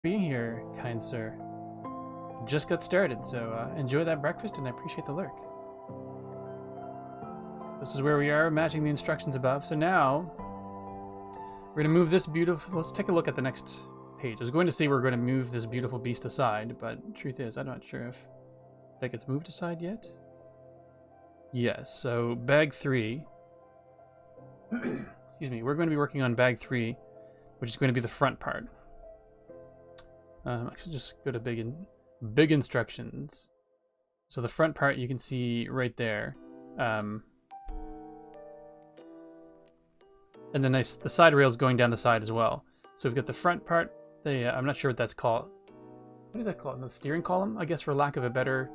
being here, kind sir. Just got started, so enjoy that breakfast and I appreciate the lurk. This is where we are, matching the instructions above. So now, we're going to move this beautiful... Let's take a look at the next page. I was going to say we're going to move this beautiful beast aside, but truth is, I'm not sure if that gets moved aside yet. Yes, so bag 3. Excuse me, we're going to be working on bag 3, which is going to be the front part. Actually, just go to big instructions. So the front part you can see right there. And then the side rails going down the side as well. So we've got the front part. I'm not sure what that's called. What is that called? The steering column, I guess, for lack of a better.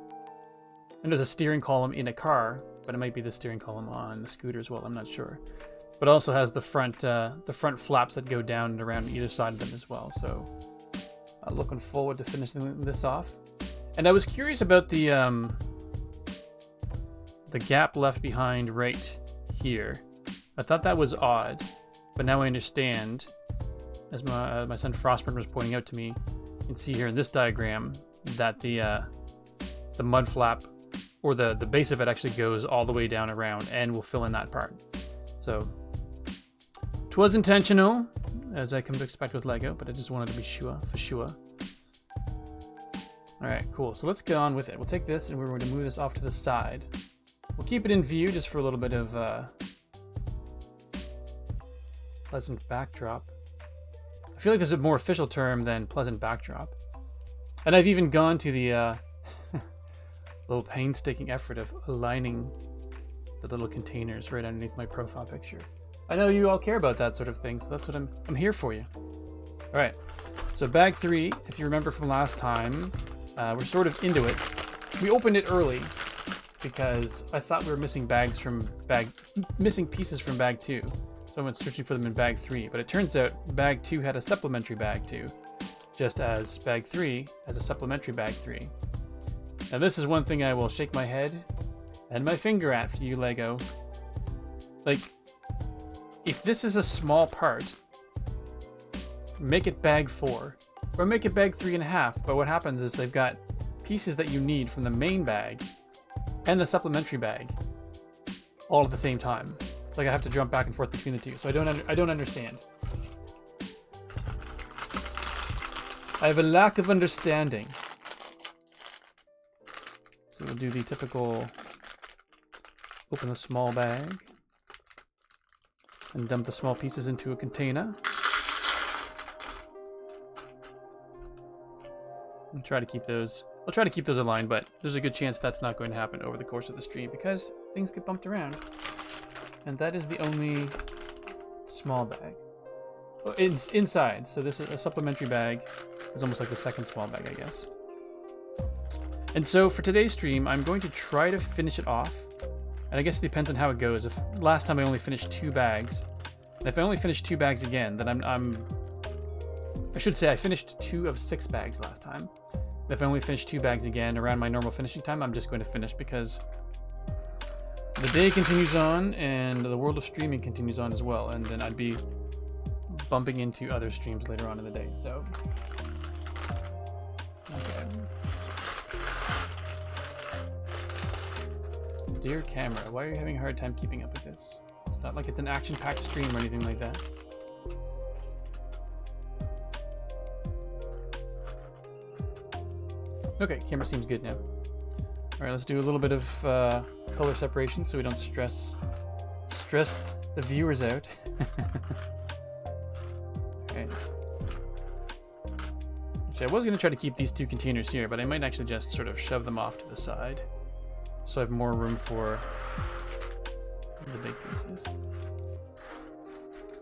And there's a steering column in a car, but it might be the steering column on the scooter as well. I'm not sure. But it also has the front flaps that go down and around either side of them as well. So looking forward to finishing this off. And I was curious about the gap left behind right here. I thought that was odd, but now I understand, as my son Frostburn was pointing out to me. You can see here in this diagram that the mud flap, or the base of it, actually goes all the way down around and will fill in that part. So, 'twas intentional, as I come to expect with Lego, but I just wanted to be sure, for sure. Alright, cool. So let's get on with it. We'll take this and we're going to move this off to the side. We'll keep it in view just for a little bit of pleasant backdrop. I feel like there's a more official term than pleasant backdrop. And I've even gone to the little painstaking effort of aligning the little containers right underneath my profile picture. I know you all care about that sort of thing, so that's what I'm here for you. All right, so bag 3, if you remember from last time, we're sort of into it. We opened it early because I thought we were missing missing pieces from bag 2. So I went searching for them in bag 3, but it turns out bag 2 had a supplementary bag 2, just as bag 3 has a supplementary bag 3. Now this is one thing I will shake my head and my finger at for you, Lego. Like, if this is a small part, make it bag 4, or make it bag 3.5. But what happens is they've got pieces that you need from the main bag and the supplementary bag all at the same time. It's like I have to jump back and forth between the two. So I don't understand. I have a lack of understanding. So we'll do the typical open the small bag and dump the small pieces into a container. I'll try to keep those aligned, but there's a good chance that's not going to happen over the course of the stream because things get bumped around. And that is the only small bag. Oh, it's inside, so this is a supplementary bag. It's almost like the second small bag, I guess. And so for today's stream, I'm going to try to finish it off. And I guess it depends on how it goes. If last time I only finished 2 bags, and if I only finish 2 bags again, then I should say I finished 2 of 6 bags last time. If I only finish 2 bags again around my normal finishing time, I'm just going to finish because the day continues on and the world of streaming continues on as well. And then I'd be bumping into other streams later on in the day. So, okay. Dear camera, why are you having a hard time keeping up with this? It's not like it's an action-packed stream or anything like that. Okay, camera seems good now. Alright, let's do a little bit of color separation so we don't stress the viewers out. Okay. Actually, I was going to try to keep these 2 containers here, but I might actually just sort of shove them off to the side. So I have more room for the big pieces.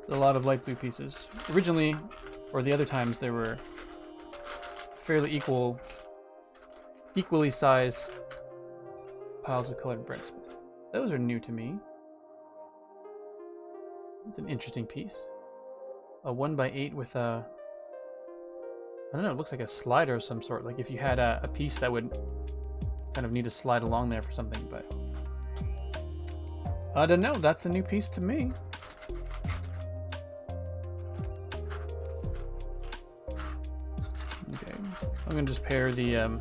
There's a lot of light blue pieces. Originally, or the other times, they were fairly equally sized piles of colored bricks. Those are new to me. It's an interesting piece. A 1x8 with a... I don't know, it looks like a slider of some sort. Like if you had a piece that would kind of need to slide along there for something, but... I don't know, that's a new piece to me. I'm gonna just pair the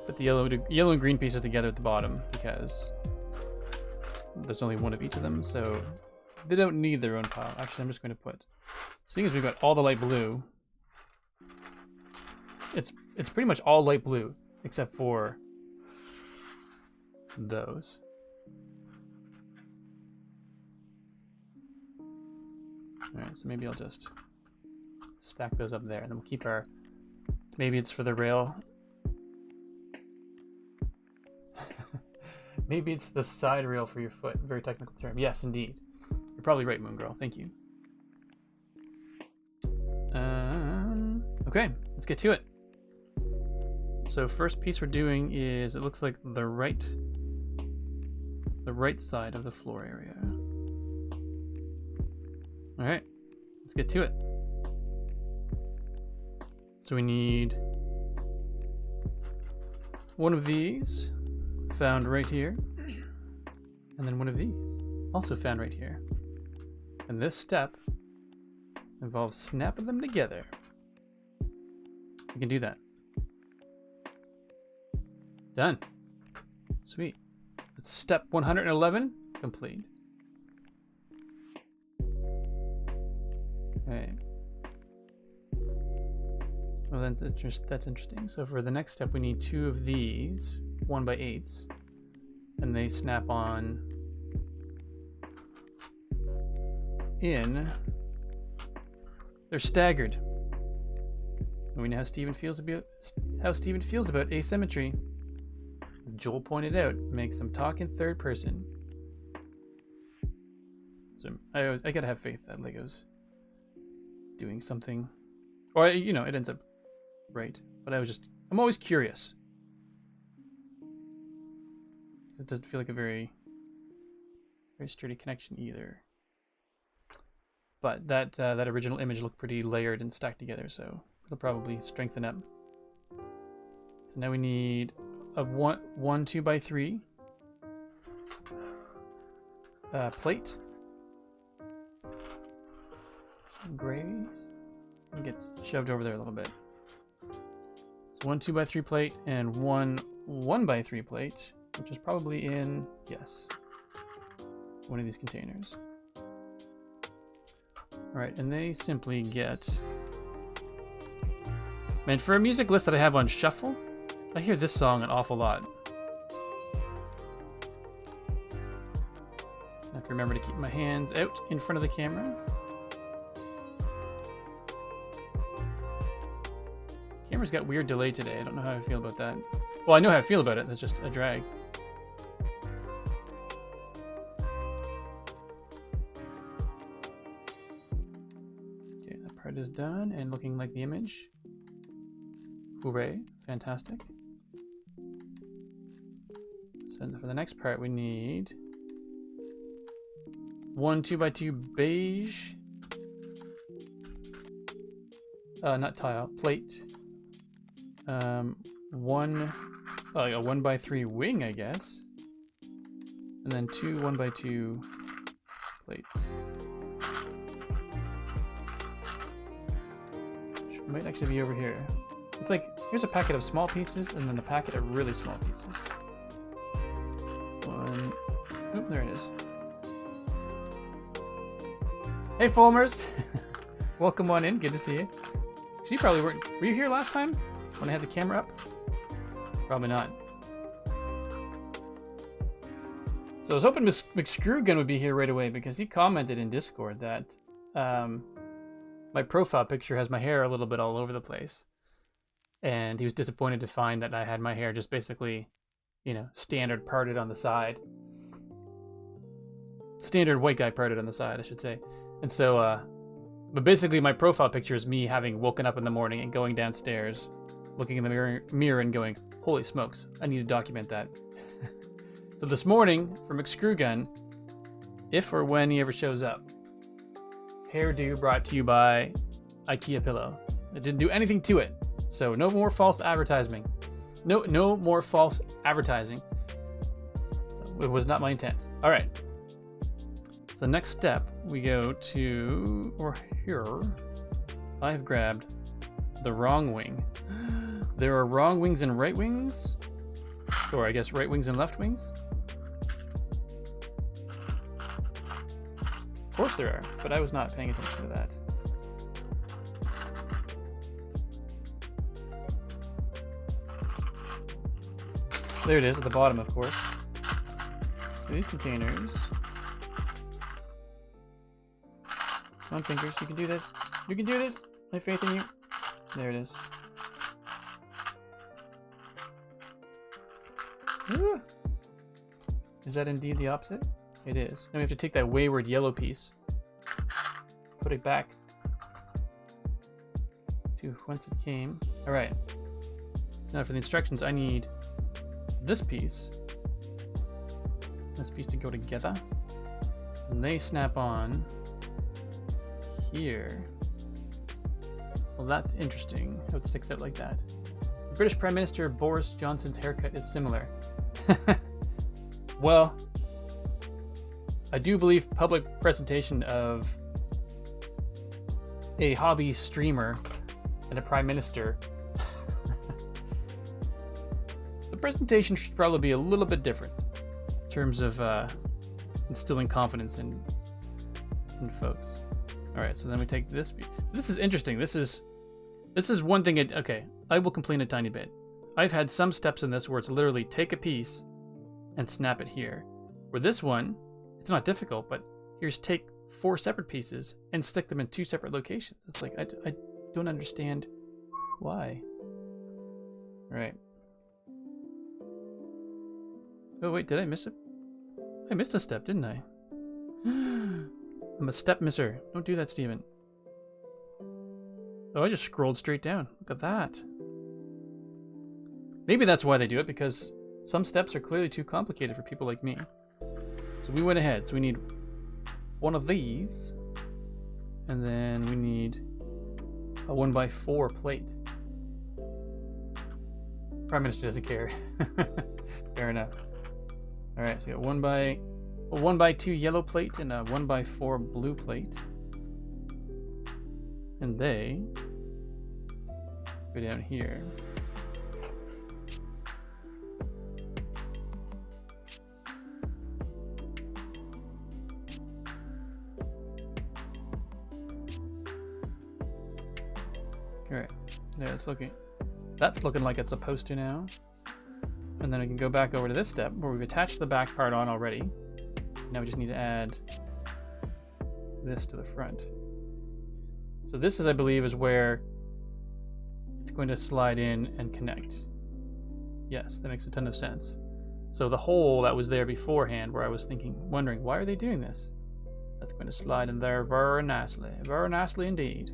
put the yellow and green pieces together at the bottom because there's only one of each of them, so they don't need their own pile. Actually, I'm just going to put, seeing as we've got all the light blue, it's pretty much all light blue except for those. Alright, so maybe I'll just stack those up there, and then we'll keep our, maybe it's for the rail. Maybe it's the side rail for your foot. Very technical term. Yes, indeed. You're probably right, Moon Girl. Thank you. Okay, let's get to it. So first piece we're doing is, it looks like the right side of the floor area. All right, let's get to it. So we need one of these, found right here, and then one of these, also found right here. And this step involves snapping them together. We can do that. Done. Sweet. It's step 111 complete. Okay. Well, that's interesting. So for the next step, we need two of these 1x8s, and they snap on in. They're staggered. We know how Steven feels about asymmetry. As Joel pointed out, makes them talk in third person. So I gotta have faith that Lego's doing something, or you know, it ends up right. But I'm always curious. It doesn't feel like a very sturdy connection either. But that original image looked pretty layered and stacked together, so it'll probably strengthen up. So now we need a 1 2x3 plate. Some grays. Get shoved over there a little bit. So 1 2x3 plate and 1 1x3 plate, which is probably in, yes, one of these containers. Alright, and they simply get... Man, for a music list that I have on shuffle, I hear this song an awful lot. I have to remember to keep my hands out in front of the camera. Camera's got weird delay today. I don't know how I feel about that. Well, I know how I feel about it. That's just a drag. Okay, that part is done and looking like the image. Hooray. Fantastic. So for the next part, we need 1 2x2 beige. Not tile, plate. A 1x3 wing, I guess. And then 2 1x2 plates. Which might actually be over here. It's like, here's a packet of small pieces, and then a packet of really small pieces. One. Oop, there it is. Hey, Fulmers! Welcome on in, good to see you. You probably weren't. Were you here last time when I had the camera up? Probably not. So I was hoping McScrewgun would be here right away because he commented in Discord that my profile picture has my hair a little bit all over the place. And he was disappointed to find that I had my hair just basically, you know, standard parted on the side. Standard white guy parted on the side, I should say. And so, but basically my profile picture is me having woken up in the morning and going downstairs, looking in the mirror and going, holy smokes, I need to document that. So this morning, for McScrewgun, if or when he ever shows up, hairdo brought to you by IKEA pillow. It didn't do anything to it. So no more false advertising. No more false advertising. So it was not my intent. All right. The next step, we go to, or here, I have grabbed the wrong wing. There are wrong wings and right wings? Or I guess right wings and left wings? Of course there are, but I was not paying attention to that. There it is at the bottom, of course. So these containers. Come on, fingers, you can do this. You can do this! I have faith in you. There it is. Ooh. Is that indeed the opposite? It is. Now we have to take that wayward yellow piece, put it back to whence it came. Alright. Now for the instructions, I need this piece to go together. And they snap on here. Well, that's interesting how it sticks out like that. British Prime Minister Boris Johnson's haircut is similar. Well, I do believe public presentation of a hobby streamer and a prime minister, the presentation should probably be a little bit different in terms of instilling confidence in folks. All right, so then we take this. So this is interesting. This is one thing. Okay, I will complain a tiny bit. I've had some steps in this where it's literally take a piece and snap it here. Where this one, it's not difficult, but here's take 4 separate pieces and stick them in 2 separate locations. It's like, I don't understand why. All right. Oh wait, did I miss it? I missed a step, didn't I? I'm a step misser. Don't do that, Steven. Oh, I just scrolled straight down. Look at that. Maybe that's why they do it, because some steps are clearly too complicated for people like me. So we went ahead. So we need one of these. And then we need a 1x4 plate. Prime Minister doesn't care. Fair enough. Alright, so we got a 1x2 yellow plate and a 1x4 blue plate. And they go down here. Alright, there it's looking. That's looking like it's supposed to now. And then we can go back over to this step where we've attached the back part on already. Now we just need to add this to the front. So this is, I believe, is where it's going to slide in and connect. Yes, that makes a ton of sense. So the hole that was there beforehand, where I was wondering, why are they doing this? That's going to slide in there very nicely indeed.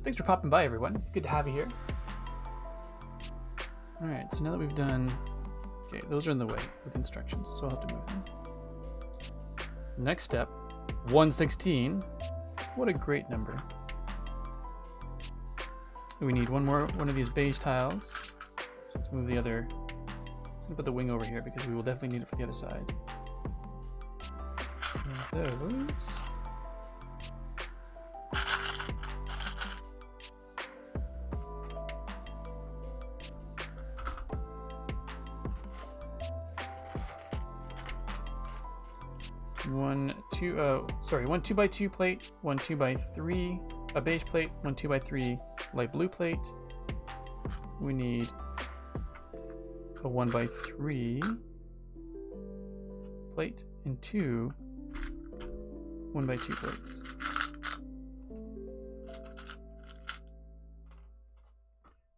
Thanks for popping by, everyone. It's good to have you here. Alright, so now that we've done... Okay, those are in the way with instructions, so I'll have to move them. Next step, 116. What a great number. We need one of these beige tiles. So let's move the other. Let's put the wing over here because we will definitely need it for the other side. And those. One 2x2 plate, one 2x3, a beige plate, one 2x3 light blue plate. We need a 1x3 plate and 2 1x2 plates.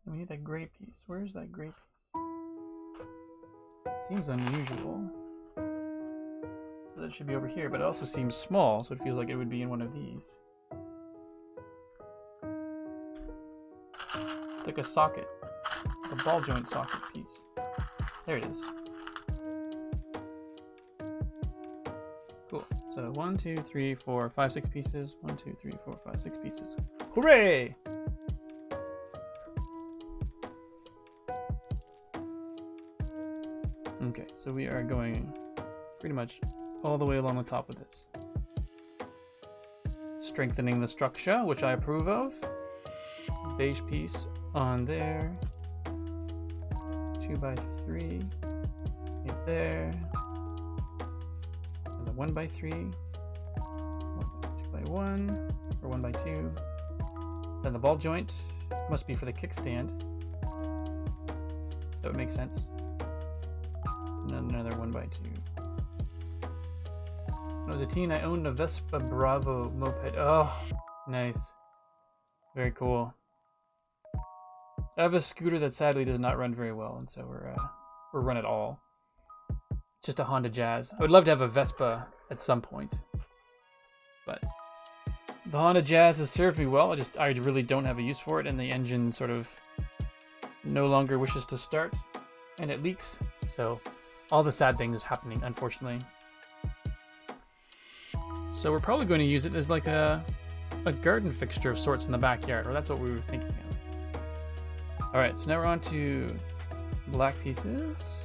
And we need that gray piece. Where is that gray piece? Seems unusual. So that should be over here, but it also seems small, so it feels like it would be in one of these. It's like a socket, a ball joint socket piece. There it is. Cool. So 1, 2, 3, 4, 5, 6 pieces. 1, 2, 3, 4, 5, 6 pieces. Hooray! Okay, so we are going pretty much all the way along the top of this. strengthening the structure, which I approve of. Beige piece on there. 2x3. Right there. And the 1x3. 2x1 or 1x2. Then the ball joint must be for the kickstand. That would make sense. And then another 1x2. When I was a teen, I owned a Vespa Bravo moped. Oh, nice. Very cool. I have a scooter that sadly does not run very well, and so we're run it all. It's just a Honda Jazz. I would love to have a Vespa at some point, but the Honda Jazz has served me well. I really don't have a use for it, and the engine sort of no longer wishes to start, and it leaks. So all the sad things happening, unfortunately. So we're probably going to use it as like a garden fixture of sorts in the backyard, or that's what we were thinking of. All right, so now we're on to black pieces.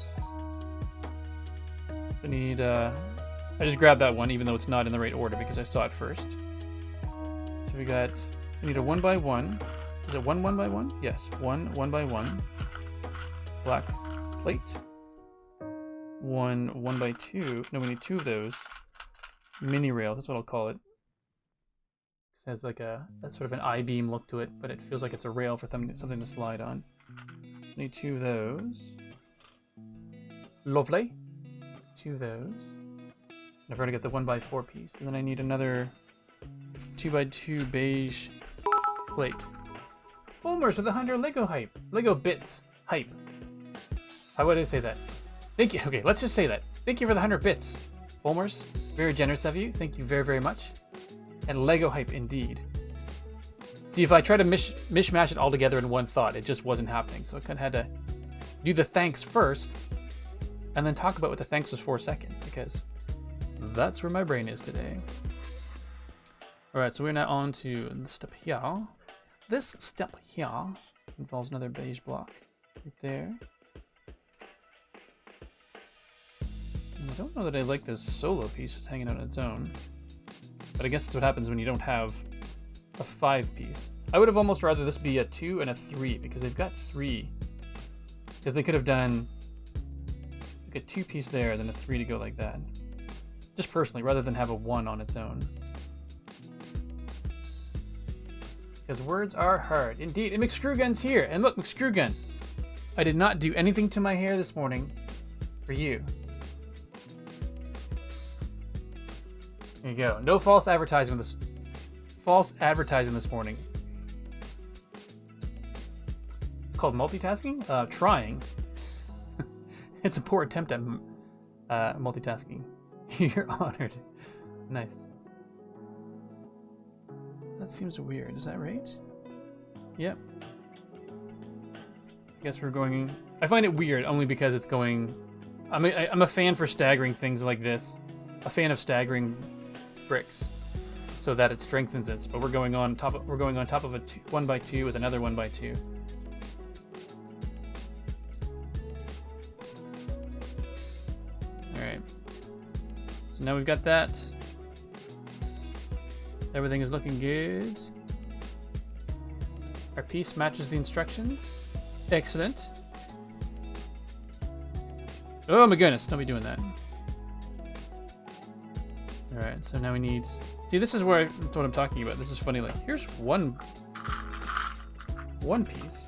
So we need, I just grabbed that one, even though it's not in the right order because I saw it first. So we need a 1x1. Is it 1x1? Yes, 1x1. Black plate. 1x2. No, we need 2 of those. Mini rail, that's what I'll call it. It has like a sort of an I-beam look to it, but it feels like it's a rail for something to slide on. Need 2 of those. Lovely. 2 of those. And I've already got the 1x4 piece. And then I need another 2x2 beige plate. Fulmers with 100 Lego hype. Lego bits hype. How would I say that? Thank you. Okay, let's just say that. Thank you for the 100 bits. Fulmers, very generous of you. Thank you very, very much. And Lego hype indeed. See, if I try to mishmash it all together in one thought, it just wasn't happening. So I kind of had to do the thanks first, and then talk about what the thanks was for second, because that's where my brain is today. All right, so we're now on to the step here. This step here involves another beige block right there. And I don't know that I like this solo piece just hanging out on its own. But I guess that's what happens when you don't have a 5 piece. I would have almost rather this be a 2 and a 3, because they've got 3. Because they could have done like a 2 piece there, then a 3 to go like that. Just personally, rather than have a 1 on its own. Because words are hard. Indeed, and McScrewgun's here. And look, McScrewgun, I did not do anything to my hair this morning for you. There you go. No false advertising this morning. It's called multitasking? Trying. It's a poor attempt at multitasking. You're honored. Nice. That seems weird. Is that right? Yep. I guess we're going... I find it weird only because it's going... I'm a fan for staggering things like this. A fan of staggering bricks so that it strengthens it, but we're going on top of a 1x2 with another 1x2. All right, so now we've got that. Everything is looking good. Our piece matches the instructions. Excellent. Oh my goodness, don't be doing that. Alright, so now we need... See, this is where that's what I'm talking about. This is funny, like, here's one piece.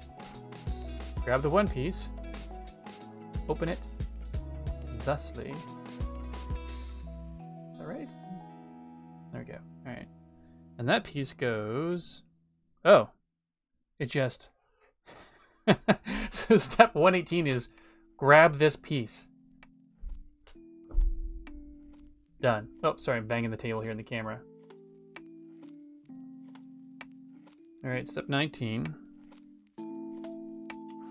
Grab the one piece. Open it. Thusly. Is that right? There we go. Alright. And that piece goes... Oh. It just... So step 118 is grab this piece. Done. Oh, sorry, I'm banging the table here in the camera. All right, step 19.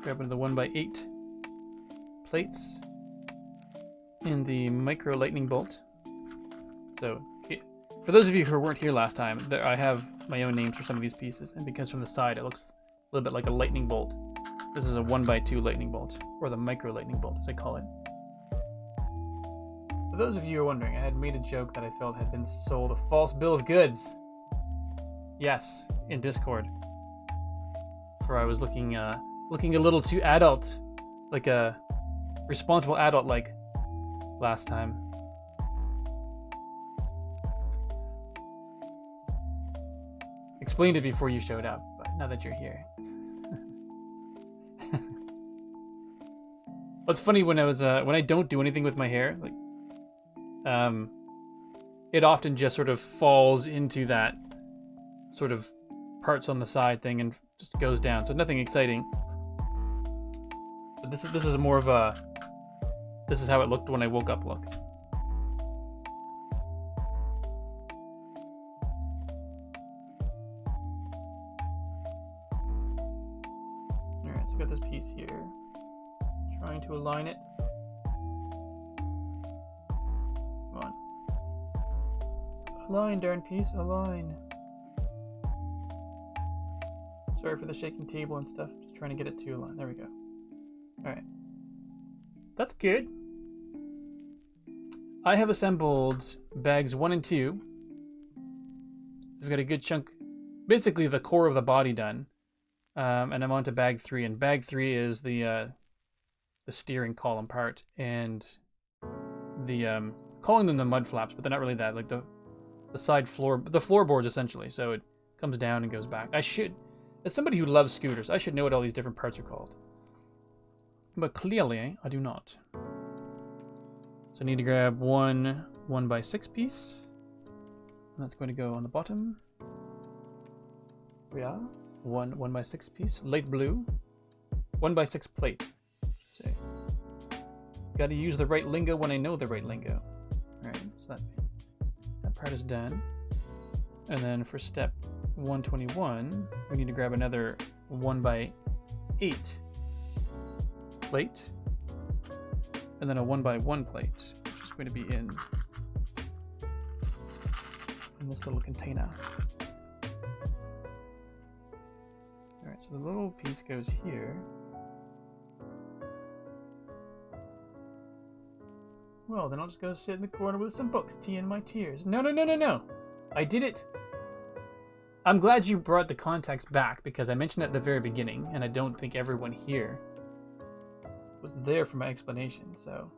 Grab one of the 1x8 plates in the micro lightning bolt. So, for those of you who weren't here last time, I have my own names for some of these pieces, and because from the side it looks a little bit like a lightning bolt. This is a 1x2 lightning bolt, or the micro lightning bolt as I call it. For those of you who are wondering, I had made a joke that I felt had been sold a false bill of goods. Yes, in Discord. For I was looking looking a little too adult, like a responsible adult like last time. Explained it before you showed up, but now that you're here. What's funny when I don't do anything with my hair, like it often just sort of falls into that sort of parts on the side thing and just goes down. So nothing exciting. But this is more of a this is how it looked when I woke up look. Alright, so we got this piece here. Trying to align it. Come on. Align, darn piece, align. Sorry for the shaking table and stuff. Just trying to get it to align. There we go. Alright. That's good. I have assembled bags 1 and 2. I've got a good chunk, basically the core of the body done. And I'm on to bag 3. And bag 3 is the steering column part. And the, calling them the mud flaps, but they're not really that. Like the side floor, the floorboards essentially. So it comes down and goes back. I should... As somebody who loves scooters, I should know what all these different parts are called. But clearly, I do not. So I need to grab one 1x6 piece. And that's going to go on the bottom. Yeah. One 1x6 piece. Light blue. 1x6 plate. Let's see. Gotta use the right lingo when I know the right lingo. Alright, so that part is done. And then for step 121, we need to grab another 1x8 plate, and then a 1x1 plate, which is going to be in this little container. Alright, so the little piece goes here. Well, then I'll just go sit in the corner with some books, tea and my tears. No. I did it. I'm glad you brought the context back, because I mentioned it at the very beginning, and I don't think everyone here was there for my explanation, so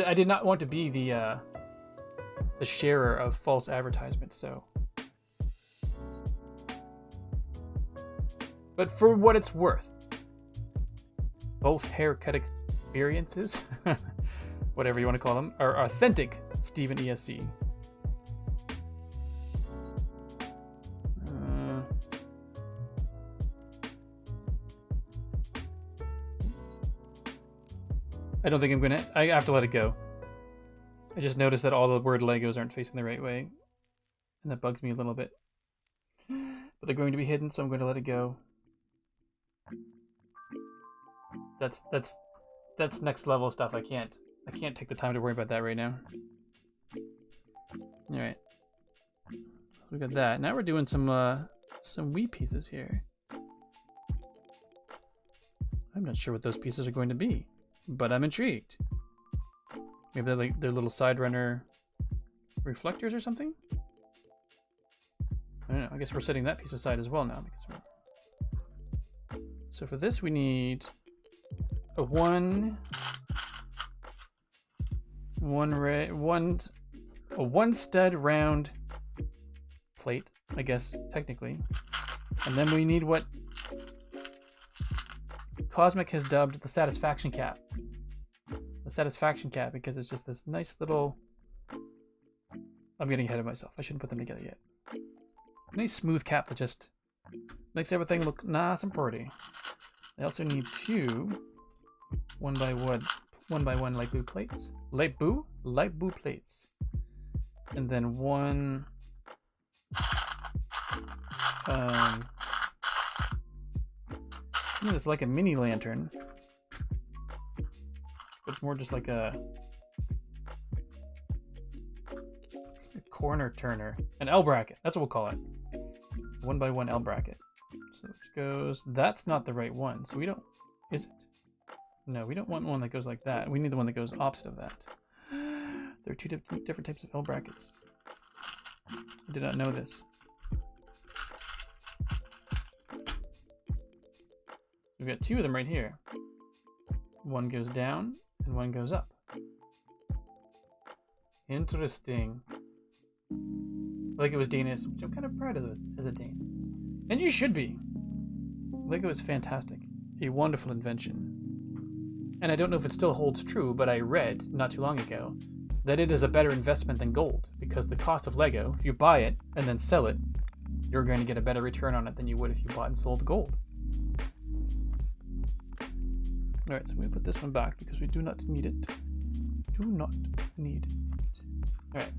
I did not want to be the sharer of false advertisement, so. But for what it's worth, both haircut experiences, whatever you want to call them, are authentic Stephen ESC. I don't think I'm gonna... I have to let it go. I just noticed that all the word Legos aren't facing the right way. And that bugs me a little bit. But they're going to be hidden, so I'm going to let it go. That's next level stuff. I can't take the time to worry about that right now. Alright. We got that. Now we're doing some wee pieces here. I'm not sure what those pieces are going to be, but I'm intrigued. Maybe they're like their little side runner reflectors or something? I don't know. I guess we're setting that piece aside as well now, because so for this we need a one stud round plate, I guess technically, and then we need what Cosmic has dubbed the satisfaction cap. The satisfaction cap, because it's just this nice little... I'm getting ahead of myself. I shouldn't put them together yet. Nice smooth cap that just makes everything look nice and pretty. I also need two 1x1 light blue plates. Light blue plates. And then one it's like a mini lantern. It's more just like a corner turner. An L bracket. That's what we'll call it. 1x1 L bracket. So which goes... That's not the right one. So we don't... Is it? No, we don't want one that goes like that. We need the one that goes opposite of that. There are two different types of L brackets. I did not know this. We've got 2 of them right here. One goes down and one goes up. Interesting. Lego is Danish, which I'm kind of proud of as a Dane. And you should be. Lego is fantastic. A wonderful invention. And I don't know if it still holds true, but I read not too long ago that it is a better investment than gold, because the cost of Lego, if you buy it and then sell it, you're going to get a better return on it than you would if you bought and sold gold. Alright, so we put this one back because we do not need it. Do not need it. Alright.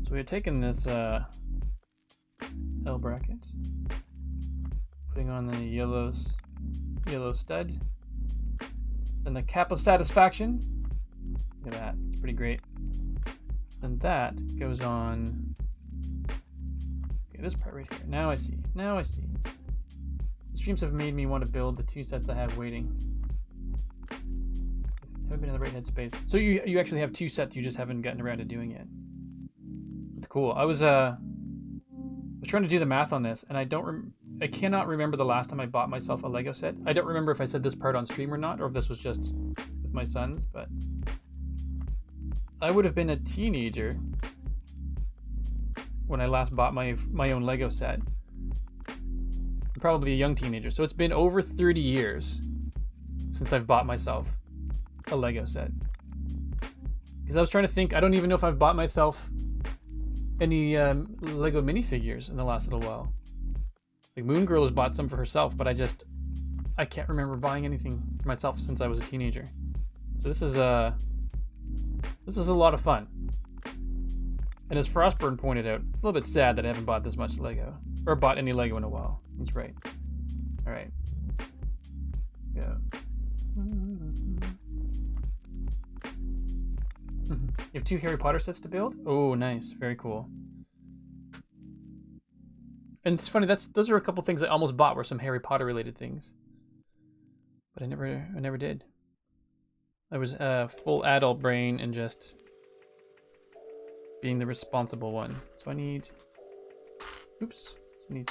So we had taken this L bracket, putting on the yellow stud, and the cap of satisfaction. Look at that, it's pretty great. And that goes on. Okay, this part right here. Now I see. Now I see. The streams have made me want to build the 2 sets I have waiting. I haven't been in the right headspace. So you actually have 2 sets, you just haven't gotten around to doing it. That's cool. I was trying to do the math on this, and I cannot remember the last time I bought myself a Lego set. I don't remember if I said this part on stream or not, or if this was just with my sons, but I would have been a teenager when I last bought my own Lego set. Probably a young teenager. So it's been over 30 years since I've bought myself a Lego set. Because I was trying to think, I don't even know if I've bought myself any Lego minifigures in the last little while. Like Moon Girl has bought some for herself, but I can't remember buying anything for myself since I was a teenager. So this is a lot of fun. And as Frostburn pointed out, it's a little bit sad that I haven't bought this much Lego, or bought any Lego in a while. He's right. All right. Go. You have 2 Harry Potter sets to build? Oh, nice. Very cool. And it's funny, those are a couple things I almost bought were some Harry Potter related things. But I never did. I was a full adult brain and just being the responsible one. So I need, oops, I need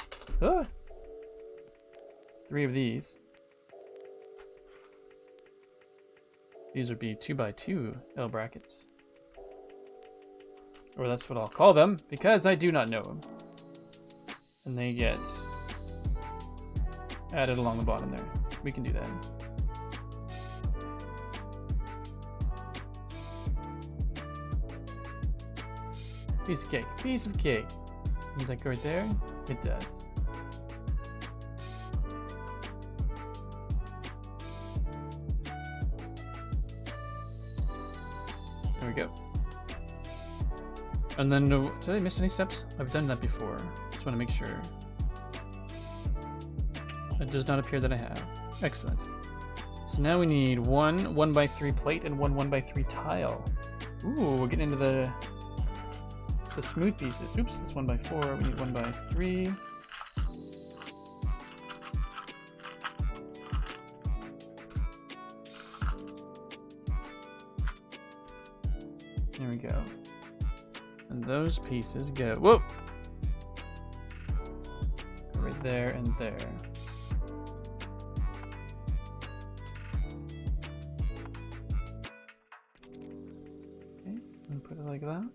3 of these. These would be 2x2 L brackets. Or that's what I'll call them, because I do not know them. And they get added along the bottom there. We can do that. Piece of cake. Piece of cake. Does that go right there? It does. There we go. And then, did I miss any steps? I've done that before. Just want to make sure. It does not appear that I have. Excellent. So now we need one 1x3 plate and one 1x3 tile. Ooh, we're getting into the smooth pieces. Oops, that's 1x4. We need 1x3. There we go. And those pieces go, whoa! Go right there and there. Okay, and put it like that.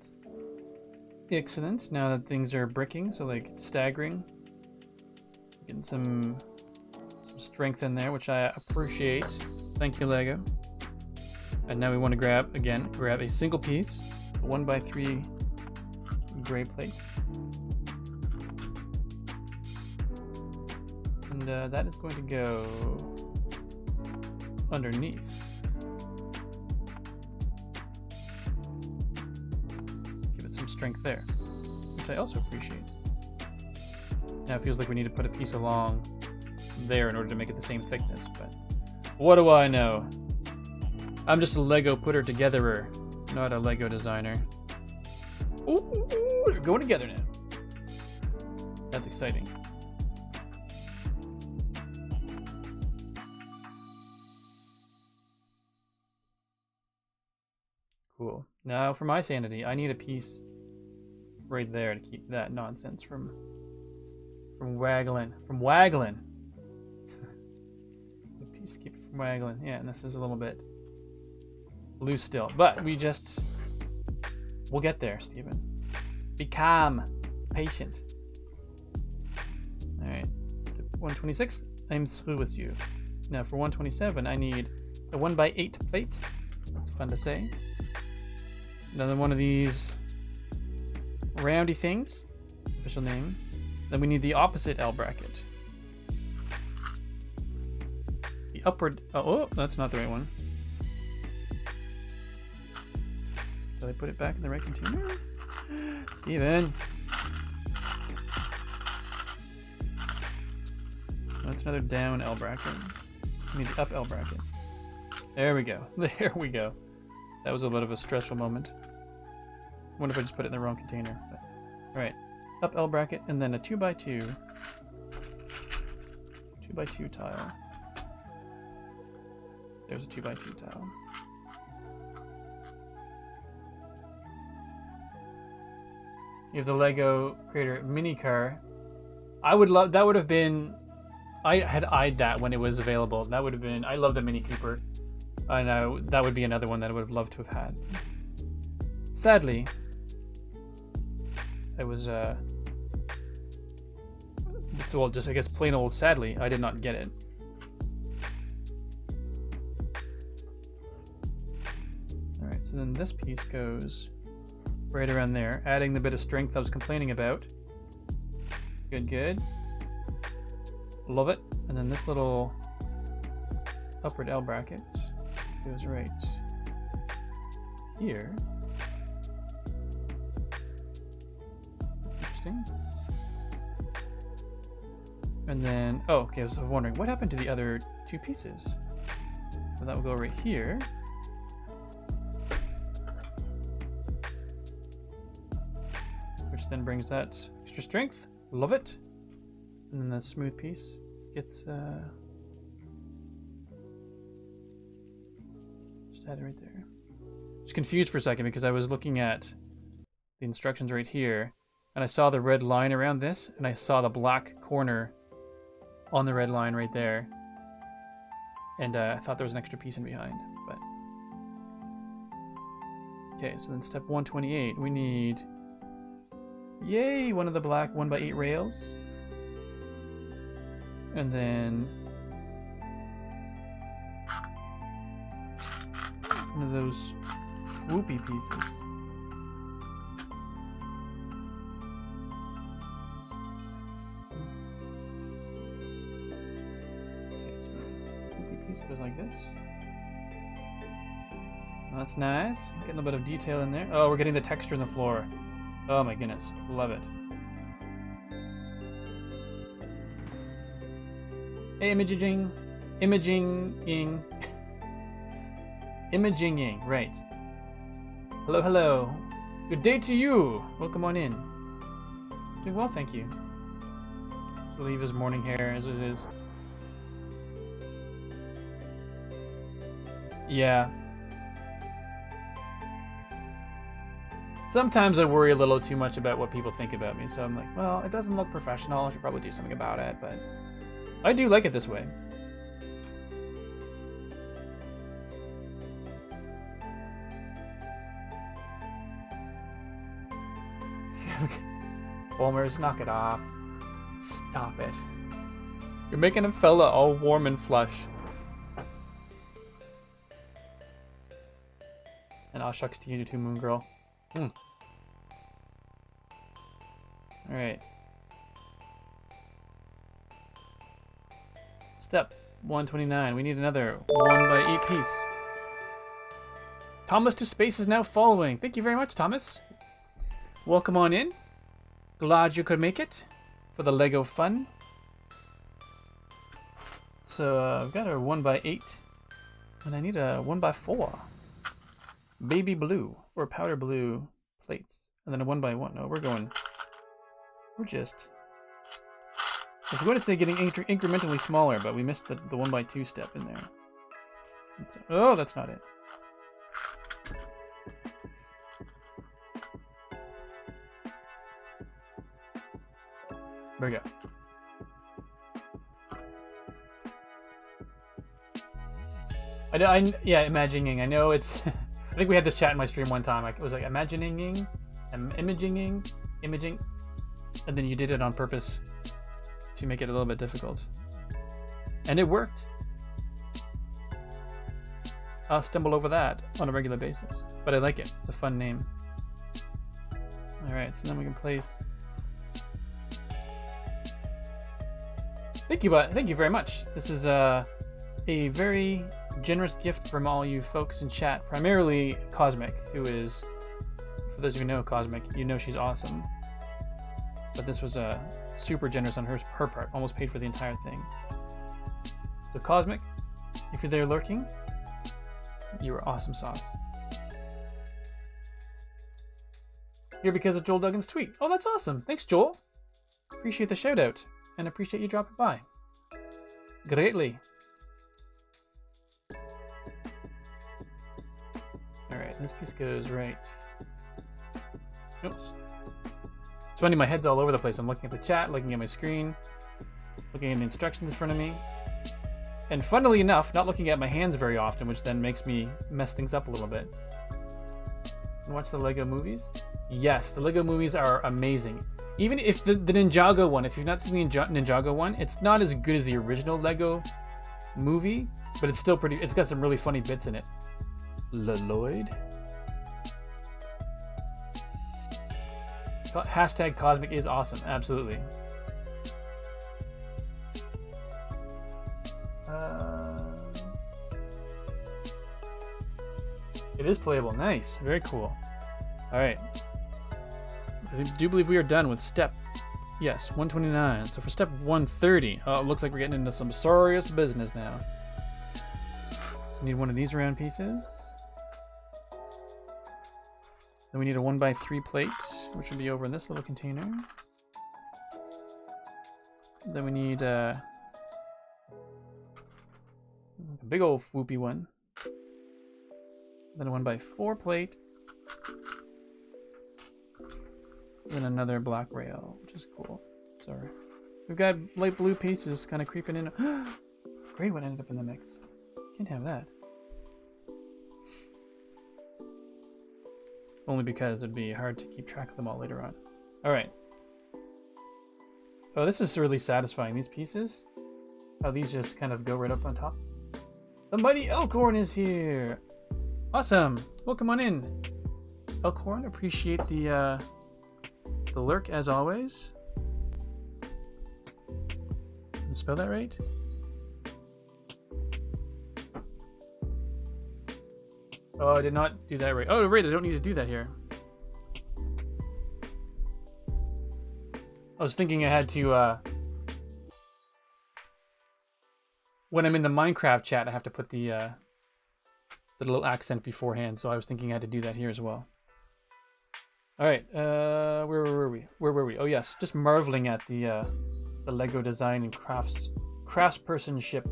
Excellent. Now that things are bricking, so like staggering, getting some strength in there, which I appreciate. Thank you, Lego. And now we want to grab a single piece, 1x3 gray plate, and that is going to go underneath. Strength there, which I also appreciate. Now it feels like we need to put a piece along there in order to make it the same thickness, but what do I know? I'm just a Lego putter togetherer, not a Lego designer. Ooh, they're going together now. That's exciting. Cool. Now for my sanity, I need a piece right there to keep that nonsense from waggling. From waggling. A piece to keep it from waggling. Yeah, and this is a little bit loose still. But we'll get there, Stephen. Be calm. Patient. Alright. 126, I'm through with you. Now for 127, I need a 1x8 plate. That's fun to say. Another one of these roundy things. Official name. Then we need the opposite L bracket. The upward... Oh, that's not the right one. Did I put it back in the right container? Steven! That's another down L bracket. I need the up L bracket. There we go. There we go. That was a bit of a stressful moment. I wonder if I just put it in the wrong container. Alright. Up L bracket and then a 2x2. 2x2 tile. There's a 2x2 tile. You have the Lego Creator mini car. I would love... That would have been... I had eyed that when it was available. That would have been... I love the Mini Cooper. I know that would be another one that I would have loved to have had. Sadly, it was well, just I guess plain old sadly, I did not get it. All right, so then this piece goes right around there, adding the bit of strength I was complaining about. Good, good. Love it. And then this little upward L bracket goes right here. Interesting. And then, oh, okay, I was wondering, what happened to the other two pieces? So that will go right here. Which then brings that extra strength. Love it. And then the smooth piece gets just add it right there. Just confused for a second because I was looking at the instructions right here and I saw the red line around this and I saw the black corner on the red line right there, and I thought there was an extra piece in behind, but okay. So then step 128, we need, yay, one of the black 1x8 rails. And then one of those swoopy pieces. Okay, so the swoopy piece goes like this. That's nice. Getting a bit of detail in there. Oh, we're getting the texture in the floor. Oh my goodness. Love it. Hey, imaging, right. Hello, hello. Good day to you. Welcome on in. Doing well, thank you. Just leave his morning hair as it is. Yeah. Sometimes I worry a little too much about what people think about me, so I'm like, well, it doesn't look professional. I should probably do something about it, but I do like it this way. Bulmers, knock it off. Stop it. You're making a fella all warm and flush. And aw shucks to you too, Moon Girl. Alright. Step 129. We need another 1x8 piece. Thomas to Space is now following. Thank you very much, Thomas. Welcome on in. Glad you could make it for the Lego fun. So I've got a 1x8 and I need a 1x4 baby blue or powder blue plates, and then a 1x1. No, we're just, I was going to say getting incrementally smaller, but we missed the 1x2 step in there. Oh, that's not it. There we go. Yeah, imagining. I know it's. I think we had this chat in my stream one time. It was like imaging, and then you did it on purpose to make it a little bit difficult, and it worked. I'll stumble over that on a regular basis, but I like it. It's a fun name. All right, so then we can place. Thank you very much. This is a very generous gift from all you folks in chat, primarily Cosmic, who is, for those of you who know Cosmic, you know she's awesome. But this was super generous on her part, almost paid for the entire thing. So Cosmic, if you're there lurking, you are awesome sauce. Here because of Joel Duggan's tweet. Oh, that's awesome. Thanks, Joel. Appreciate the shout out and appreciate you dropping by. Greatly. Alright, this piece goes right. Oops. It's funny, my head's all over the place. I'm looking at the chat, looking at my screen, looking at the instructions in front of me. And funnily enough, not looking at my hands very often, which then makes me mess things up a little bit. You watch the Lego movies? Yes, the Lego movies are amazing. Even if the Ninjago one, if you've not seen the Ninjago one, it's not as good as the original Lego movie, but it's still pretty, it's got some really funny bits in it. Lloyd. Hashtag Cosmic is awesome. Absolutely. It is playable. Nice. Very cool. All right. I do believe we are done with step. Yes, 129. So for step 130, oh, it looks like we're getting into some serious business now. So we need one of these round pieces. Then we need a 1x3 plate, which will be over in this little container. Then we need a big old swoopy one. Then a 1x4 plate. Then another black rail, which is cool. Sorry. We've got light blue pieces kind of creeping in. Great one ended up in the mix. Can't have that. Only because it'd be hard to keep track of them all later on. Alright. Oh, this is really satisfying. These pieces, how these just kind of go right up on top. The mighty Elkhorn is here! Awesome! Welcome on in. Elkhorn, appreciate the lurk as always. Did I spell that right? Oh, I did not do that right. Oh, right, I don't need to do that here. I was thinking I had to, when I'm in the Minecraft chat, I have to put the little accent beforehand, so I was thinking I had to do that here as well. Alright, where were we? Oh yes, just marveling at the Lego design and craftspersonship.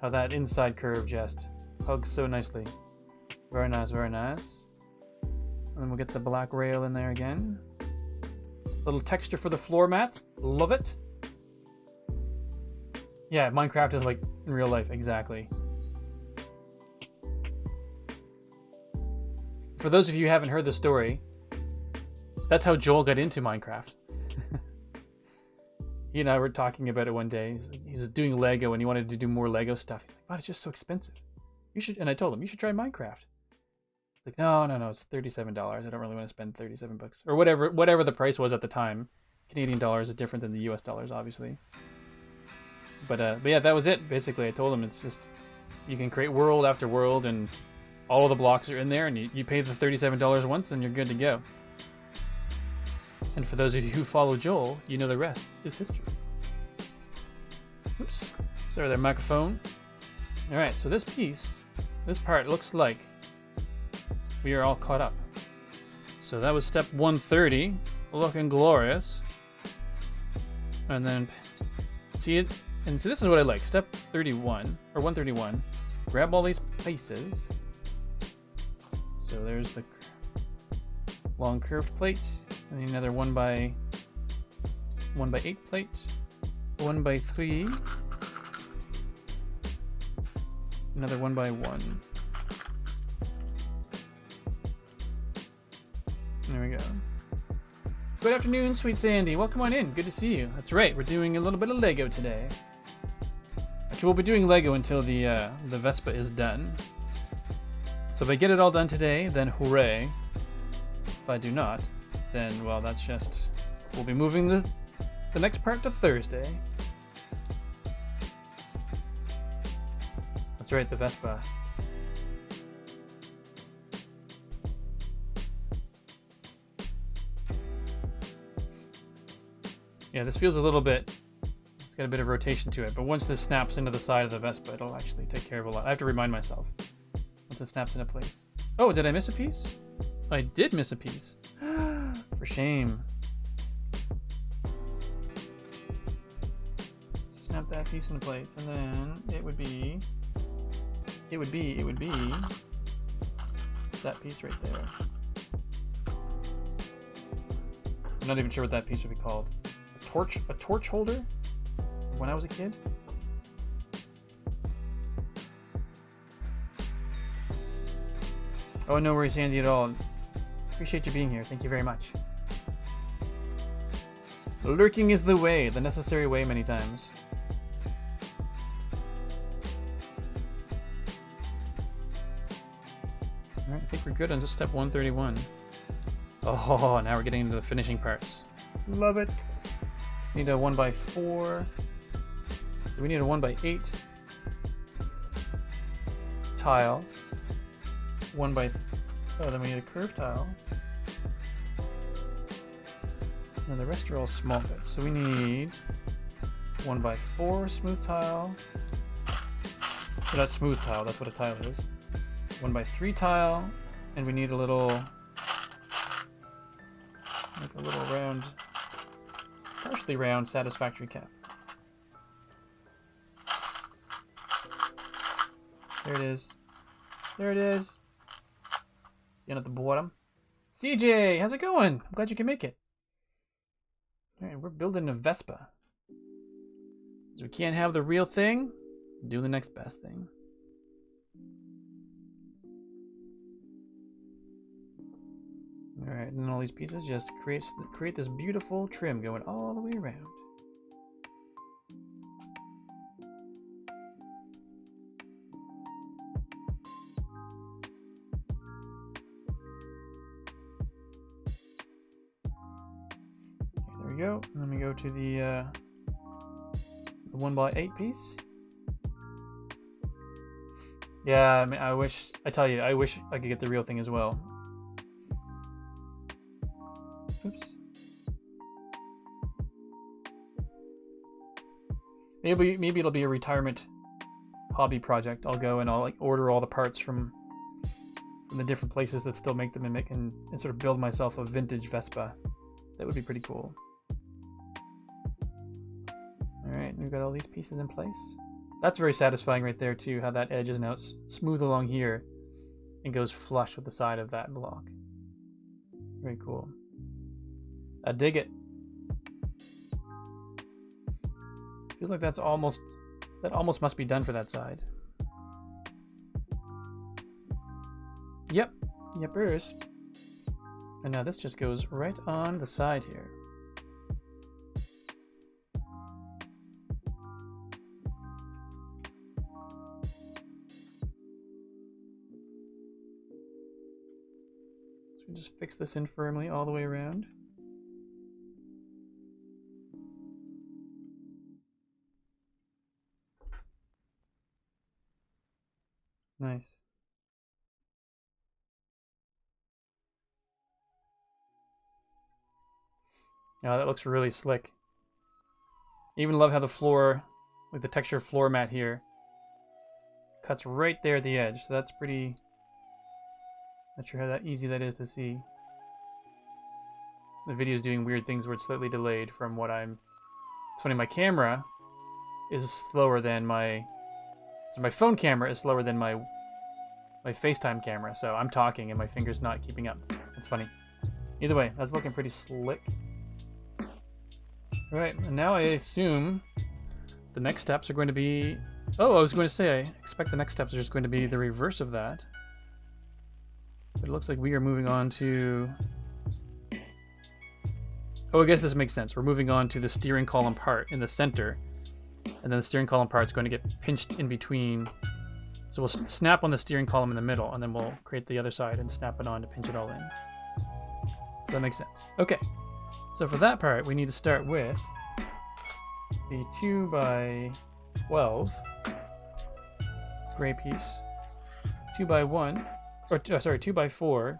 How that inside curve just hugs so nicely. Very nice, very nice. And then we'll get the black rail in there again. Little texture for the floor mat. Love it. Yeah, Minecraft is like in real life, exactly. For those of you who haven't heard the story, that's how Joel got into Minecraft. He and I were talking about it one day. He was doing Lego and he wanted to do more Lego stuff. He's like, "Wow, it's just so expensive. You should," and I told him, "You should try Minecraft." He's like, no, it's $37. I don't really want to spend 37 bucks. Or whatever the price was at the time. Canadian dollars is different than the US dollars, obviously. But yeah, that was it. Basically, I told him it's just, you can create world after world and all of the blocks are in there and you pay the $37 once and you're good to go. And for those of you who follow Joel, you know the rest is history. Oops. Sorry there, microphone. Alright, so this part looks like we are all caught up. So that was step 130, looking glorious. And then, see it, and so this is what I like. Step 31, or 131, grab all these pieces. So there's the 1x8 plate, 1x3, another 1x1. There we go. Good afternoon, Sweet Sandy. Welcome on in. Good to see you. That's right. We're doing a little bit of Lego today. Actually, we'll be doing Lego until the Vespa is done. So if I get it all done today, then hooray. If I do not, then, well, that's just... We'll be moving the next part to Thursday. That's right, the Vespa. Yeah, this feels a little bit... It's got a bit of rotation to it, but once this snaps into the side of the Vespa, it'll actually take care of a lot. I have to remind myself. Once it snaps into place. Oh, did I miss a piece? I did miss a piece. For shame. Snap that piece into place, and then it would be that piece right there. I'm not even sure what that piece would be called. A torch holder? When I was a kid? Oh, no worries, Andy, at all. Appreciate you being here. Thank you very much. Lurking is the way, the necessary way many times. Alright, I think we're good on just step 131. Oh, now we're getting into the finishing parts. Love it. Just need a 1x4. Do we need a 1x8 tile? 1x... Oh, then we need a curved tile. Now the rest are all small bits. So we need 1x4 smooth tile. So that's smooth tile, that's what a tile is. 1x3 tile, and we need a little... like a little round... partially round satisfactory cap. There it is. There it is. In at the bottom. CJ, how's it going? I'm glad you can make it. Alright, we're building a Vespa. Since we can't have the real thing, do the next best thing. Alright, and then all these pieces just create this beautiful trim going all the way around. Go. And then we go to the 1x8 piece. Yeah, I mean, I wish I could get the real thing as well. Oops. Maybe it'll be a retirement hobby project. I'll go and I'll like order all the parts from the different places that still make them and sort of build myself a vintage Vespa. That would be pretty cool. Alright, we've got all these pieces in place. That's very satisfying right there too, how that edge is now smooth along here and goes flush with the side of that block. Very cool. I dig it. Feels like that almost must be done for that side. Yepers. And now this just goes right on the side here. Just fix this in firmly all the way around. Nice. Yeah, that looks really slick. I even love how the floor, like the texture floor mat here, cuts right there at the edge. So that's pretty... Not sure how that easy that is to see. The video is doing weird things where it's slightly delayed from what I'm... It's funny, my camera is slower than my... So my phone camera is slower than my FaceTime camera, so I'm talking and my finger's not keeping up. That's funny. Either way, that's looking pretty slick. Right, and now I assume the next steps are going to be... Oh, I was going to say, I expect the next steps are just going to be the reverse of that. But it looks like we are moving on to... Oh, I guess this makes sense. We're moving on to the steering column part in the center. And then the steering column part is going to get pinched in between. So we'll snap on the steering column in the middle, and then we'll create the other side and snap it on to pinch it all in. So that makes sense. Okay, so for that part, we need to start with the 2x12 gray piece, 2x1, or sorry, 2x4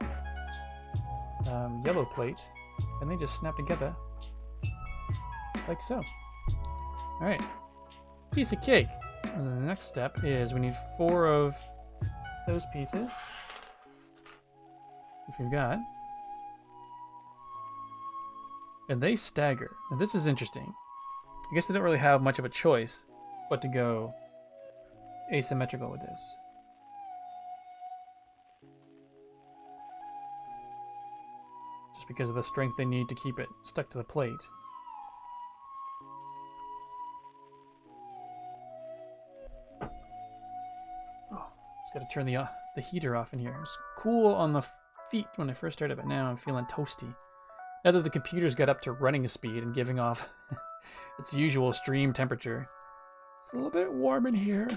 yellow plate, and they just snap together like so. All right, piece of cake. And the next step is we need 4 of those pieces, which we've got. And they stagger. Now this is interesting. I guess they don't really have much of a choice but to go asymmetrical with this. Just because of the strength they need to keep it stuck to the plate. Got to turn the heater off in here. It's cool on the feet when I first started, but now I'm feeling toasty. Now that the computer's got up to running speed and giving off its usual stream temperature, it's a little bit warm in here.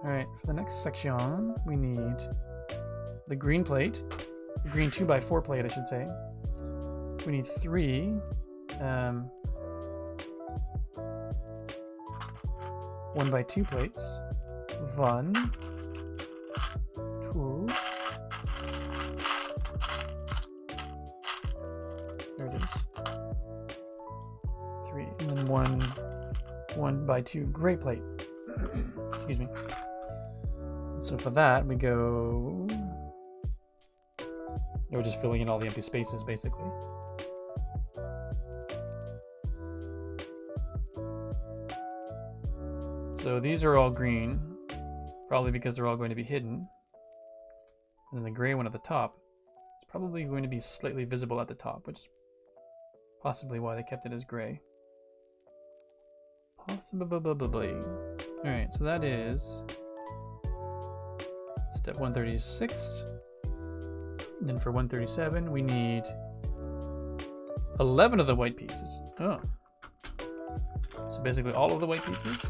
Alright, for the next section, we need the green plate. The green 2x4 plate, I should say. We need 3. 1x2 plates. 1, 2. There it is. 3, and then 1x2 gray plate. Excuse me. So for that, we go. We're just filling in all the empty spaces, basically. So these are all green, probably because they're all going to be hidden. And then the gray one at the top is probably going to be slightly visible at the top, which is possibly why they kept it as gray. Possibly. Alright, so that is step 136. And then for 137, we need 11 of the white pieces. Oh. So basically all of the white pieces.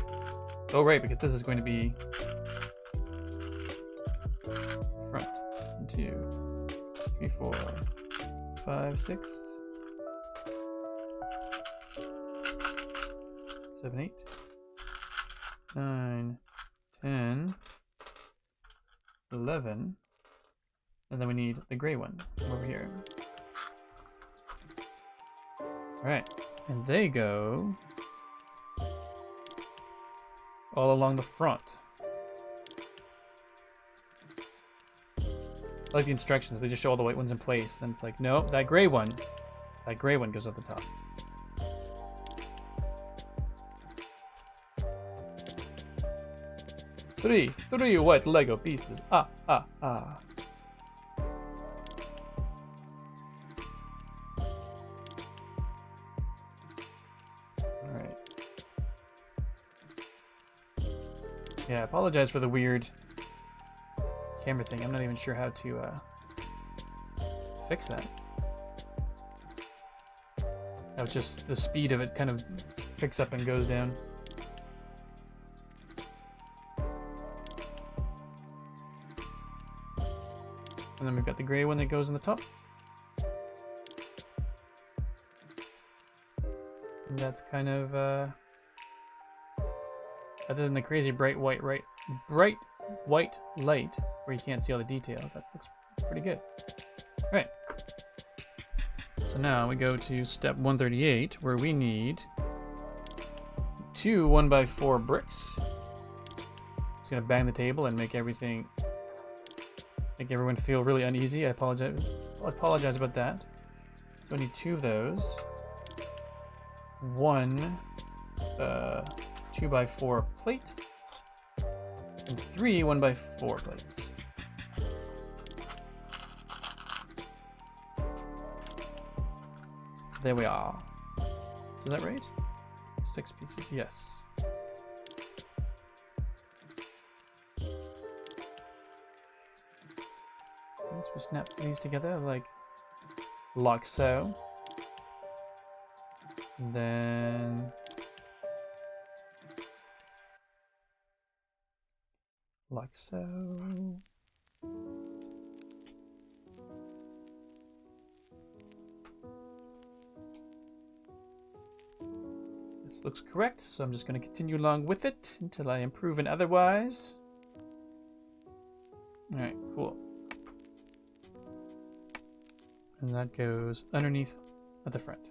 Oh, right, because this is going to be front. 1, 2, 3, 4, 5, 6, 7, 8, 9, 10, 11, and then we need the gray one from over here. Alright, and they go all along the front. I like the instructions. They just show all the white ones in place. Then it's like, no, that gray one goes at the top. Three white Lego pieces. Ah. Yeah, I apologize for the weird camera thing. I'm not even sure how to fix that. That was just the speed of it kind of picks up and goes down. And then we've got the gray one that goes in the top. And that's kind of other than the crazy bright white light where you can't see all the detail, that looks pretty good. All right. So now we go to step 138, where we need 2 1x4 bricks. Just gonna bang the table and make everyone feel really uneasy. I apologize about that. So I need 2 of those. 1 2x4 plate, and 3 1x4 plates. there we are. Is that right? 6 pieces, yes. Once we snap these together like so. And then like so. This looks correct, so I'm just going to continue along with it until I improve in otherwise. Alright, cool. And that goes underneath at the front.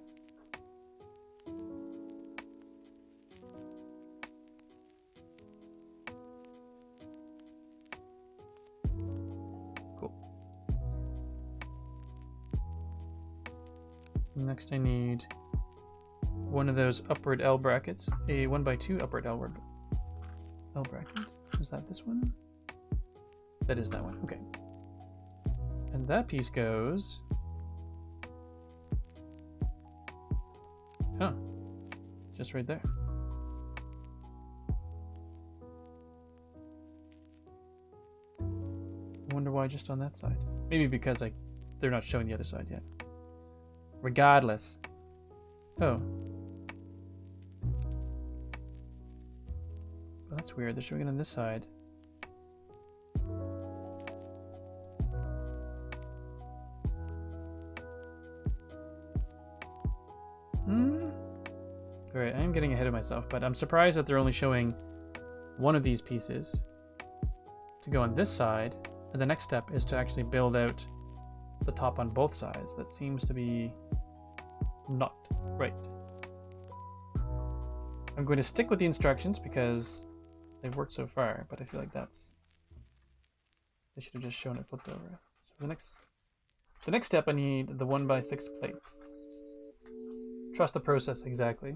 Cool. Next I need one of those upward L brackets, a 1x2 upward L bracket. Is that this one? That is that one, okay. And that piece goes... Huh. Just right there. I wonder why just on that side. Maybe because they're not showing the other side yet. Regardless. Oh. Well, that's weird. They're showing it on this side. Alright, I am getting ahead of myself, but I'm surprised that they're only showing one of these pieces to go on this side, and the next step is to actually build out the top on both sides. That seems to be not right. I'm going to stick with the instructions because they've worked so far, but I feel like they should have just shown it flipped over. So the next step, I need the 1x6 plates. Trust the process, exactly.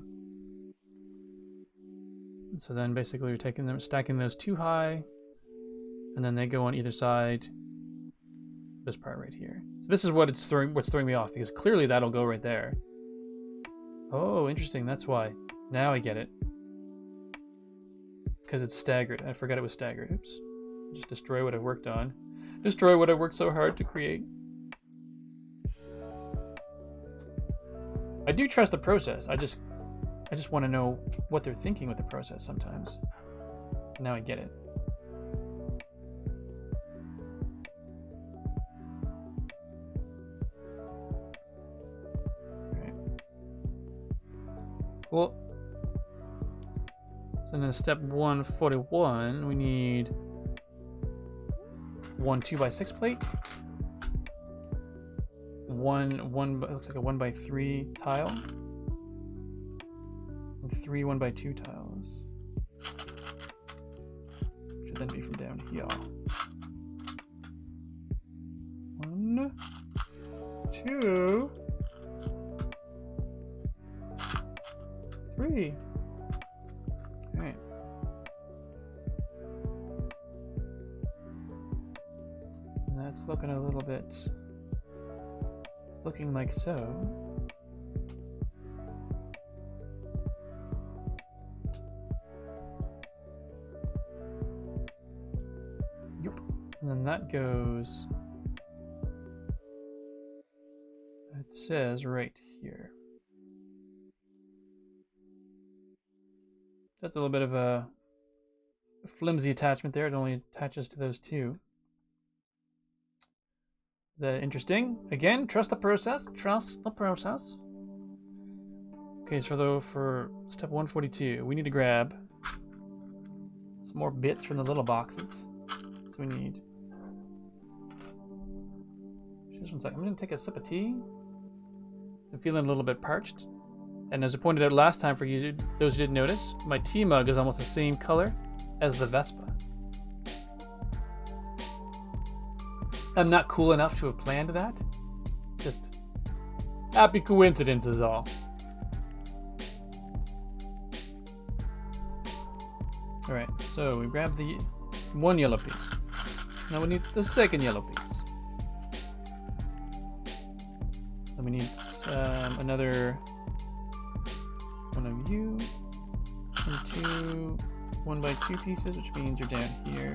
And so then basically we're taking them, stacking those too high, and then they go on either side. This part right here. So this is what's throwing me off, because clearly that'll go right there. Oh, interesting. That's why. Now I get it. Because it's staggered. I forgot it was staggered. Oops. Just destroy what I've worked on. Destroy what I worked so hard to create. I do trust the process. I just want to know what they're thinking with the process sometimes. Now I get it. Okay. Cool. So then step 141, we need one 2x6 plate. One looks like a 1x3 tile. And 3 1x2 tiles. Should then be from down here. 1, 2, 3. Alright. That's looking a little bit... looking like so. Yep. And then that goes... it says right here. That's a little bit of a flimsy attachment there. It only attaches to those two. Interesting. Again, trust the process. Trust the process. Okay, so for step 142, we need to grab some more bits from the little boxes. So we need... just 1 second. I'm going to take a sip of tea. I'm feeling a little bit parched. And as I pointed out last time for you, those who didn't notice, my tea mug is almost the same color as the Vespa. I'm not cool enough to have planned that. Just happy coincidence is all. Alright, so we grab the one yellow piece. Now we need the second yellow piece. Then we need Another one of you, and 2 1x2 pieces, which means you're down here.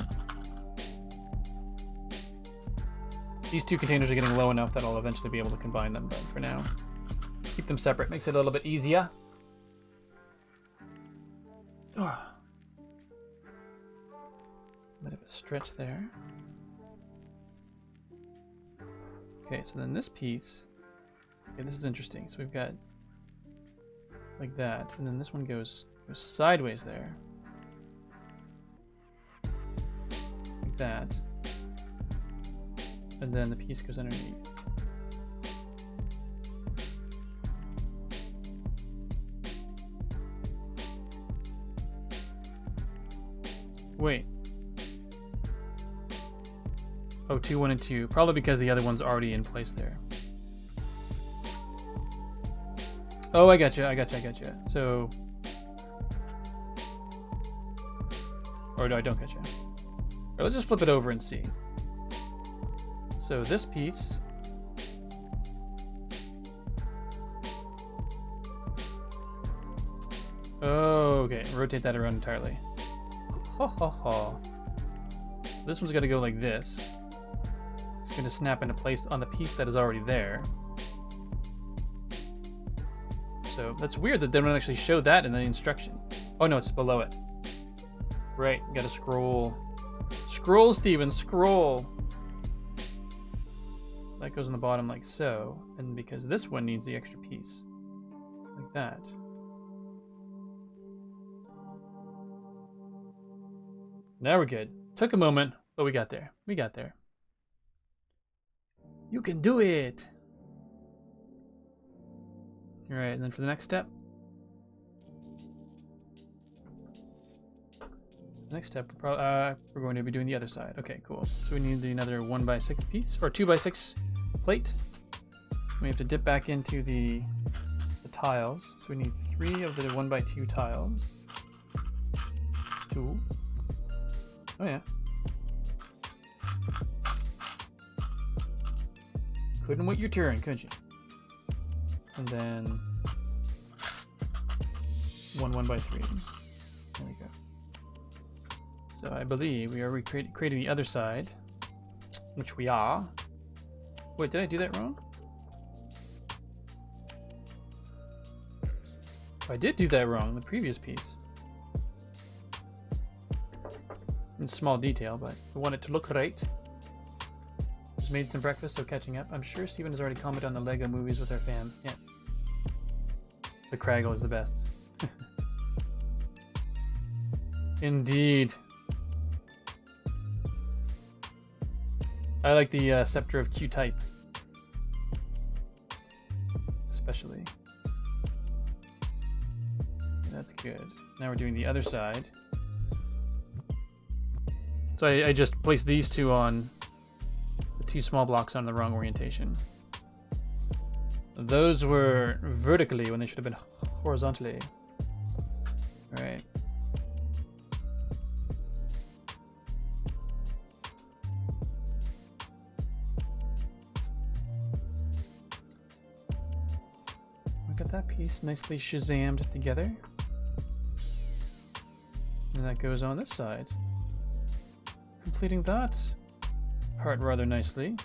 These 2 containers are getting low enough that I'll eventually be able to combine them, but for now, keep them separate. Makes it a little bit easier. Oh. Bit of a stretch there. Okay, so then this piece. Okay, this is interesting. So we've got like that, and then this one goes sideways there. Like that. And then the piece goes underneath. Wait. Oh, 2, 1, and 2. Probably because the other one's already in place there. Oh, I gotcha. So... Or no, I don't gotcha. Alright, let's just flip it over and see. So this piece... Oh, okay. Rotate that around entirely. Ha ha ha. This one's gonna go like this. It's gonna snap into place on the piece that is already there. So that's weird that they don't actually show that in the instruction. Oh no, it's below it. Right, gotta scroll. Scroll, Steven, scroll! That goes on the bottom like so, and because this one needs the extra piece. Like that. Now we're good. Took a moment, but we got there. We got there. You can do it! Alright, and then for the next step. Next step, we're going to be doing the other side. Okay, cool. So we need another 1x6 piece, or 2x6 plate. We have to dip back into the tiles. So we need 3 of the 1x2 tiles. 2. Oh yeah. Couldn't wait your turn, could you? And then 1 1x3. There we go. So I believe we are creating the other side, which we are. Wait, did I do that wrong? I did do that wrong in the previous piece. It's a small detail, but I want it to look right. Just made some breakfast, so catching up. I'm sure Steven has already commented on the Lego movies with our fam. Yeah. The Craggle is the best. Indeed. I like the Scepter of Q-Type. Especially. That's good. Now we're doing the other side. So I just placed these 2 on the 2 small blocks on the wrong orientation. Those were vertically when they should have been horizontally. Alright. We got that piece nicely shazammed together. And that goes on this side. Completing that part rather nicely.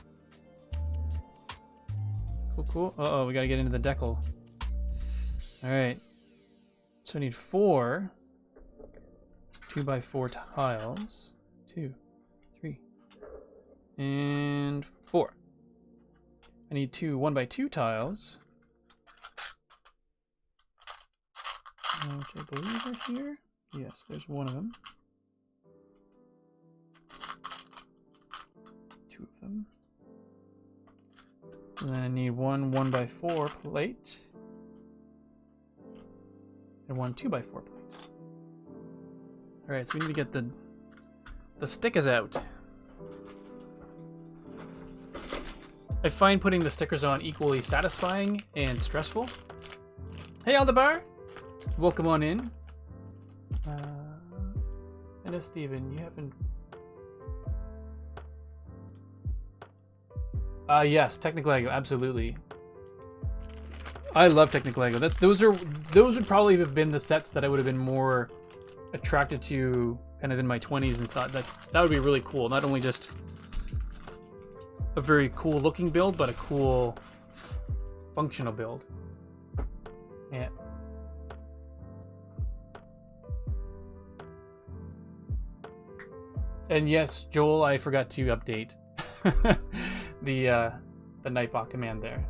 Cool, cool. Uh-oh, we gotta get into the decal. Alright. So I need 4 2x4 tiles. 2, 3, and 4. I need 2 1x2 tiles. Which I believe are here. Yes, there's one of them. 2 of them. And then I need 1 1x4 plate. And 1 2x4 plate. Alright, so we need to get the stickers out. I find putting the stickers on equally satisfying and stressful. Hey Aldebar! Welcome on in. I know Steven, you haven't... yes, technical Lego, absolutely. I love Technic Lego. Those would probably have been the sets that I would have been more attracted to kind of in my 20s and thought that would be really cool. Not only just a very cool looking build, but a cool functional build. Yeah. And yes, Joel, I forgot to update the Nightbot command there.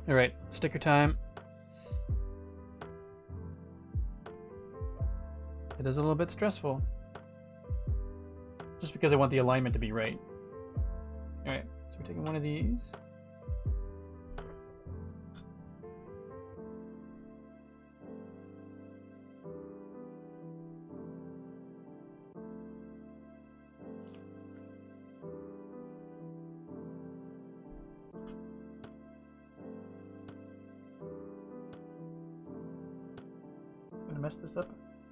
All right, sticker time. It is a little bit stressful, just because I want the alignment to be right. All right, so we're taking one of these. Mess this up.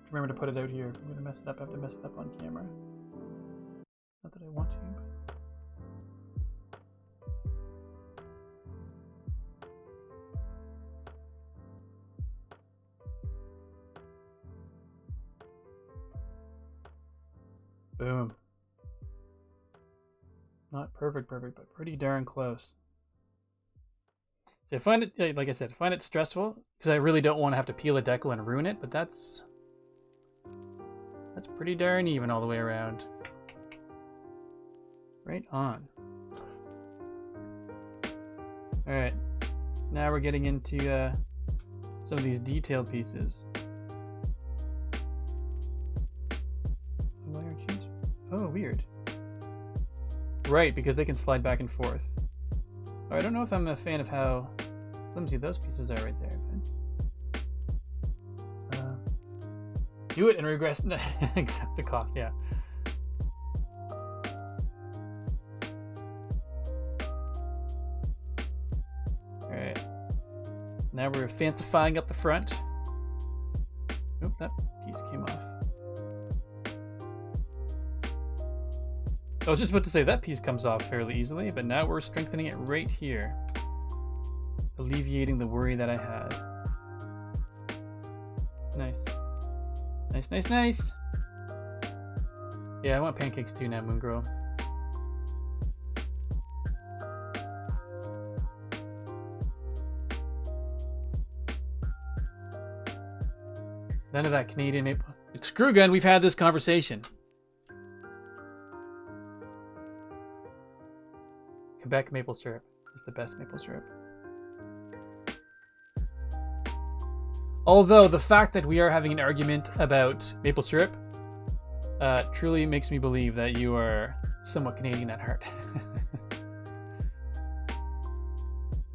Remember to put it out here. If I'm gonna mess it up, I have to mess it up on camera. Not that I want to, but... Boom. Not perfect, but pretty darn close. So I find it, like I said, I find it stressful because I really don't want to have to peel a decal and ruin it, but that's pretty darn even all the way around. Right on. All right, now we're getting into some of these detail pieces. Why aren't you? Oh, weird. Right, because they can slide back and forth. I don't know if I'm a fan of how flimsy those pieces are right there, but do it and regress. Accept the cost, yeah. Alright. Now we're fancifying up the front. Oop, that piece came off. I was just about to say that piece comes off fairly easily, but now we're strengthening it right here. Alleviating the worry that I had. Nice. Nice, nice, nice. Yeah, I want pancakes too now, Moon Girl. None of that Canadian maple. Screw gun, we've had this conversation. Quebec maple syrup is the best maple syrup. Although the fact that we are having an argument about maple syrup truly makes me believe that you are somewhat Canadian at heart.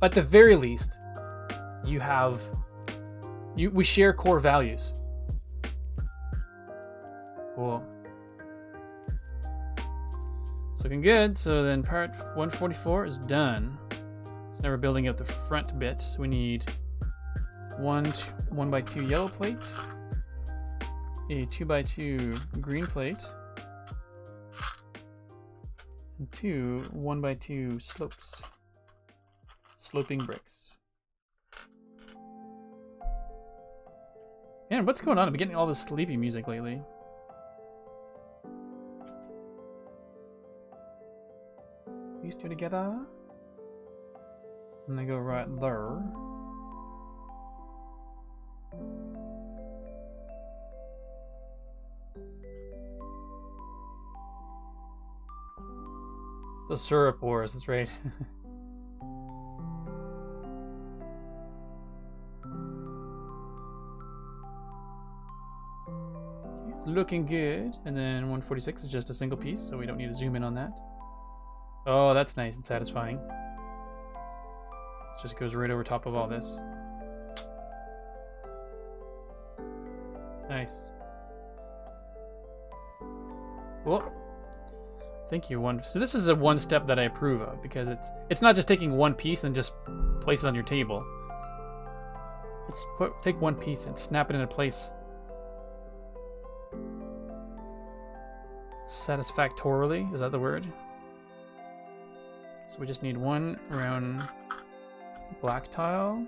At the very least, we share core values. Cool. It's looking good. So then part 144 is done. So now we're building out the front bit. So we need 1x2 yellow plate, a 2x2 green plate, and 2 1x2 sloping bricks. Man, what's going on? I've been getting all this sleepy music lately. These two together, and they go right there. The syrup wars, that's right. It's looking good. And then 146 is just a single piece, so we don't need to zoom in on that. Oh, that's nice and satisfying. It just goes right over top of all this. Nice. Cool. Thank you. So this is a one step that I approve of, because it's not just taking one piece and just place it on your table. Let's take one piece and snap it into place satisfactorily. Is that the word? So we just need one round black tile.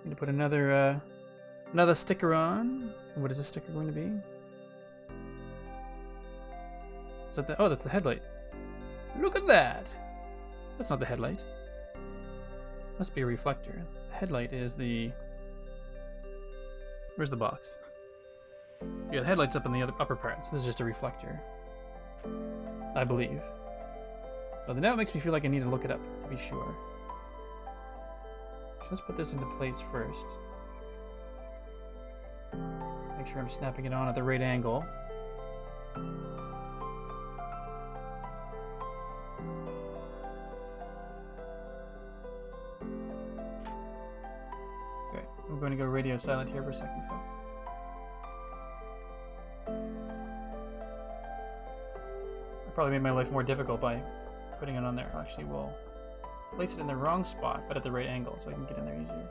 Need to put another sticker on. What is this sticker going to be? Is that the? Oh, that's the headlight. Look at that. That's not the headlight. Must be a reflector. The headlight is the. Where's the box? Yeah, the headlight's up in the upper part. So this is just a reflector, I believe. But now it makes me feel like I need to look it up to be sure. So let's put this into place first. Make sure I'm snapping it on at the right angle. Okay, I'm going to go radio silent here for a second, folks. I probably made my life more difficult by putting it on there. Actually, we'll place it in the wrong spot, but at the right angle, so I can get in there easier.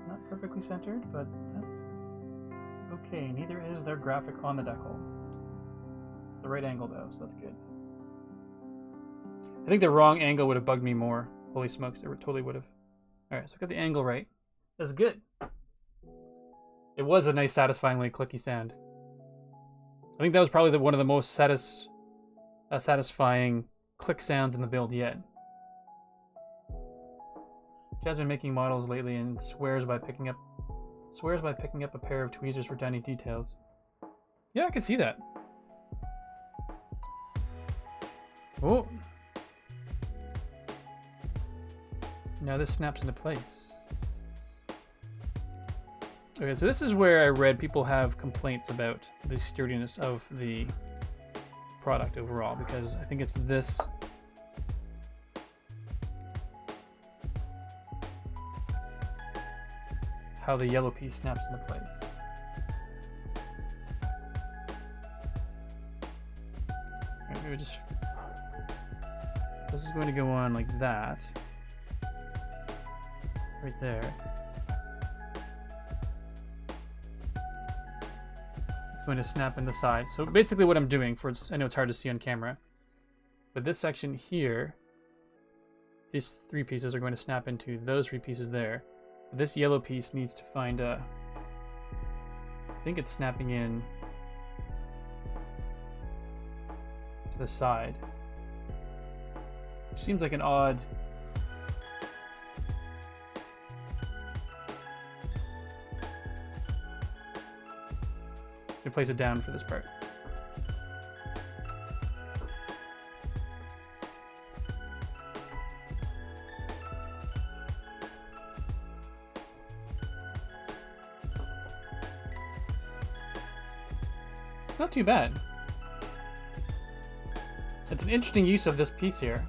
Not perfectly centered, but that's okay. Neither is their graphic on the decal. It's the right angle though, so that's good. I think the wrong angle would have bugged me more. Holy smokes, it totally would have. Alright, so I got the angle right. That's good. It was a nice, satisfyingly clicky sound. I think that was probably one of the most satisfying click sounds in the build yet. Chad's been making models lately and swears by picking up a pair of tweezers for tiny details. Yeah, I can see that. Oh. Now this snaps into place. Okay, so this is where I read people have complaints about the sturdiness of the product overall, because I think it's this. How the yellow piece snaps into place. Right, maybe just. This is going to go on like that. Right there. It's going to snap in the side. So basically what I'm doing, I know it's hard to see on camera, but this section here, these three pieces are going to snap into those three pieces there. This yellow piece needs to find a, I think it's snapping in to the side. Which seems like an odd. To place it down for this part. It's not too bad. It's an interesting use of this piece here.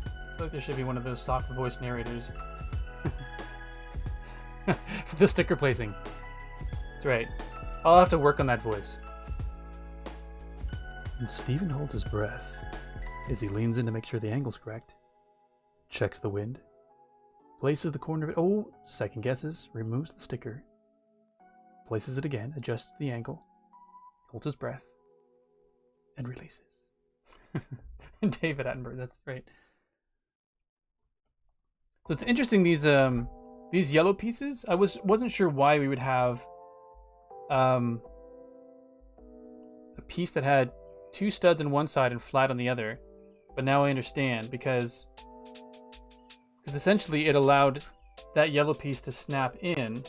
I feel like there should be one of those soft voice narrators. For the sticker placing. That's right. I'll have to work on that voice. And Steven holds his breath as he leans in to make sure the angle's correct. Checks the wind. Places the corner of it. Oh, second guesses. Removes the sticker. Places it again. Adjusts the angle. Holds his breath. And releases. David Attenborough. That's right. So it's interesting, these yellow pieces. I wasn't sure why we would have a piece that had two studs on one side and flat on the other, but now I understand, because essentially it allowed that yellow piece to snap in.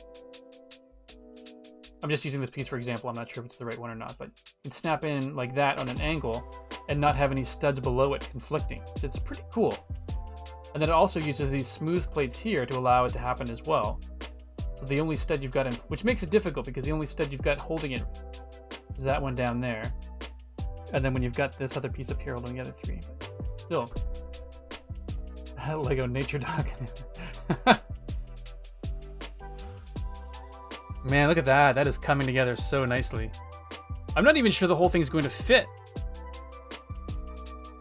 I'm just using this piece for example, I'm not sure if it's the right one or not, but it snap in like that on an angle and not have any studs below it conflicting. It's pretty cool. And then it also uses these smooth plates here to allow it to happen as well. So the only stud you've got in, which makes it difficult because the only stud you've got holding it is that one down there. And then when you've got this other piece up here holding the other three. Still. Lego nature dog. Man, look at that. That is coming together so nicely. I'm not even sure the whole thing's going to fit.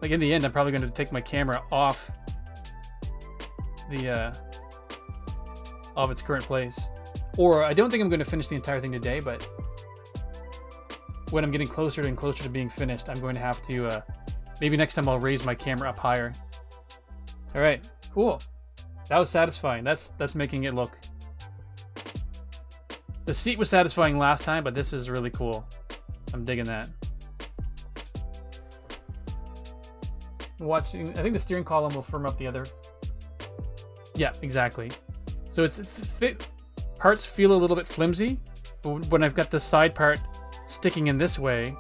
Like in the end, I'm probably going to take my camera off the off its current place. Or I don't think I'm going to finish the entire thing today, but when I'm getting closer and closer to being finished, I'm going to have to maybe next time I'll raise my camera up higher. All right, cool. That was satisfying. That's making it look. The seat was satisfying last time, but this is really cool. I'm digging that. Watching, I think the steering column will firm up the other. Yeah, exactly. So it's parts feel a little bit flimsy, but when I've got the side part sticking in this way,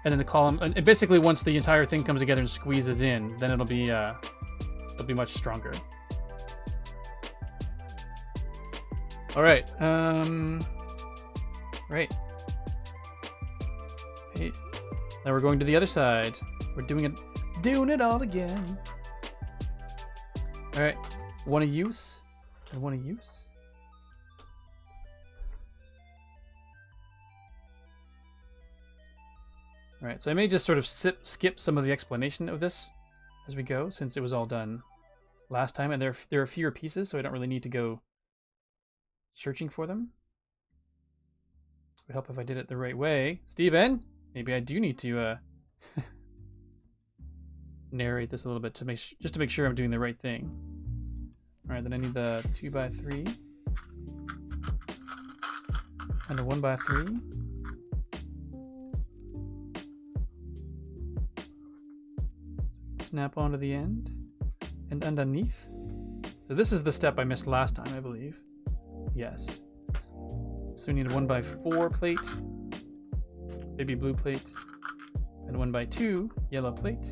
and then the column, and basically once the entire thing comes together and squeezes in, then it'll be much stronger. All right. Right. Okay. Now we're going to the other side. We're doing it all again. All right. One of use and one of use. All right. So I may just sort of skip some of the explanation of this as we go, since it was all done last time, and there are fewer pieces, so I don't really need to go searching for them. It would help if I did it the right way. Steven, maybe I do need to narrate this a little bit to just to make sure I'm doing the right thing. All right, then I need the 2x3 and a 1x3. Snap onto the end and underneath. So this is the step I missed last time, I believe. Yes. So we need a 1x4 plate, baby blue plate, and a 1x2 yellow plate.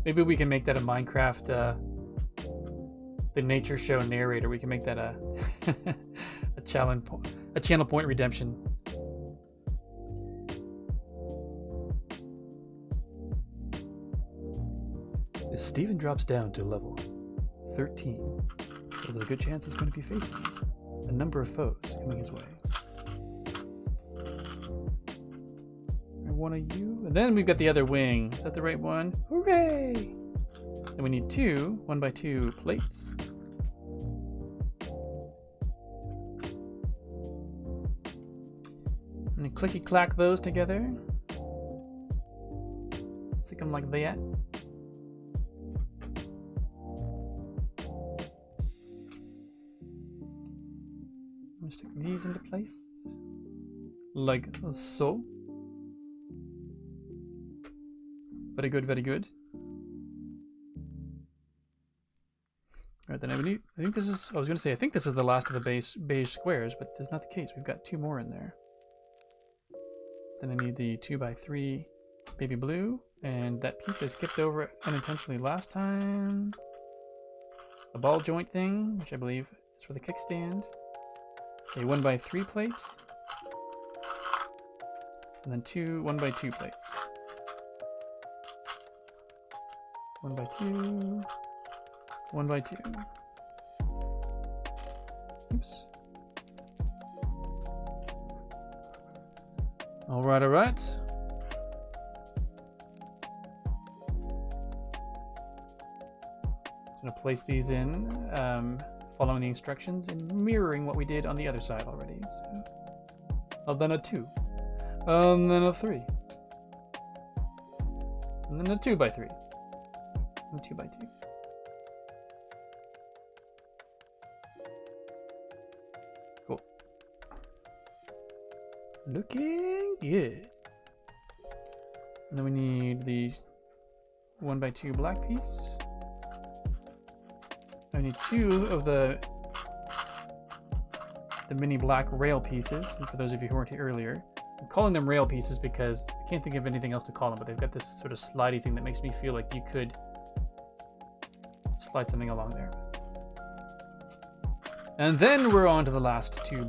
Maybe we can make that a Minecraft, the nature show narrator. We can make that a channel point redemption. If Steven drops down to level 13, there's a good chance he's going to be facing a number of foes coming his way. One of you, and then we've got the other wing. Is that the right one? Hooray! Then we need 2 1x2 plates. And then clicky clack those together. Stick them like that. I'm gonna stick these into place like so. Very good, very good. Alright, then I would need, I think this is the last of the beige squares, but that's not the case. We've got 2 more in there. Then I need the 2x3 baby blue, and that piece I skipped over unintentionally last time. A ball joint thing, which I believe is for the kickstand. A 1x3 plate. And then 2 1x2 plates. 1x2, 1x2. Oops. All right, all right. Just gonna place these in, following the instructions and mirroring what we did on the other side already. So, and then a 2, and then a 3, and then a 2x3. 2x2. Cool. Looking good. And then we need the 1x2 black piece. I need 2 of the mini black rail pieces. And for those of you who weren't here earlier, I'm calling them rail pieces because I can't think of anything else to call them, but they've got this sort of slidey thing that makes me feel like you could slide something along there. And then we're on to the last 2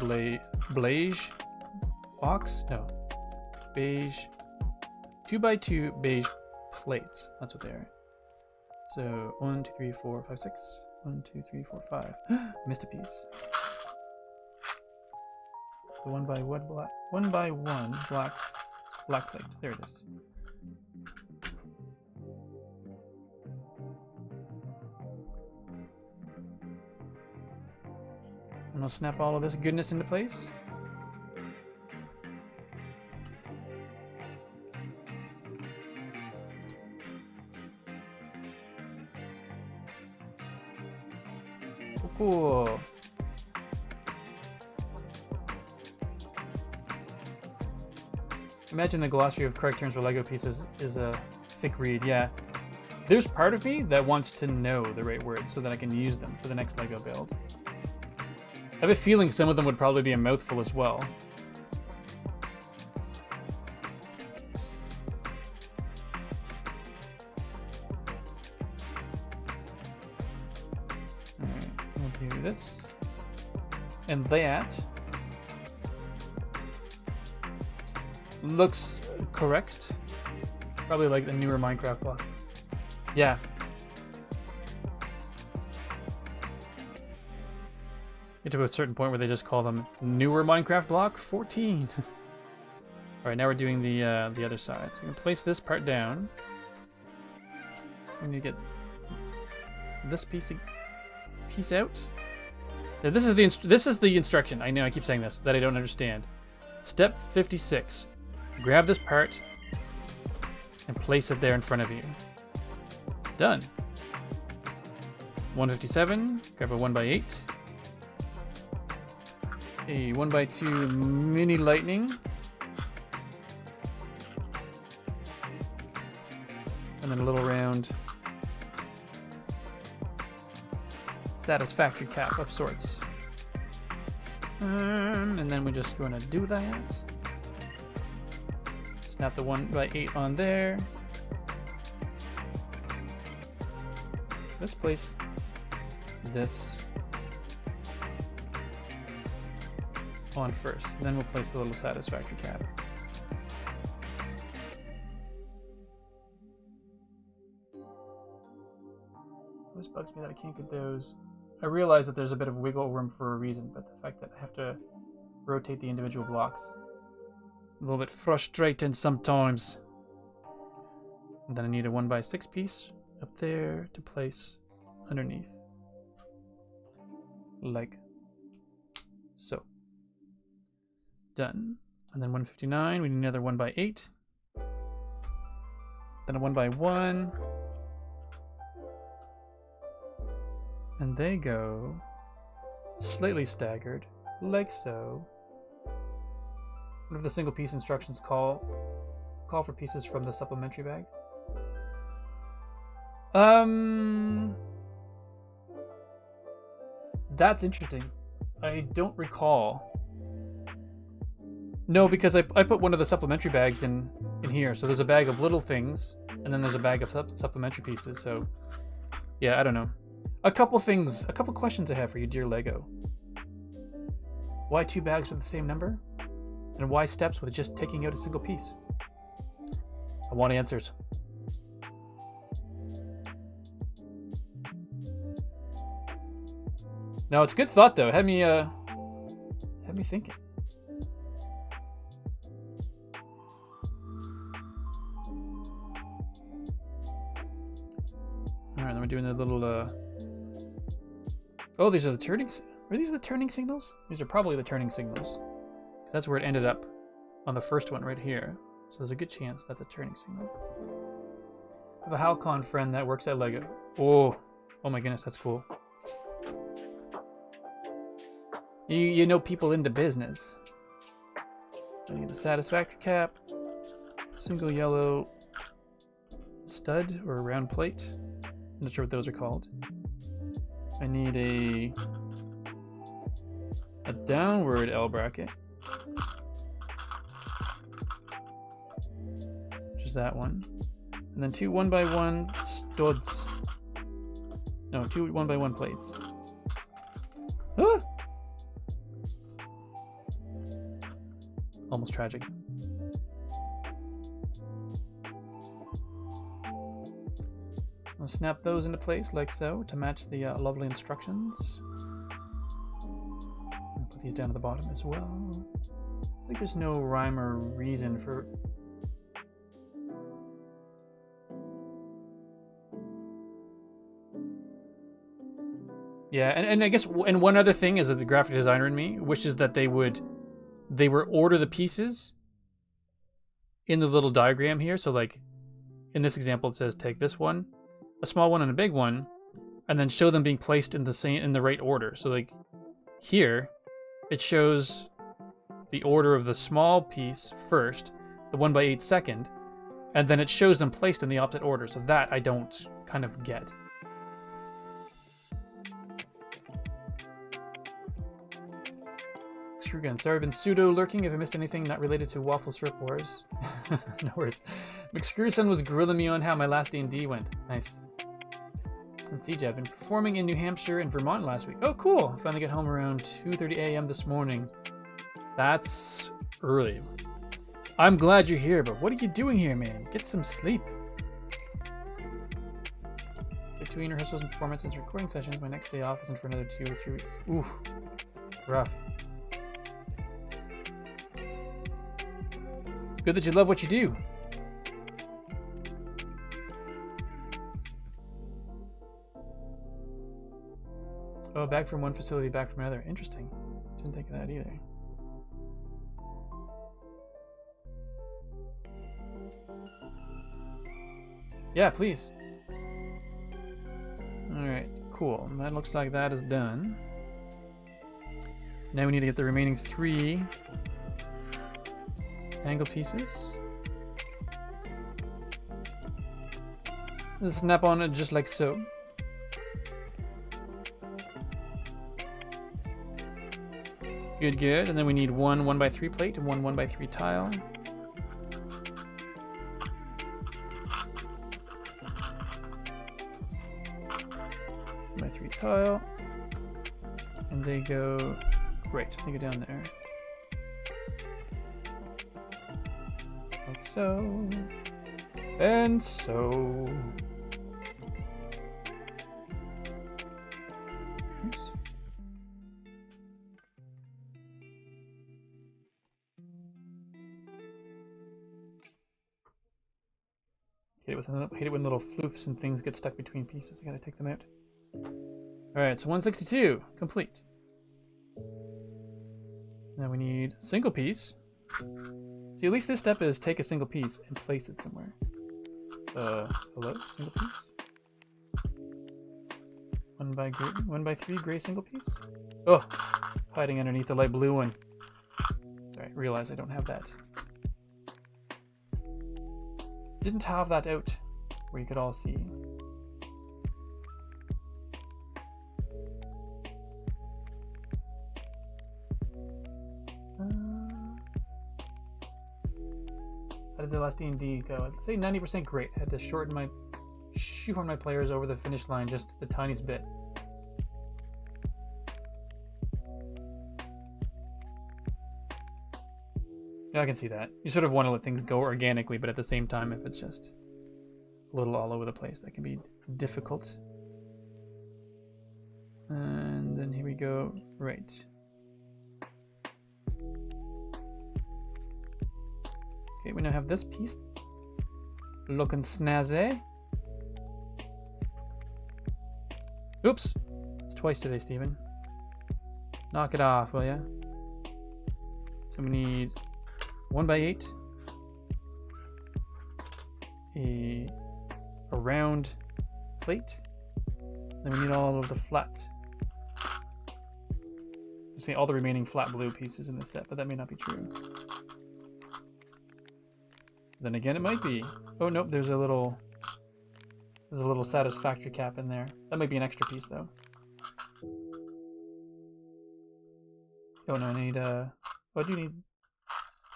beige 2x2 beige plates. That's what they are. So 1, 2, 3, 4, 5, 6. 1, 2, 3, 4, 5. Missed a piece. The 1 by 1 black. 1 by 1 black plate. There it is. And I'll snap all of this goodness into place. Cool. Imagine the glossary of correct terms for Lego pieces is a thick read. Yeah. There's part of me that wants to know the right words so that I can use them for the next Lego build. I have a feeling some of them would probably be a mouthful as well. Alright, we'll do this. And that looks correct. Probably like the newer Minecraft block. Yeah. Get to a certain point where they just call them newer Minecraft block 14. All right, now we're doing the other side. So we can place this part down. We need to get this piece out. Yeah, this is the instruction. I know I keep saying this that I don't understand. Step 56. Grab this part and place it there in front of you. Done. 157. Grab a 1x8. A 1x2 mini lightning. And then a little round satisfactory cap of sorts. And then we're just going to do that. Snap the 1x8 on there. Let's place this on first. Then we'll place the little satisfactory cap. This bugs me that I can't get those. I realize that there's a bit of wiggle room for a reason, but the fact that I have to rotate the individual blocks, a little bit frustrating sometimes. And then I need a 1x6 piece up there to place underneath. Like so. Done. And then 159, we need another 1x8. Then a 1x1. And they go slightly staggered, like so. What if the single piece instructions call for pieces from the supplementary bags? That's interesting. I don't recall. No, because I put one of the supplementary bags in here. So there's a bag of little things, and then there's a bag of supplementary pieces. So, yeah, I don't know. A couple questions I have for you, dear Lego. Why 2 bags with the same number? And why steps with just taking out a single piece? I want answers. No, it's a good thought though. Had me thinking. All right, then we're doing the little. Oh, these are the turning. Are these the turning signals? These are probably the turning signals. That's where it ended up on the first one right here. So there's a good chance that's a turning signal. I have a Halcon friend that works at Lego. Oh my goodness, that's cool. You know people into business. I need a satisfactory cap, single yellow stud or a round plate. I'm not sure what those are called. I need a downward L bracket, which is that one, and then 2 1x1 studs. No, 2 1x1 plates. Ah! I'll snap those into place like so to match the lovely instructions. I'll put these down at the bottom as well. I think there's no rhyme or reason for... Yeah, and I guess, and one other thing is that the graphic designer in me wishes that they would order the pieces in the little diagram here. So like in this example, it says take this one, a small one and a big one, and then show them being placed in the right order. So like here, it shows the order of the small piece first, the 1x8 second, and then it shows them placed in the opposite order. So that I don't kind of get. Again. Sorry, I've been pseudo-lurking if I missed anything not related to Waffle Syrup Wars. No worries. McScrewson was grilling me on how my last D&D went. Nice. Since CJ, I've been performing in New Hampshire and Vermont last week. Oh, cool. I finally got home around 2:30 a.m. this morning. That's early. I'm glad you're here, but what are you doing here, man? Get some sleep. Between rehearsals and performances and recording sessions, my next day off isn't for another 2 or 3 weeks. Oof. Rough. Good that you love what you do. Oh, back from one facility, back from another. Interesting. Didn't think of that either. Yeah, please. Alright, cool. That looks like that is done. Now we need to get the remaining 3 angle pieces. Let's snap on it just like so. Good, good. And then we need one 1x3 plate and one 1x3 tile. My 3 tile. And they go right. They go down there. Like so, and so. Oops. Hate it when little floofs and things get stuck between pieces. I gotta take them out. All right, so 162 complete. Now we need a single piece. See, at least this step is take a single piece and place it somewhere. Hello? Single piece? 1x3 gray single piece? Oh, hiding underneath the light blue one. Sorry, realize I don't have that. Didn't have that out where you could all see. How did the last D&D go? I'd say 90% great. I had to shoehorn my players over the finish line just the tiniest bit. Yeah, I can see that. You sort of want to let things go organically, but at the same time, if it's just a little all over the place, that can be difficult. And then here we go. Right. Okay, we now have this piece looking snazzy. Oops. It's twice today, Steven. Knock it off, will ya? So we need 1x8. A round plate. Then we need all of the flat. You see all the remaining flat blue pieces in this set, but that may not be true. Then again, it might be. Oh nope, there's a little satisfactory cap in there. That might be an extra piece though. Oh no, I need oh, I do need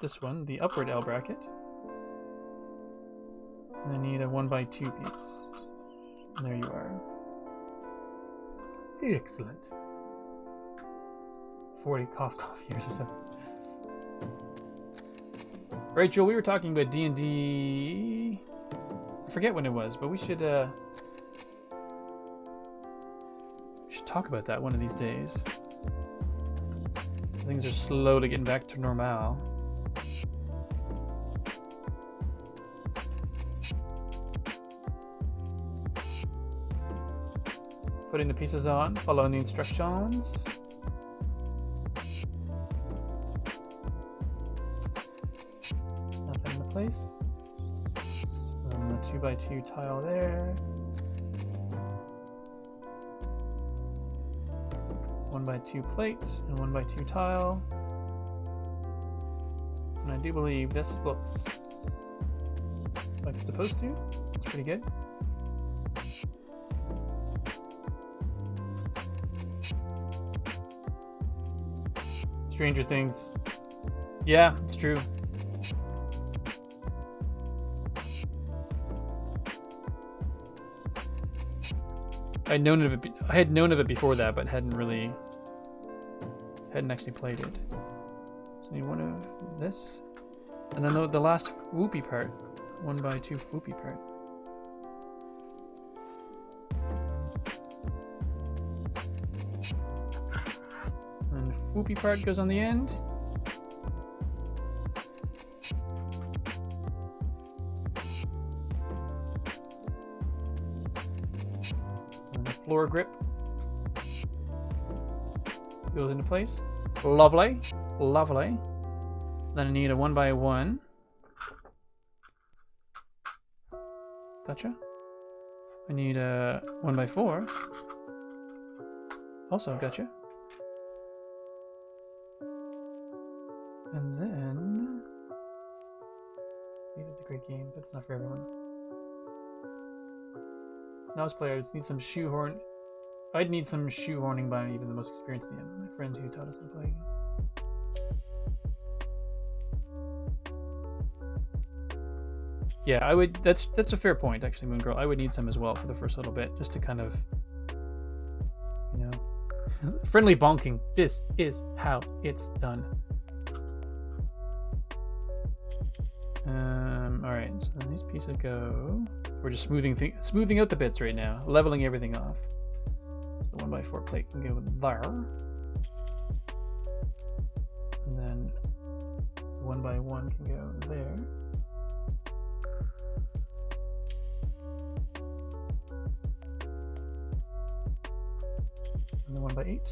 this one, the upward L bracket. And I need a 1x2 piece. And there you are. Excellent. 40 cough years or so. Right, Joel, we were talking about D&D. I forget when it was, but we should talk about that one of these days. Things are slowly getting back to normal. Putting the pieces on, following the instructions. Nothing in the place. And the 2x2 tile there. 1x2 plate and 1x2 tile. And I do believe this looks like it's supposed to. It's pretty good. Stranger Things. Yeah, it's true. I had known of it before that, but hadn't actually played it. So I need one of this, and then the last whoopie part, 1x2 whoopie part. And whoopie part goes on the end. Floor grip goes into place. Lovely, lovely. Then I need a 1x1. Gotcha. I need a 1x4. Also gotcha. And then it's a great game, but it's not for everyone. Novice players need some shoehorn. I'd need some shoehorning by even the most experienced DM. My friends who taught us how to play. Yeah, I would. That's a fair point, actually, Moon Girl. I would need some as well for the first little bit, just to kind of, you know, friendly bonking. This is how it's done. All right. So then these pieces go. We're just smoothing out the bits right now, leveling everything off. So the 1x4 plate can go there, and then the 1x1 can go there. And the 1x8.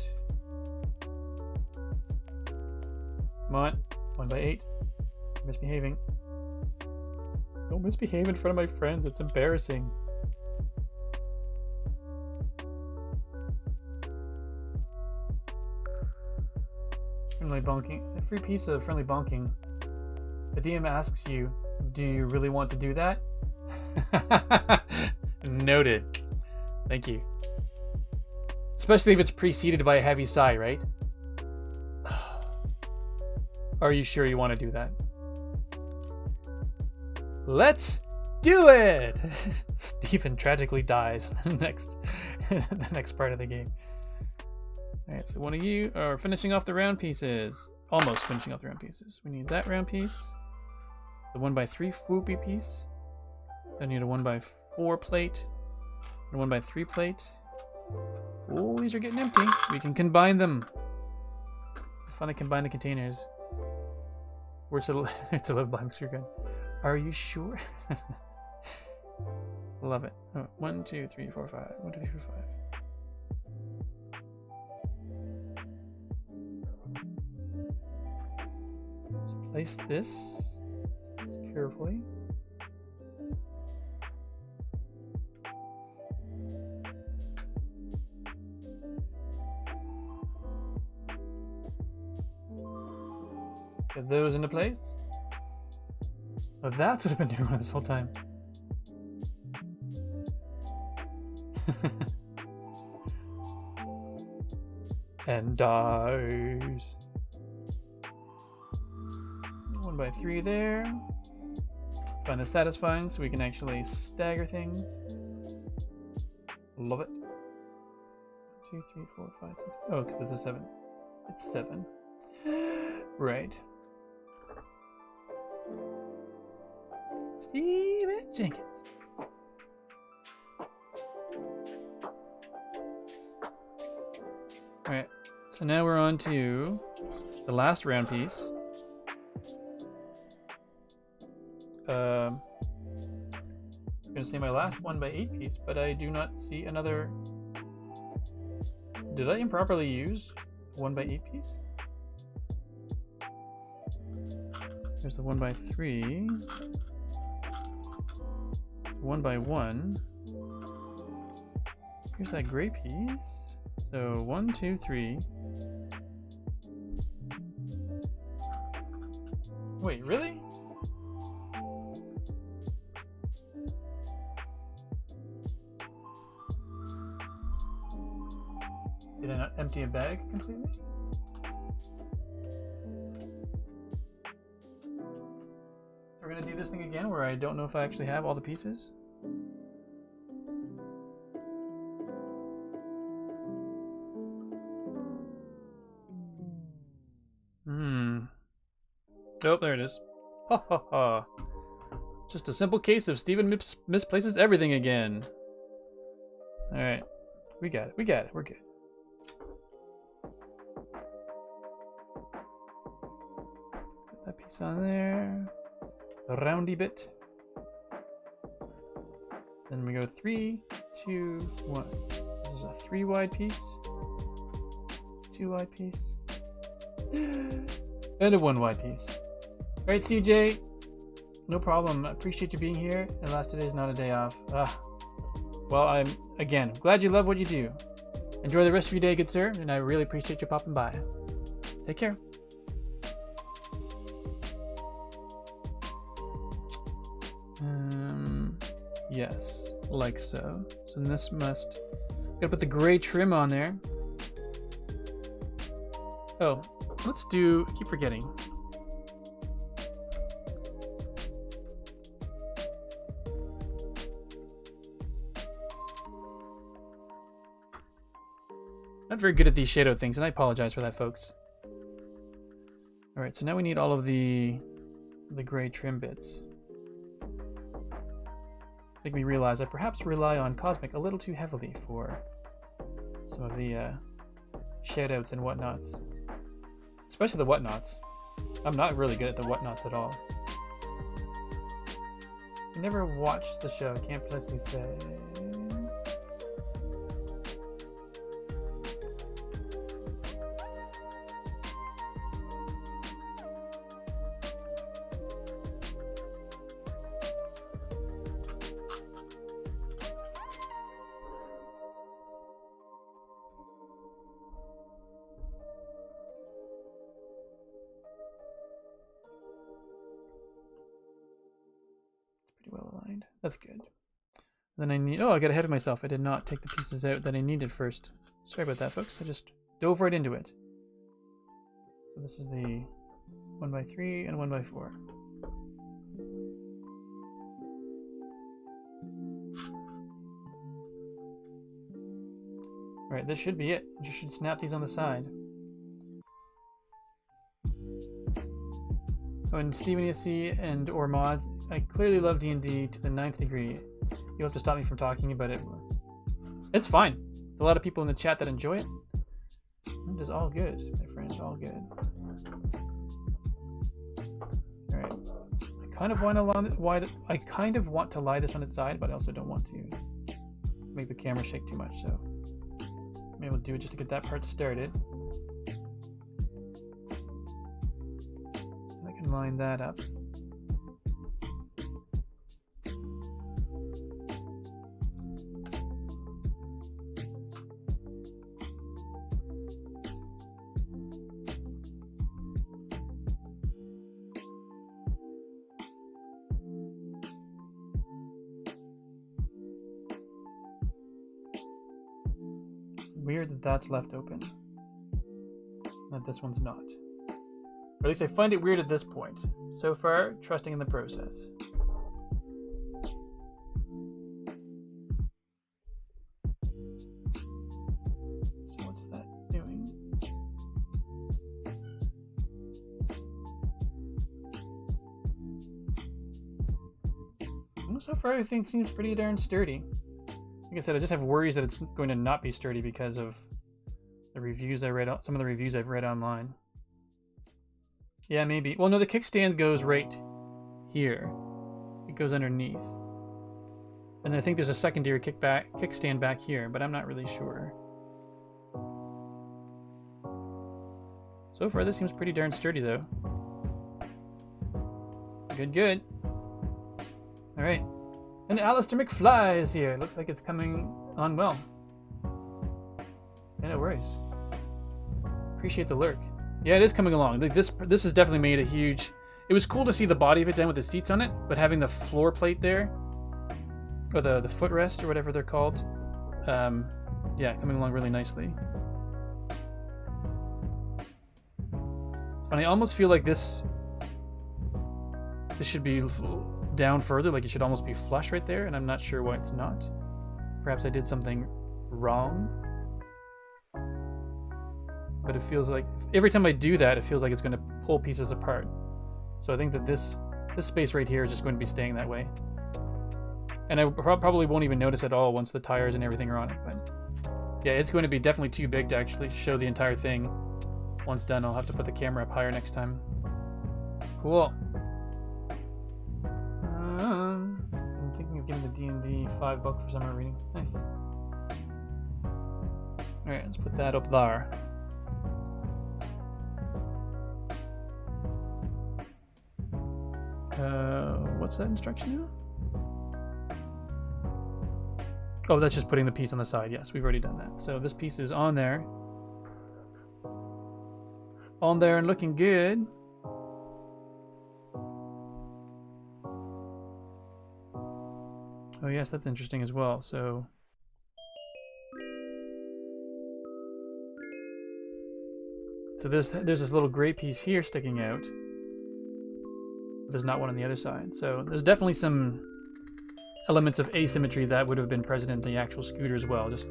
Come on, 1x8. Misbehaving. Don't misbehave in front of my friends. It's embarrassing. Friendly bonking. A free piece of friendly bonking. The DM asks you, do you really want to do that? Noted. Thank you. Especially if it's preceded by a heavy sigh, right? Are you sure you want to do that? Let's do it! Stephen tragically dies in the next part of the game. Alright, so one of you are finishing off the round pieces. Almost finishing off the round pieces. We need that round piece. The 1x3 whoopie piece. I need a 1x4 plate. And a 1x3 plate. Oh, these are getting empty. We can combine them. Finally combine the containers. Where's the it's a little blank gun. Are you sure? Love it. Oh, 1, 2, 3, 4, 5. 1, 2, 3, 4, 5. Let's place this carefully. Get those into place. Oh, that's what I've been doing this whole time. And dies. 1x3 there. Find it satisfying so we can actually stagger things. Love it. 2, 3, 4, 5, 6. Oh, because it's a 7. It's 7. Right. Stephen Jenkins. So now we're on to the last round piece. I'm gonna say my last 1x8 piece, but I do not see another. Did I improperly use 1x8 piece? There's the 1x3, 1x1. Here's that gray piece. So 1, 2, 3. Wait, really? Did I not empty a bag completely? We're gonna do this thing again where I don't know if I actually have all the pieces. Oh, there it is. Ha ha ha. Just a simple case of Steven misplaces everything again. Alright. We got it. We got it. We're good. Put that piece on there. The roundy bit. Then we go 3, 2, 1. This is a 3 wide piece. 2 wide piece. And a 1 wide piece. Alright, CJ. No problem. I appreciate you being here. And last day is not a day off. Well, I'm, again, glad you love what you do. Enjoy the rest of your day, good sir. And I really appreciate you popping by. Take care. Yes, like so. So this must... Gotta put the gray trim on there. Oh, let's do... I keep forgetting. Not very good at these shadow things, and I apologize for that, folks. Alright, so now we need all of the gray trim bits. Make me realize I perhaps rely on Cosmic a little too heavily for some of the shoutouts and whatnots. Especially the whatnots. I'm not really good at the whatnots at all. I never watched the show, can't precisely say. That's good. Then I need... Oh, I got ahead of myself. I did not take the pieces out that I needed first. Sorry about that, folks. I just dove right into it. So this is the 1x3 and 1x4. Alright, this should be it. You should snap these on the side. Oh, and Steven ESC and or mods, I clearly love D&D to the 9th degree. You'll have to stop me from talking about it. It's fine. There's a lot of people in the chat that enjoy it. It is all good, my friend. All good. Alright. I kind of want to lie this on its side, but I also don't want to make the camera shake too much, so maybe we'll do it just to get that part started. Line that up. Weird that that's left open. That this one's not. Or at least I find it weird at this point. So far, trusting in the process. So what's that doing? Well, so far everything seems pretty darn sturdy. Like I said, I just have worries that it's going to not be sturdy because of The reviews I read, some of the reviews I've read online. Yeah, maybe. Well, no, the kickstand goes right here. It goes underneath. And I think there's a secondary kickstand back here, but I'm not really sure. So far, this seems pretty darn sturdy, though. Good, good. All right. And Alistair McFly is here. Looks like it's coming on well. Yeah, no worries. Appreciate the lurk. Yeah, it is coming along. This has definitely made a huge... It was cool to see the body of it done with the seats on it, but having the floor plate there, or the footrest, or whatever they're called, yeah, coming along really nicely. It's funny, I almost feel like this should be down further, like it should almost be flush right there, and I'm not sure why it's not. Perhaps I did something wrong. But it feels like, every time I do that, it feels like it's going to pull pieces apart. So I think that this space right here is just going to be staying that way. And I probably won't even notice at all once the tires and everything are on it. But yeah, it's going to be definitely too big to actually show the entire thing. Once done, I'll have to put the camera up higher next time. Cool. I'm thinking of getting the D&D 5 book for summer reading. Nice. Alright, let's put that up there. What's that instruction now? Oh, that's just putting the piece on the side. Yes, we've already done that. So this piece is on there. On there and looking good. Oh yes, that's interesting as well. So there's this little gray piece here sticking out. There's not one on the other side. So there's definitely some elements of asymmetry that would have been present in the actual scooter as well. Just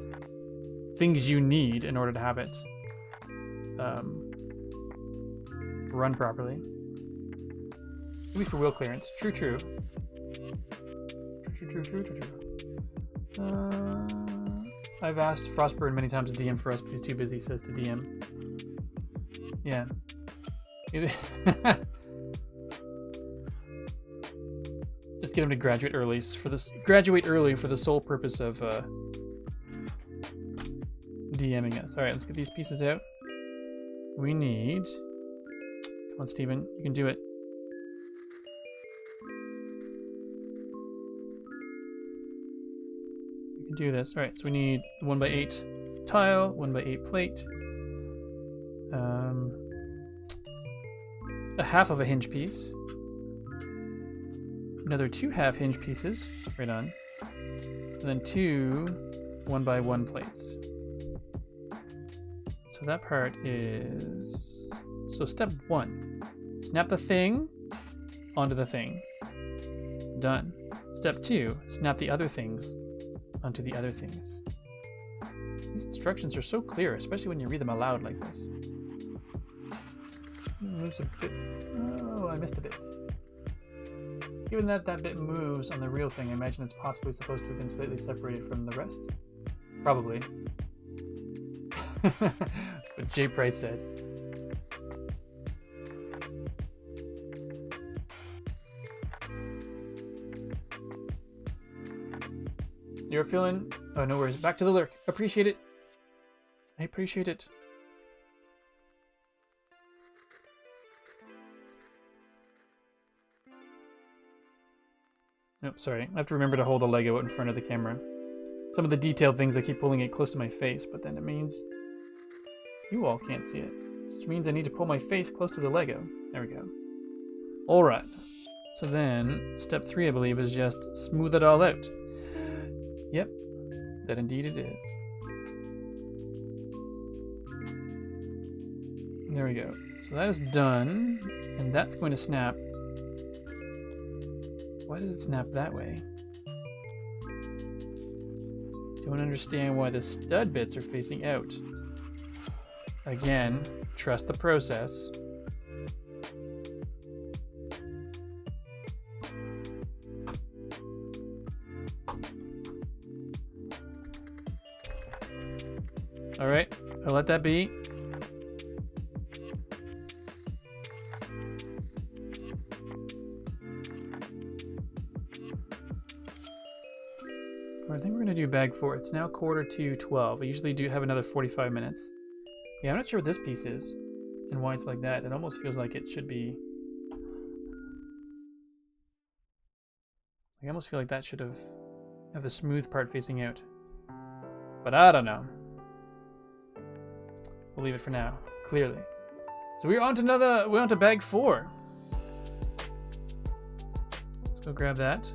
things you need in order to have it run properly. Maybe for wheel clearance. True, true. True. I've asked Frostburn many times to DM for us, but he's too busy, says to DM. Yeah. Just get him to graduate early for the sole purpose of DMing us. All right, let's get these pieces out. We need. Come on, Steven, you can do it. You can do this. All right, so we need 1x8 tile, 1x8 plate, a half of a hinge piece. Another 2 half hinge pieces, right on, and then 2 1x1 plates. So that part is, so step 1, snap the thing onto the thing. Done. Step 2, snap the other things onto the other things. These instructions are so clear, especially when you read them aloud like this. Moves a bit. Oh, I missed a bit. Given that that bit moves on the real thing, I imagine it's possibly supposed to have been slightly separated from the rest. Probably. What Jay Price said. You're feeling... Oh, no worries. Back to the lurk. Appreciate it. I appreciate it. Oh, sorry. I have to remember to hold the Lego out in front of the camera. Some of the detailed things, I keep pulling it close to my face, but then it means you all can't see it. Which means I need to pull my face close to the Lego. There we go. Alright. So then, step 3, I believe, is just smooth it all out. Yep. That indeed it is. There we go. So that is done. And that's going to snap. Why does it snap that way? Don't understand why the stud bits are facing out. Again, trust the process. Alright, I We'll let that be. I think we're going to do bag 4. It's now 11:45. I usually do have another 45 minutes. Yeah, I'm not sure what this piece is and why it's like that. It almost feels like it should be... I almost feel like that should have the smooth part facing out. But I don't know. We'll leave it for now, clearly. So we're on to bag 4. Let's go grab that.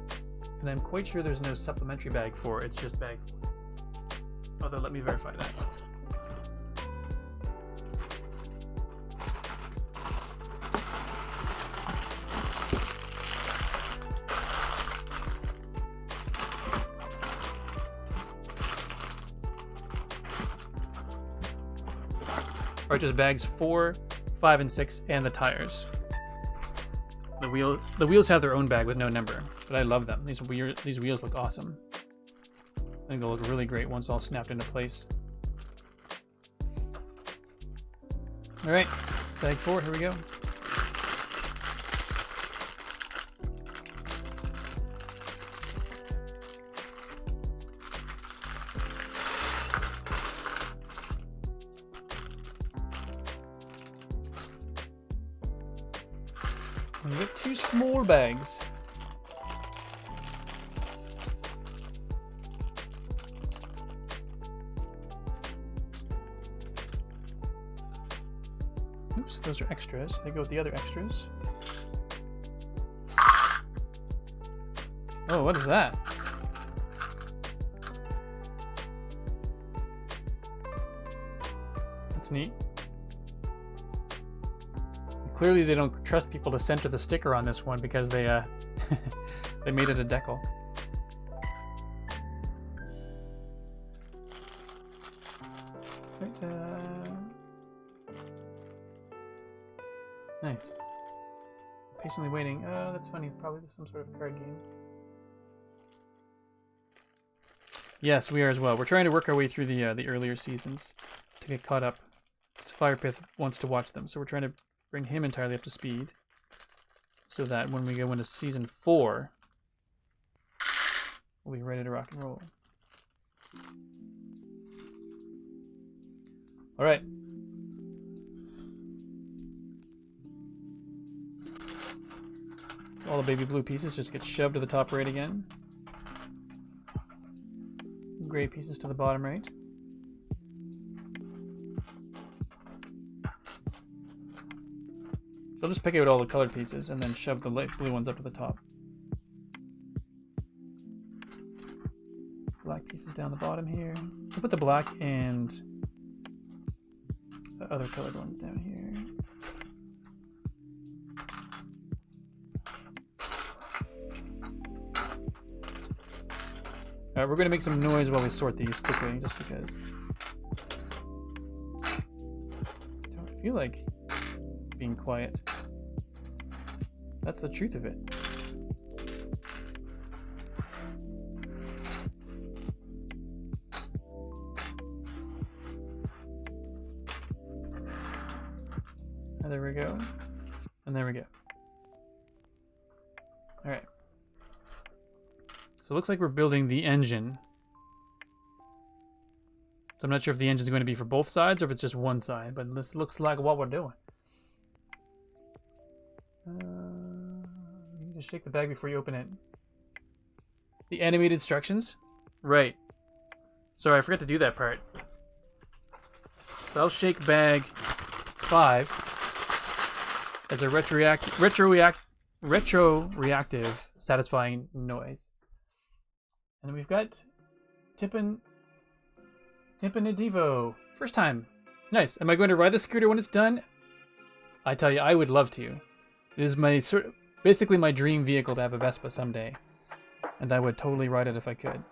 And I'm quite sure there's no supplementary bag 4, it's just bag 4. Although, let me verify that. Or just bags 4, 5, and 6, and the tires. The wheels have their own bag with no number, but I love them. These wheels look awesome. I think they'll look really great once all snapped into place. All right, bag 4, here we go. We get 2 small bags. Oops, those are extras. They go with the other extras. Oh, what is that? That's neat. Clearly they don't trust people to center the sticker on this one because they they made it a decal. Right, nice. Patiently waiting. Oh, that's funny. Probably some sort of card game. Yes, we are as well. We're trying to work our way through the earlier seasons to get caught up. Firepith wants to watch them, so we're trying to bring him entirely up to speed so that when we go into season 4, we'll be ready to rock and roll. All right. All the baby blue pieces just get shoved to the top right again. Gray pieces to the bottom right. So I'll just pick out all the colored pieces and then shove the light blue ones up to the top. Black pieces down the bottom here. I'll put the black and the other colored ones down here. Alright, we're going to make some noise while we sort these quickly, just because I don't feel like being quiet. That's the truth of it. And there we go. And there we go. Alright. So it looks like we're building the engine. So I'm not sure if the engine is going to be for both sides or if it's just one side, but this looks like what we're doing. You need to shake the bag before you open it. The animated instructions? Right. Sorry, I forgot to do that part. So I'll shake bag 5 as a retroreactive satisfying noise. And then we've got Timpanadivo. First time. Nice. Am I going to ride the scooter when it's done? I tell you, I would love to. It is my basically my dream vehicle to have a Vespa someday. And I would totally ride it if I could.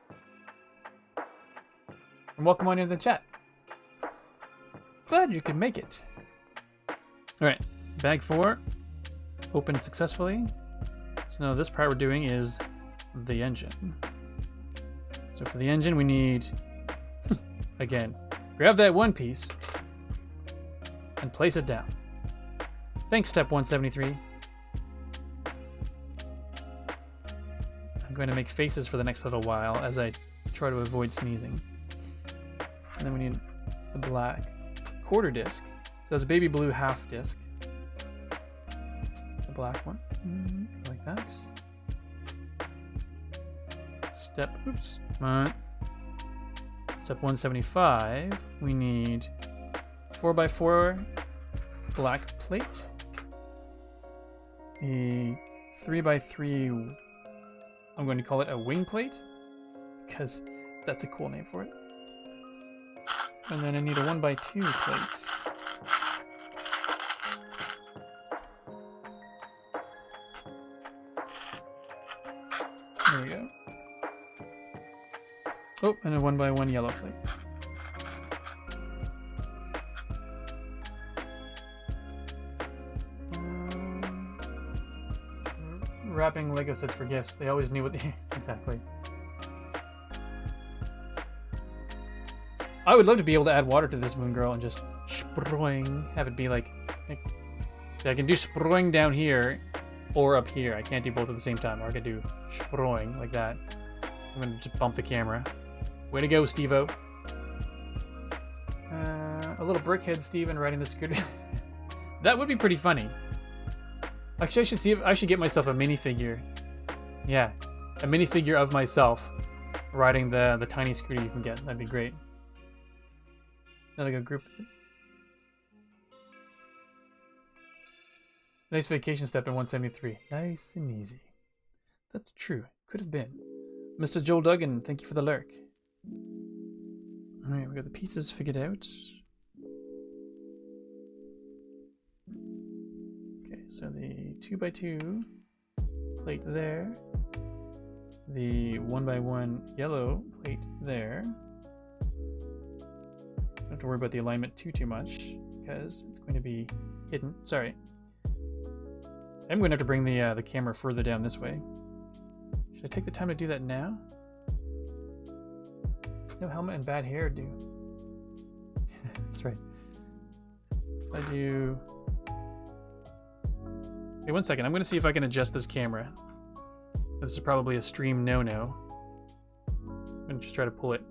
And welcome on into the chat. Glad you could make it. Alright, bag 4. Opened successfully. So now this part we're doing is the engine. So for the engine we need, again, grab that one piece, and place it down. Thanks, step 173. I'm going to make faces for the next little while as I try to avoid sneezing. And then we need the black quarter disc. So that's a baby blue half disc. The black one, like that. Step 175, we need 4x4 black plate, a 3x3, I'm going to call it a wing plate, because that's a cool name for it. And then I need a 1x2 plate. There we go. Oh, and a 1x1 yellow plate. Wrapping Lego sets for gifts. They always knew what they... Exactly. I would love to be able to add water to this moon girl and just sproing. Have it be like... I can do sproing down here or up here. I can't do both at the same time. Or I could do sproing like that. I'm going to just bump the camera. Way to go, Steve-O. A little brickhead Steven riding the scooter. That would be pretty funny. Actually, I should see if I should get myself a minifigure. Yeah, a minifigure of myself riding the tiny scooter you can get. That'd be great. Like a group. Nice vacation step in 173. Nice and easy. That's true. Could have been. Mr. Joel Duggan, thank you for the lurk. Alright, we got the pieces figured out. Okay, so the 2x2 plate there. The 1x1 yellow plate there. Don't have to worry about the alignment too much because it's going to be hidden. Sorry. I'm going to have to bring the camera further down this way. Should I take the time to do that now? No helmet and bad hair do. That's right. If I do... Hey, 1 second. I'm going to see if I can adjust this camera. This is probably a stream no-no. I'm going to just try to pull it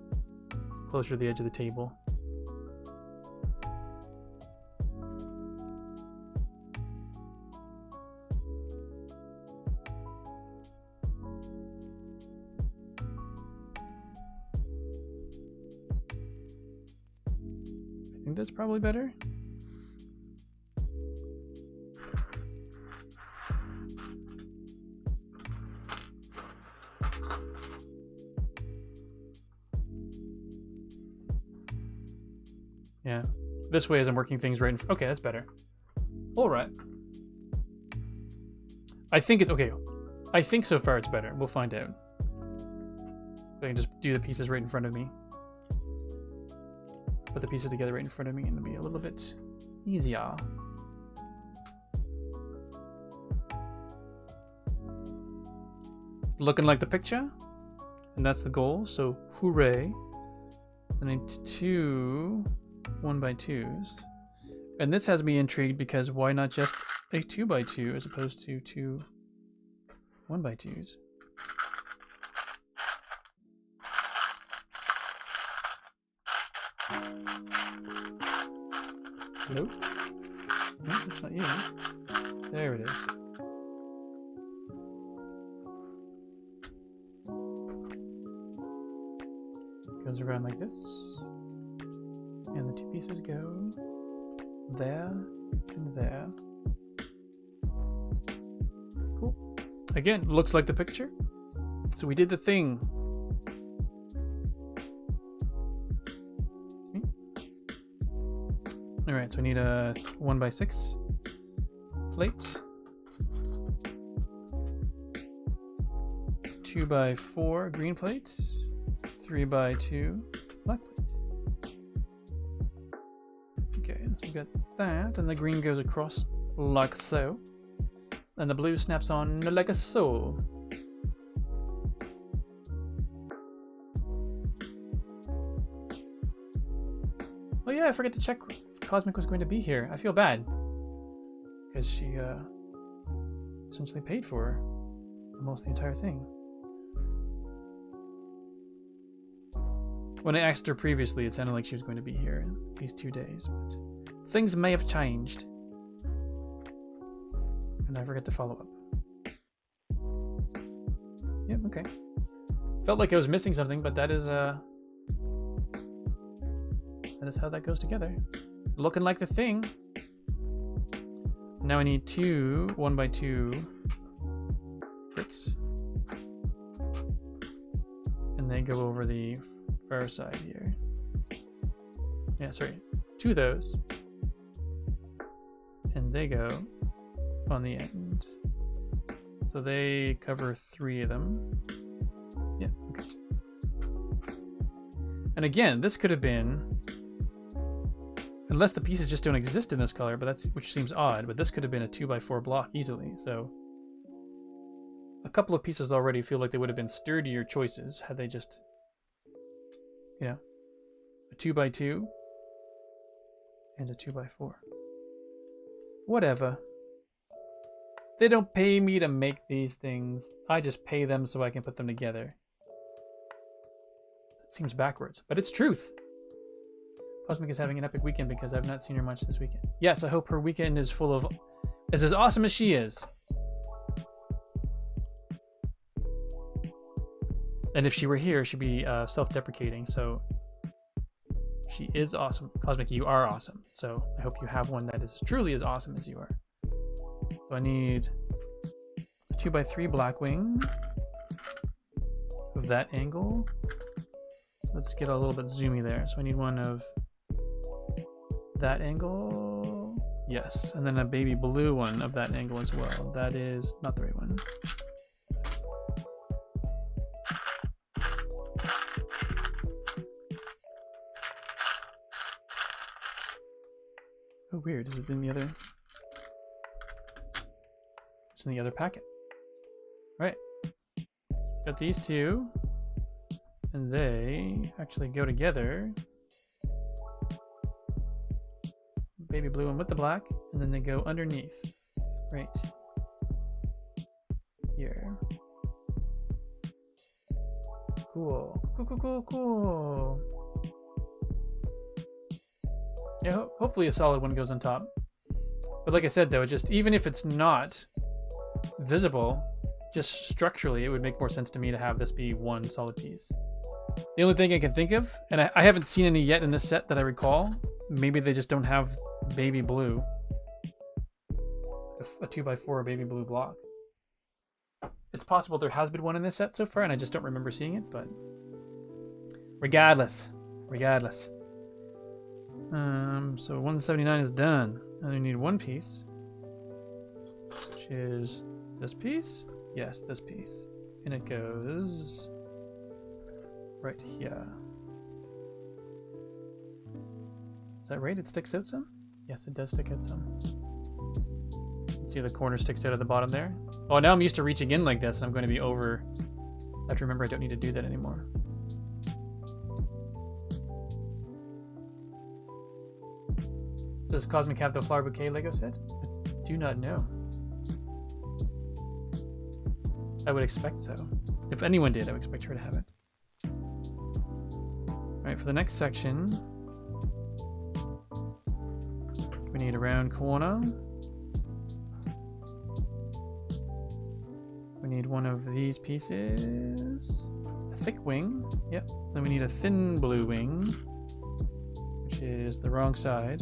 closer to the edge of the table. I think that's probably better. Yeah, this way as I'm working things right in okay, that's better. All right. I think it's okay. I think so far it's better. We'll find out. I can just do the pieces right in front of me. Put the pieces together right in front of me and it'll be a little bit easier. Looking like the picture. And that's the goal, so hooray. I need 2 1x2s. And this has me intrigued because why not just a 2x2 as opposed to 2 1x2s? Hello? No, that's not you. There it is. Goes around like this. And the 2 pieces go there and there. Cool. Again, looks like the picture. So we did the thing. Alright, so I need a 1x6 plate. 2x4 green plate. 3x2 black plate. Okay, so we got that, and the green goes across like so. And the blue snaps on like so. Oh yeah, I forgot to check Cosmic was going to be here. I feel bad. Because she essentially paid for almost the entire thing. When I asked her previously, it sounded like she was going to be here these 2 days, but things may have changed. And I forget to follow up. Yep, okay. Felt like I was missing something, but that is how that goes together. Looking like the thing. Now I need 2 1x2 bricks. And they go over the far side here. Yeah, sorry. 2 of those. And they go on the end. So they cover 3 of them. Yeah, okay. And again, this could have been, unless the pieces just don't exist in this color, but which seems odd, but this could have been a 2x4 block easily. So a couple of pieces already feel like they would have been sturdier choices had they just, you know, a 2x2 and a 2x4. Whatever. They don't pay me to make these things. I just pay them so I can put them together. It seems backwards, but it's truth. Cosmic is having an epic weekend because I've not seen her much this weekend. Yes, I hope her weekend is as awesome as she is. And if she were here, she'd be self-deprecating, so she is awesome. Cosmic, you are awesome. So I hope you have one that is truly as awesome as you are. So I need a 2x3 Blackwing of that angle. Let's get a little bit zoomy there. So I need one of that angle. Yes, and then a baby blue one of that angle as well. That is not the right one. Oh, weird. Is it in the other? It's in the other packet. All right. Got these 2. And they actually go together. Baby blue one with the black. And then they go underneath. Right here. Cool. Cool. Yeah, hopefully a solid one goes on top. But like I said, though, even if it's not visible, just structurally, it would make more sense to me to have this be one solid piece. The only thing I can think of, and I haven't seen any yet in this set that I recall, maybe they just don't have baby blue. A 2x4 baby blue block. It's possible there has been one in this set so far, and I just don't remember seeing it, but regardless. So 179 is done. Now we need 1 piece, which is this piece. Yes, this piece. And it goes right here. Is that right? It sticks out some? Yes, it does stick out some. See the corner sticks out of the bottom there? Oh, now I'm used to reaching in like this, and I'm going to be over. I have to remember I don't need to do that anymore. Does Cosmic have the flower bouquet Lego set? I do not know. I would expect so. If anyone did, I would expect her to have it. Alright, for the next section, we need a round corner. We need one of these pieces. A thick wing. Yep. Then we need a thin blue wing, which is the wrong side.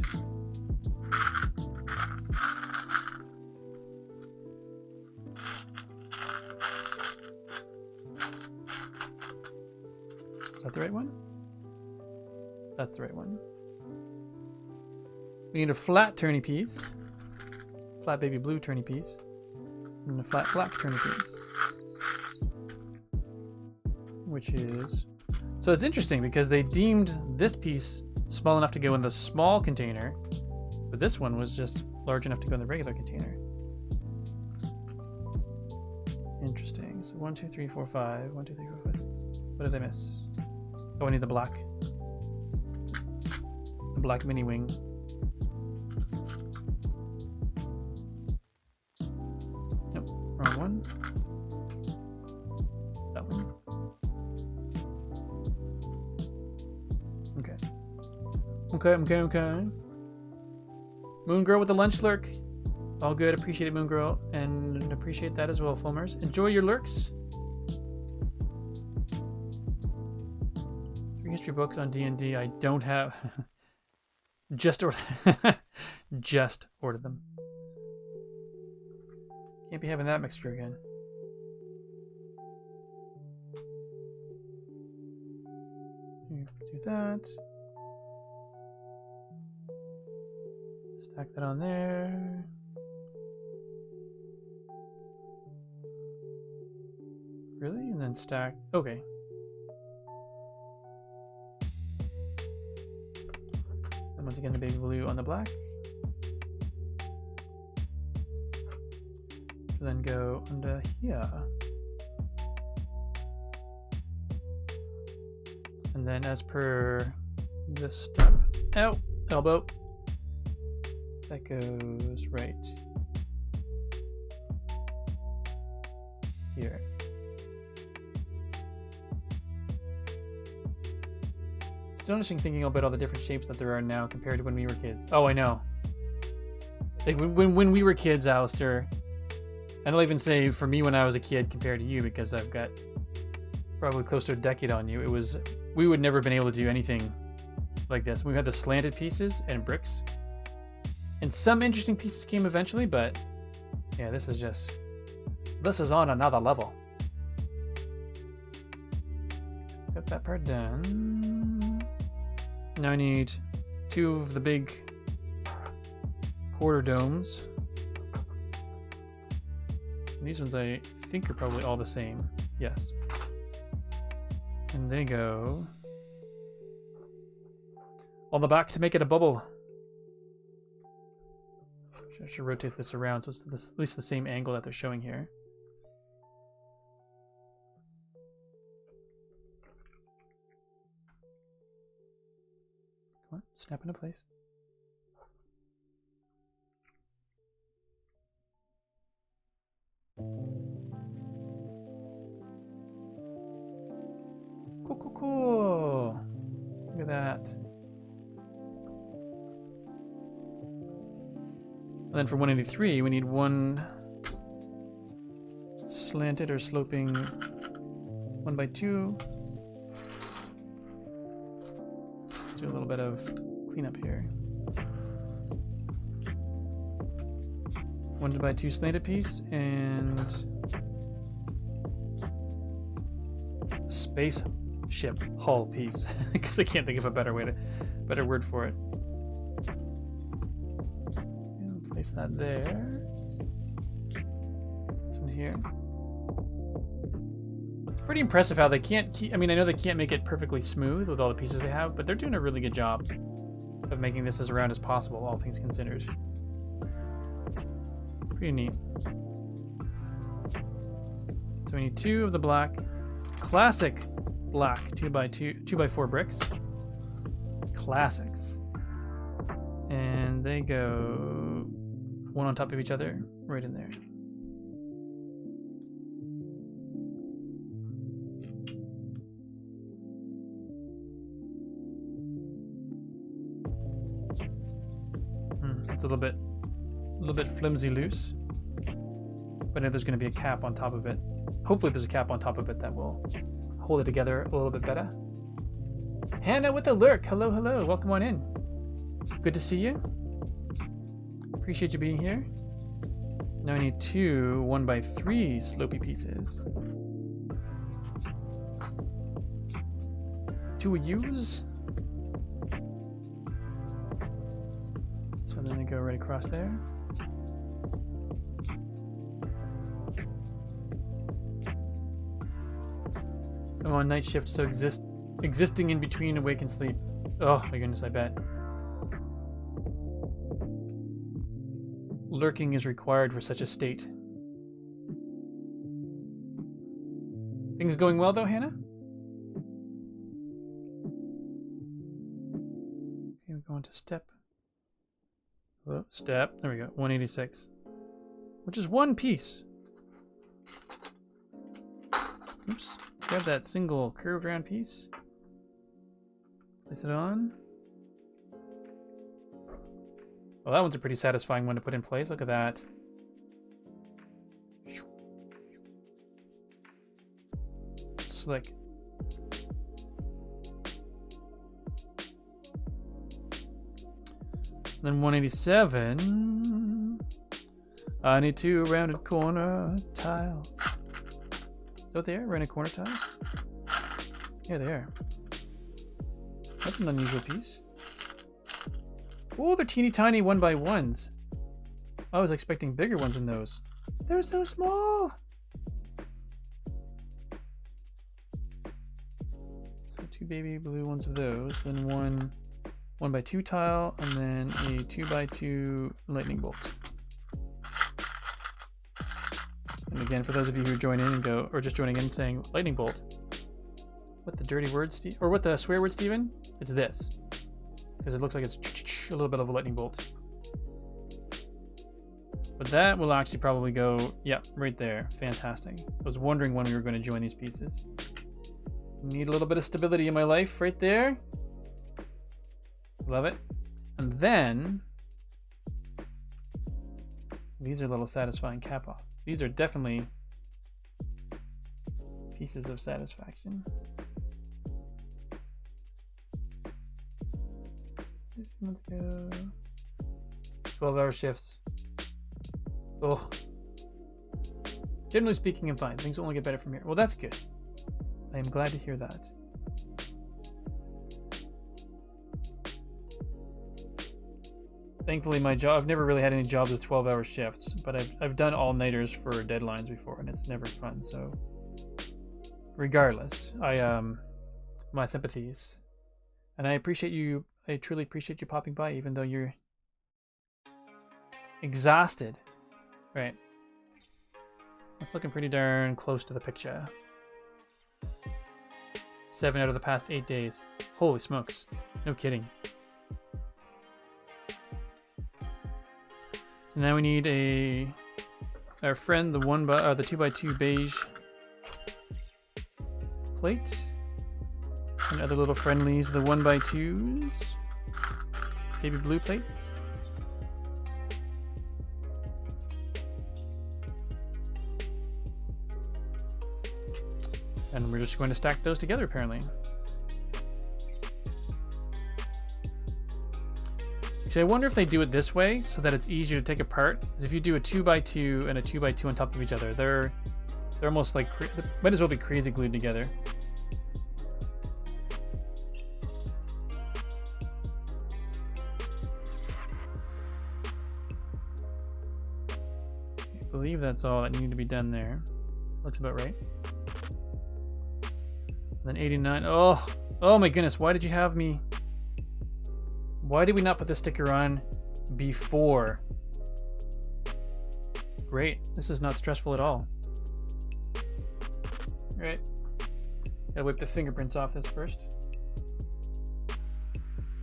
Is that the right one? That's the right one. We need a flat turny piece. Flat baby blue turny piece. And a flat black turny piece. Which is... So it's interesting because they deemed this piece small enough to go in the small container, but this one was just large enough to go in the regular container. Interesting. So 1, 2, 3, 4, 5. 1, 2, 3, 4, 5, 6. What did I miss? Oh, I need the black. The black mini wing. Wrong one. That one. Okay. Okay. Moon Girl with the lunch lurk. All good. Appreciate it, Moon Girl. And appreciate that as well, Fulmers. Enjoy your lurks. 3 history books on D&D. I don't have. Just ordered them. Can't be having that mixture again. Do that. Stack that on there. Really? And then stack. Okay. And once again, the big blue on the black. Then go under here. And then as per this step. Ow! Elbow. That goes right here. It's astonishing thinking about all the different shapes that there are now compared to when we were kids. Oh, I know. Like when we were kids, Alistair. And I'll even say for me when I was a kid compared to you, because I've got probably close to a decade on you, we would never have been able to do anything like this. We had the slanted pieces and bricks. And some interesting pieces came eventually, but yeah, this is on another level. Let's get that part done. Now I need 2 of the big quarter domes. These ones I think are probably all the same. Yes. And they go on the back to make it a bubble. I should rotate this around so it's at least the same angle that they're showing here. Come on, snap into place. Cool. Look at that. And then for 183, we need 1 slanted or sloping 1x2. Let's do a little bit of cleanup here. 1x2 slanted piece and spaceship hull piece because I can't think of a better word for it. And place that there. This one here. It's pretty impressive how they can't keep. I mean, I know they can't make it perfectly smooth with all the pieces they have, but they're doing a really good job of making this as round as possible, all things considered. Pretty neat. So we need 2 of the black, classic black 2x4 bricks. Classics. And they go 1 on top of each other, right in there. It's a little bit flimsy loose, but I know there's going to be a cap on top of it. Hopefully there's a cap on top of it that will hold it together a little bit better. Hannah with the lurk. Hello. Welcome on in. Good to see you. Appreciate you being here. Now I need 2 1x3 slopey pieces. 2 U's. So then they go right across there. I'm on night shift, so existing in between awake and sleep. Oh my goodness, I bet. Lurking is required for such a state. Things going well though, Hannah? Okay, we're going to step. Oh, step. There we go. 186. Which is 1 piece. Oops. Grab that single curved round piece. Place it on. Well, that one's a pretty satisfying one to put in place. Look at that. Slick. Then 187. I need 2 rounded corner tiles. Is that there? Rounded corner tiles? Yeah, they are. That's an unusual piece. Oh, they're teeny tiny 1x1s. I was expecting bigger ones than those. They're so small. So 2 baby blue ones of those. Then 1x2 tile, and then a 2x2 lightning bolt. And again, for those of you who join in and go, or just joining in saying lightning bolt, what the dirty word, Steve, or what the swear word, Steven? It's this, because it looks like it's a little bit of a lightning bolt. But that will actually probably go, yeah, right there. Fantastic. I was wondering when we were going to join these pieces. Need a little bit of stability in my life right there. Love it. And then these are little satisfying cap offs. These are definitely pieces of satisfaction. 12-hour shifts. Oh. Generally speaking, I'm fine. Things will only get better from here. Well, that's good. I am glad to hear that. Thankfully, my job, I've never really had any jobs with 12-hour shifts, but I've done all-nighters for deadlines before, and it's never fun. So regardless, my sympathies. And I appreciate you, I truly appreciate you popping by, even though you're exhausted. Right. That's looking pretty darn close to the picture. 7 out of the past 8 days. Holy smokes. No kidding. So now we need our friend, the 2x2 beige plate. And other little friendlies, the 1x2s. Baby blue plates. And we're just going to stack those together, apparently. Actually, I wonder if they do it this way so that it's easier to take apart. Because if you do a 2x2 and a 2x2 on top of each other, they're almost like they might as well be crazy glued together. I believe that's all that needed to be done there. Looks about right. And then 89. Oh my goodness! Why did you have me? Why did we not put the sticker on before? Great. This is not stressful at all. Right. Gotta wipe the fingerprints off this first.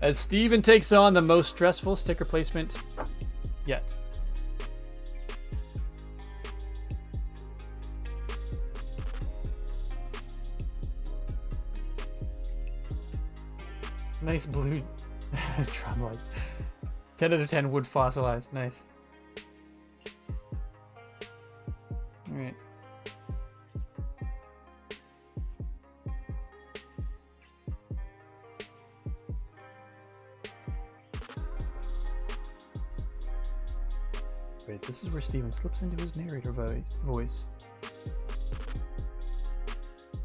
As Steven takes on the most stressful sticker placement yet. Nice blue drum light. 10 out of 10 wood fossilized. Nice. Alright. Wait, this is where Steven slips into his narrator voice.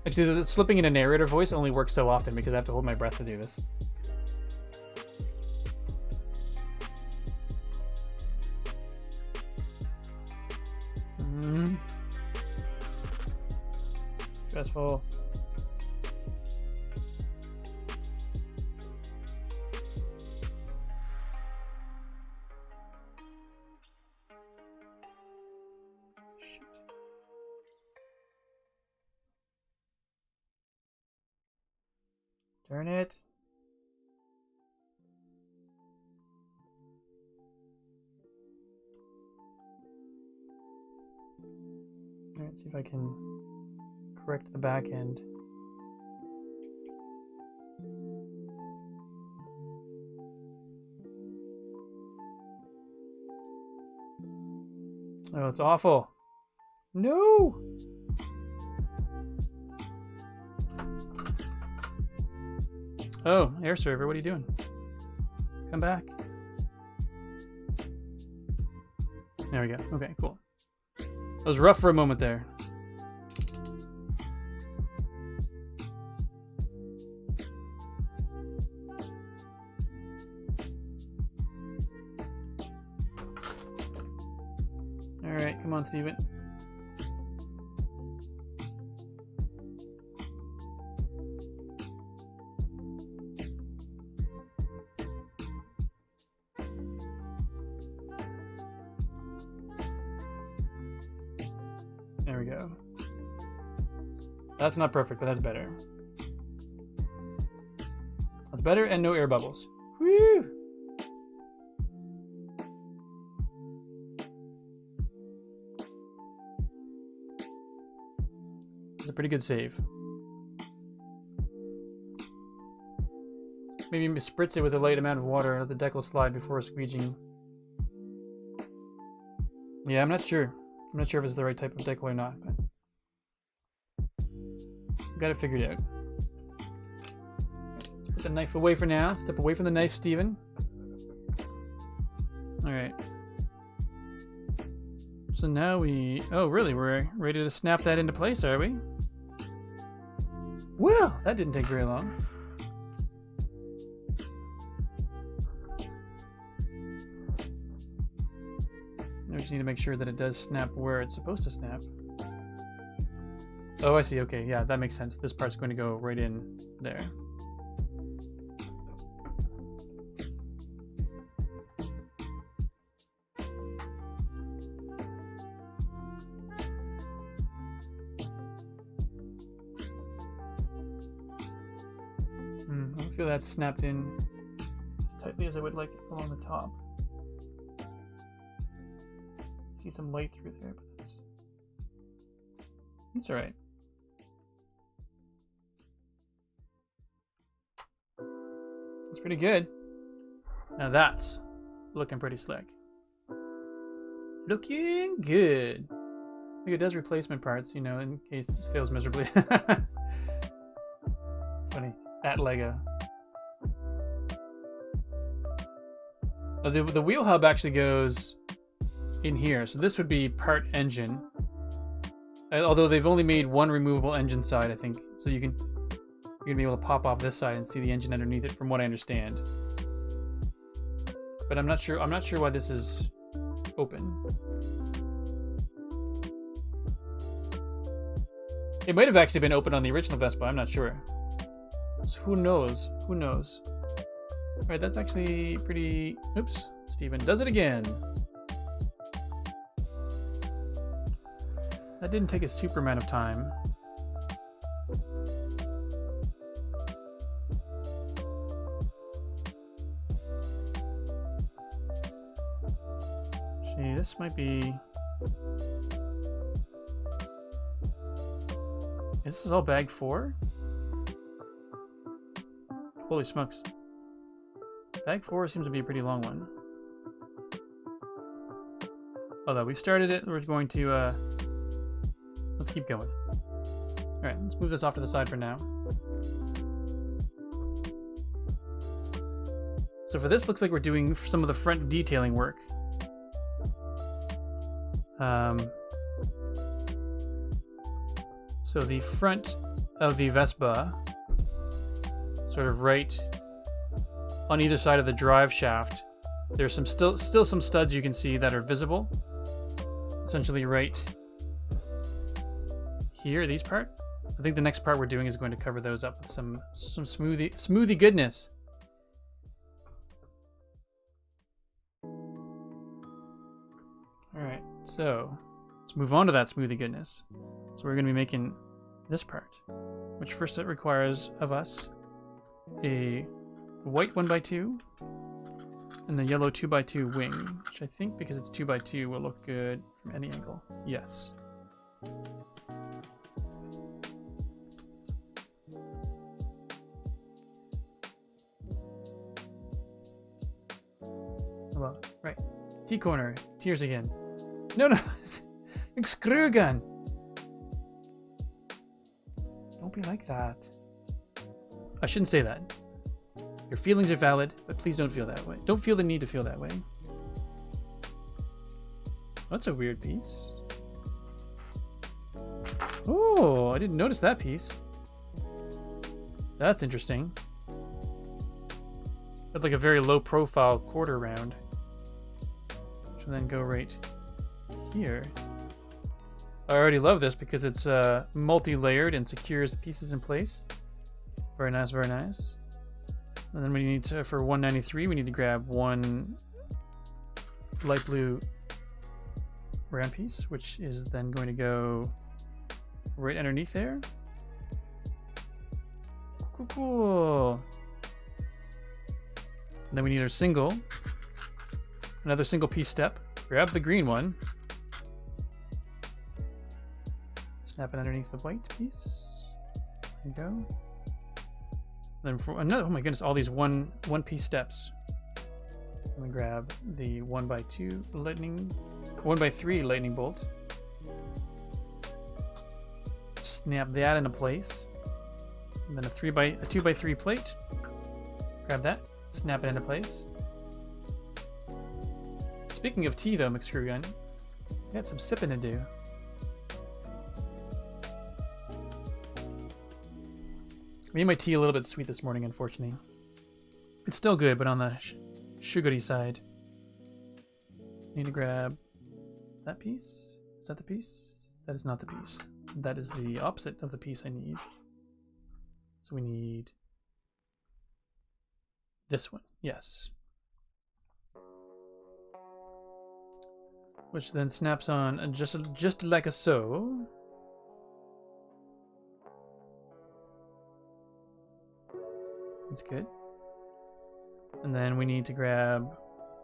Actually, the slipping in a narrator voice only works so often because I have to hold my breath to do this. Stressful. Shoot. Turn it. Alright, see if I can correct the back end. Oh, it's awful. No! Oh, air server, what are you doing? Come back. There we go. Okay, cool. It was rough for a moment there. Alright, come on, Steven. There we go. That's not perfect, but that's better. That's better, and no air bubbles. Woo! It's a pretty good save. Maybe spritz it with a light amount of water. The deck will slide before squeegeeing. Yeah, I'm not sure. I'm not sure if it's the right type of decal or not, but got it figured out. Let's put the knife away for now. Step away from the knife, Steven. Alright. So now we... Oh, really? We're ready to snap that into place, are we? Well, that didn't take very long. We just need to make sure that it does snap where it's supposed to snap. Oh, I see. Okay, yeah, that makes sense. This part's going to go right in there. I don't feel that snapped in as tightly as I would like along the top. See some light through there, but it's alright. It's pretty good. Now that's looking pretty slick. Looking good. I think it does replacement parts, you know, in case it fails miserably. It's funny. At Lego. Oh, the wheel hub actually goes in here, so this would be part engine. Although they've only made one removable engine side, I think, so you're gonna be able to pop off this side and see the engine underneath it, from what I understand. But I'm not sure. I'm not sure why this is open. It might have actually been open on the original Vespa. I'm not sure. So who knows? Who knows? All right, that's actually pretty. Oops, Steven does it again. That didn't take a super amount of time. Gee, this might be... This is all bag 4? Holy smokes. Bag 4 seems to be a pretty long one. Although we've started it, we're going to... Let's keep going. Alright, let's move this off to the side for now. So for this, looks like we're doing some of the front detailing work. So the front of the Vespa, sort of right on either side of the drive shaft, there's some still some studs you can see that are visible. Essentially right here, these part. I think the next part we're doing is going to cover those up with some smoothie goodness. Alright, so let's move on to that smoothie goodness. So we're going to be making this part, which first it requires of us a white 1x2 and the yellow 2x2 wing, which I think, because it's 2x2, will look good from any angle. Yes. Well, right. T-corner. Tears again. No, no. Screw gun. Don't be like that. I shouldn't say that. Your feelings are valid, but please don't feel that way. Don't feel the need to feel that way. That's a weird piece. Oh, I didn't notice that piece. That's interesting. That's like a very low profile quarter round. Which will then go right here. I already love this because it's multi-layered and secures the pieces in place. Very nice, very nice. And then we need to, for 193, we need to grab one light blue round piece, which is then going to go right underneath there. Cool, cool. And then we need our single, another single piece step. Grab the green one. Snap it underneath the white piece. There you go. Then for another, oh my goodness, all these one piece steps. Let me grab the 1x2 lightning, 1x3 lightning bolt. Snap that into place. And then a 2x3 plate. Grab that, snap it into place. Speaking of tea though, McScrewgun, I got some sipping to do. Made my tea a little bit sweet this morning, unfortunately. It's still good, but on the sugary side. Need to grab that piece. Is that the piece? That is not the piece. That is the opposite of the piece I need. So we need this one. Yes. Which then snaps on just like a so. That's good. And then we need to grab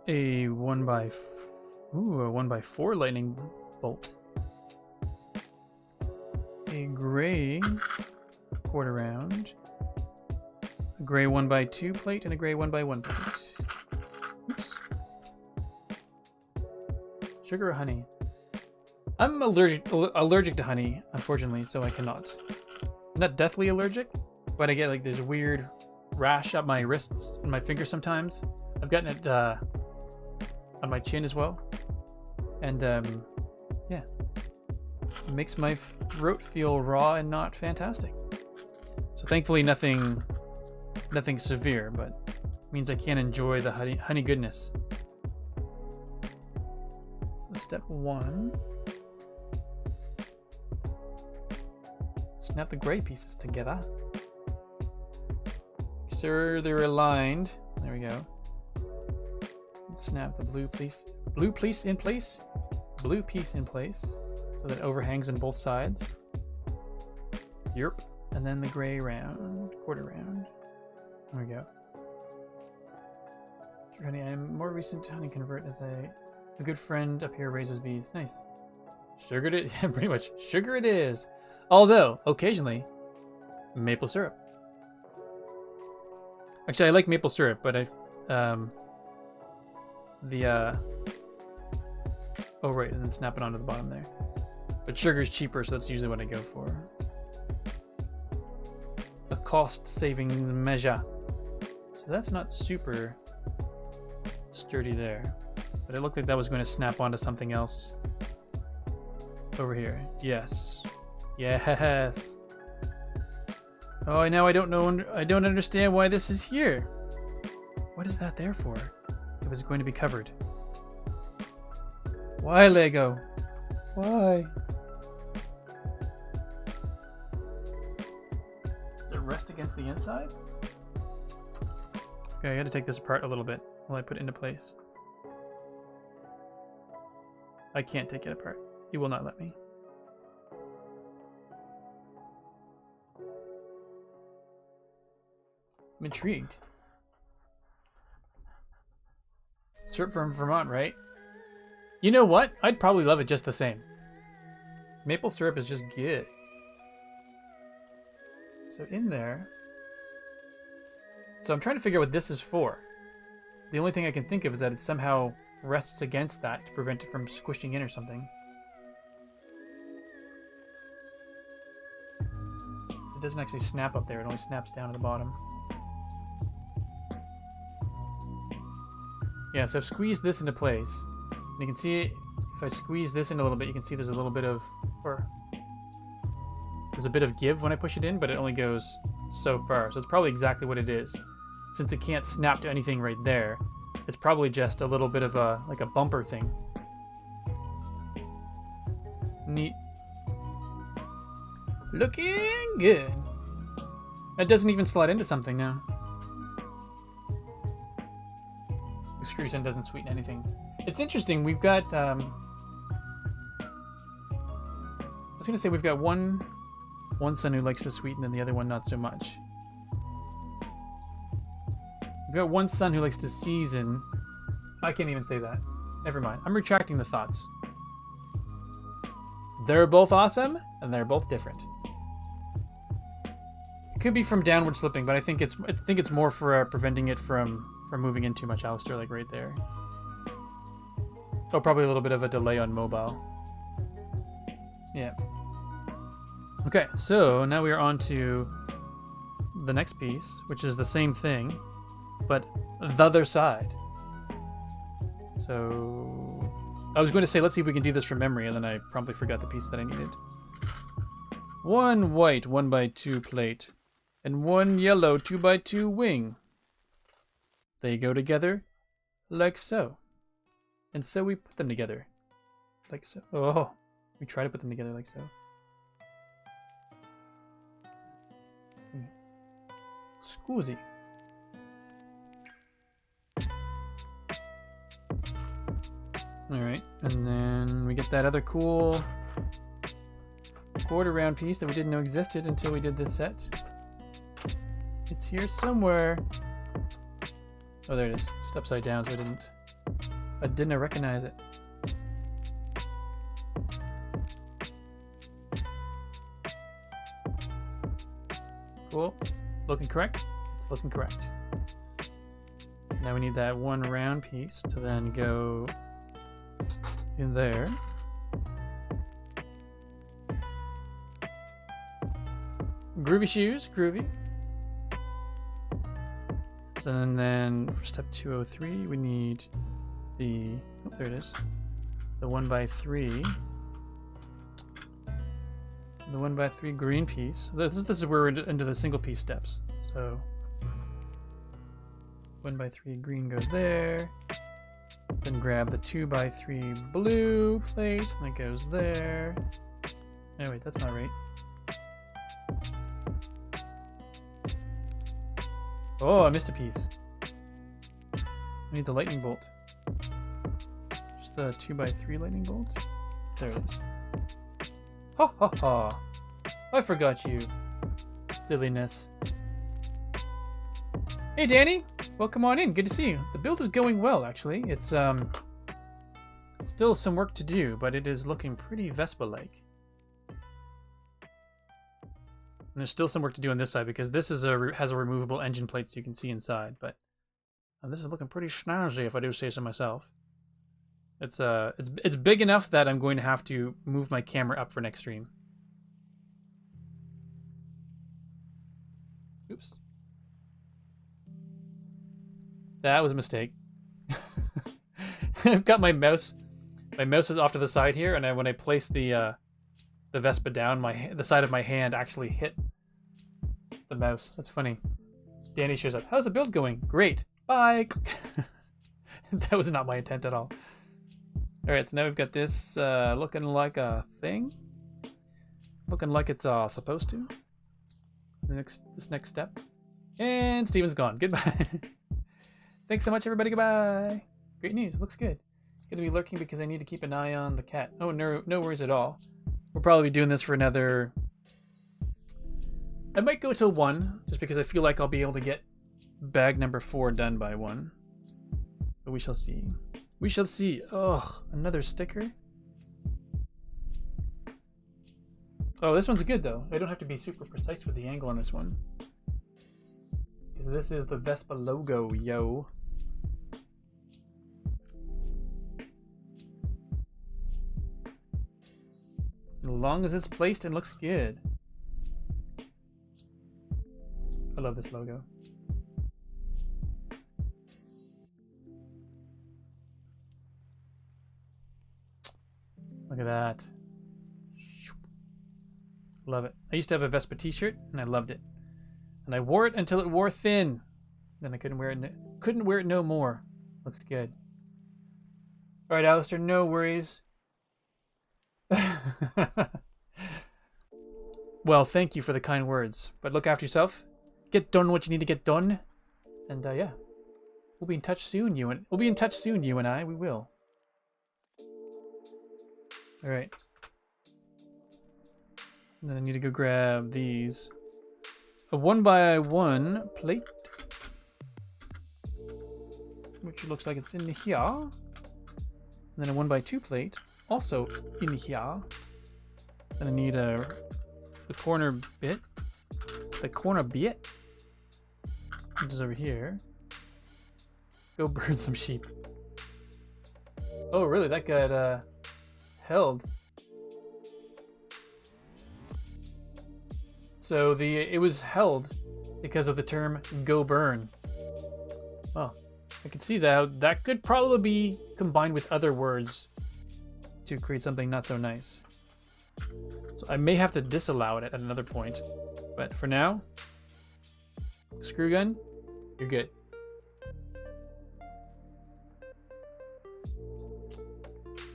a 1x4 lightning bolt. A gray quarter round. A gray 1x2 plate and a gray 1x1 plate. Oops. Sugar or honey? I'm allergic to honey, unfortunately, so I cannot. I'm not deathly allergic, but I get like this weird rash up my wrists and my fingers sometimes. I've gotten it on my chin as well, and yeah, it makes my throat feel raw and not fantastic. So thankfully nothing severe, but means I can't enjoy the honey goodness. So step 1, snap the gray pieces together. Sure, they're aligned. There we go. Snap the blue piece in place, so that it overhangs on both sides. Yerp. And then the gray round, quarter round. There we go. Sure, honey, I'm more recent honey convert as a good friend up here raises bees. Nice. Sugar it, yeah, pretty much. Sugar it is. Although occasionally, maple syrup. Actually, I like maple syrup, but oh right, and then snap it onto the bottom there. But sugar's cheaper, so that's usually what I go for. A cost-saving measure. So that's not super sturdy there, but it looked like that was going to snap onto something else over here. Yes, yes. Oh, now I don't understand why this is here. What is that there for? It was going to be covered. Why, Lego? Why? Does it rest against the inside? Okay, I got to take this apart a little bit while I put it into place. I can't take it apart. He will not let me. I'm intrigued. Syrup from Vermont, right? You know what? I'd probably love it just the same. Maple syrup is just good. So in there... So I'm trying to figure out what this is for. The only thing I can think of is that it somehow rests against that to prevent it from squishing in or something. It doesn't actually snap up there, it only snaps down at the bottom. Yeah, so I've squeezed this into place. And you can see, if I squeeze this in a little bit, you can see there's a little bit of, there's a bit of give when I push it in, but it only goes so far. So it's probably exactly what it is. Since it can't snap to anything right there, it's probably just a little bit of a, like a bumper thing. Neat. Looking good. It doesn't even slide into something now. The screws in doesn't sweeten anything. It's interesting, we've got, I was going to say we've got one son who likes to sweeten and the other one not so much. We've got one son who likes to season. I can't even say that. Never mind. I'm retracting the thoughts. They're both awesome, and they're both different. It could be from downward slipping, but I think it's more for preventing it from moving in too much, Alistair, like right there. Oh, probably a little bit of a delay on mobile. Yeah. Okay, so now we are on to the next piece, which is the same thing, but the other side. So I was going to say, let's see if we can do this from memory, and then I promptly forgot the piece that I needed. 1 white 1x2 plate, and 1 yellow 2x2 wing. They go together like so. And so we put them together like so. Oh, we try to put them together like so. Scusi. Alright, and then we get that other cool quarter round piece that we didn't know existed until we did this set. It's here somewhere. Oh, there it is. Just upside down, so I didn't recognize it. Cool. It's looking correct. It's looking correct. So now we need that one round piece to then go in there. Groovy shoes, groovy. So then for step 203, we need the, oh, there it is, the 1x3. The 1x3 green piece. This is where we're into the single piece steps. So 1x3 green goes there. Then grab the 2x3 blue plate, and that goes there. Oh wait, that's not right. Oh, I missed a piece. I need the lightning bolt. Just the 2x3 lightning bolt. There it is. Ha ha ha! I forgot you. Silliness. Hey Danny! Welcome on in, good to see you. The build is going well, actually. It's still some work to do, but it is looking pretty Vespa-like. And there's still some work to do on this side because this is has a removable engine plate so you can see inside, but this is looking pretty snazzy if I do say so myself. It's big enough that I'm going to have to move my camera up for next stream. Oops. That was a mistake. I've got my mouse. My mouse is off to the side here, and when I place the Vespa down, the side of my hand actually hit the mouse. That's funny. Danny shows up. How's the build going? Great. Bye. That was not my intent at all. Alright, so now we've got this looking like a thing. Looking like it's supposed to. This next step. And Steven's gone. Goodbye. Thanks so much, everybody. Goodbye. Great news. It looks good. Gonna be lurking because I need to keep an eye on the cat. Oh, no worries at all. We'll probably be doing this for another... I might go till 1, just because I feel like I'll be able to get bag number 4 done by 1. But we shall see. We shall see. Ugh, another sticker? Oh, this one's good though. I don't have to be super precise with the angle on this one. Because this is the Vespa logo, yo. As long as it's placed and looks good. I love this logo. Look at that. Love it. I used to have a Vespa t-shirt and I loved it. And I wore it until it wore thin. Then I couldn't wear it no more. Looks good. Alright, Alistair, no worries. Well, thank you for the kind words. But look after yourself. Get done what you need to get done. And yeah. We'll be in touch soon, you and I. We will. Alright. And then I need to go grab these. A 1x1 plate. Which looks like it's in here. And then a 1x2 plate. Also in here. Then I need the corner bit. The corner bit. Which is over here. Go burn some sheep. Oh, really? That got held. So it was held because of the term "go burn." Oh, I can see that could probably be combined with other words to create something not so nice. So I may have to disallow it at another point, but for now, screw gun, you're good.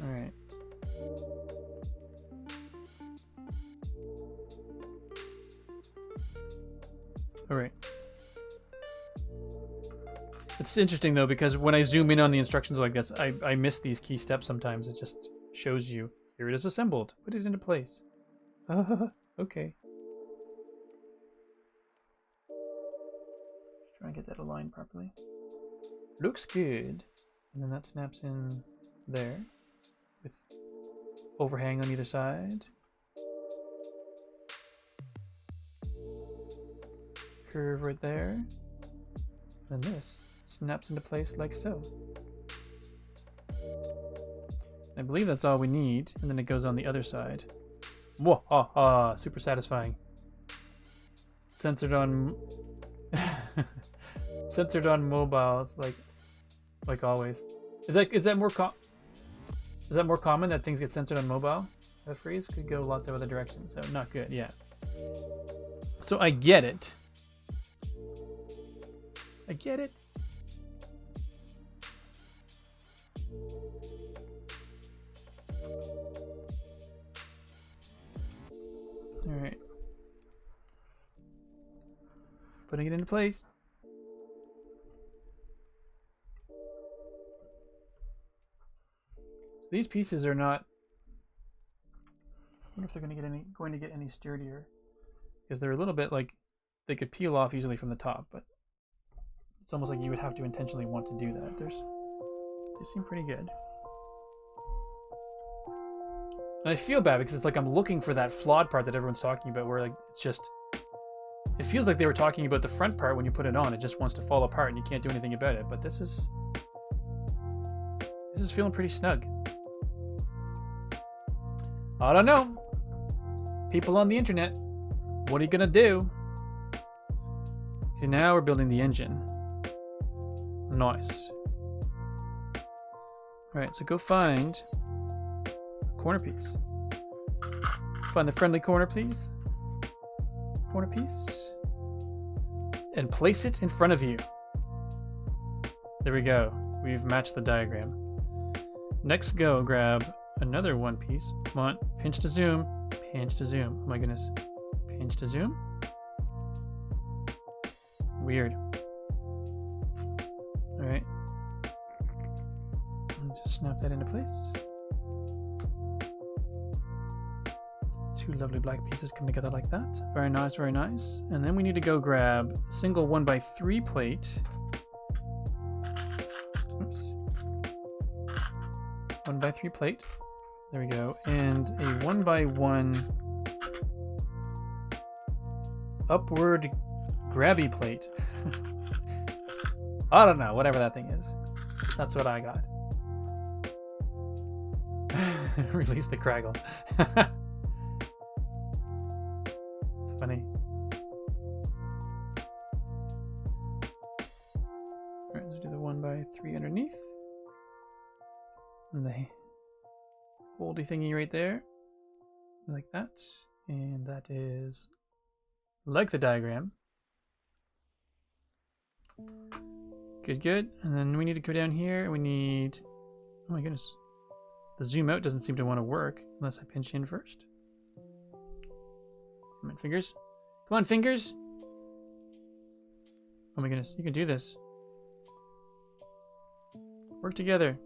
All right. All right. It's interesting though, because when I zoom in on the instructions like this, I miss these key steps sometimes. It just shows you, here it is assembled. Put it into place. Okay. Just try and get that aligned properly. Looks good. And then that snaps in there with overhang on either side. Curve right there. Then this snaps into place like so. I believe that's all we need, and then it goes on the other side. Whoa, ha, ha, super satisfying. Censored on censored on mobile. It's like always. Is that more common that things get censored on mobile? That phrase could go lots of other directions, so not good. Yeah. So I get it. I get it. All right. Putting it into place. So these pieces are not. I wonder if they're going to get any sturdier, because they're a little bit like they could peel off easily from the top, but it's almost like you would have to intentionally want to do that. They seem pretty good. And I feel bad because it's like I'm looking for that flawed part that everyone's talking about, where like it's just, it feels like they were talking about the front part when you put it on. It just wants to fall apart and you can't do anything about it. But this is feeling pretty snug. I don't know. People on the internet, what are you gonna do? See, now we're building the engine. Nice. Alright, so go find a corner piece. Find the friendly corner piece. Corner piece. And place it in front of you. There we go. We've matched the diagram. Next, go grab another one piece. Come on, pinch to zoom. Pinch to zoom. Oh my goodness. Pinch to zoom. Weird. Alright. Just snap that into place. Two lovely black pieces come together like that. Very nice, very nice. And then we need to go grab a single 1x3 plate. Oops. 1x3 plate. There we go. And a 1x1 upward grabby plate. I don't know, whatever that thing is. That's what I got. Release the Craggle. It's funny. Alright, let's do the 1x3 underneath. And the holdy thingy right there. Like that. And that is like the diagram. Good, good. And then we need to go down here. We need... Oh my goodness. The zoom out doesn't seem to want to work unless I pinch in first. Come on, fingers. Come on, fingers. Oh my goodness, you can do this. Work together.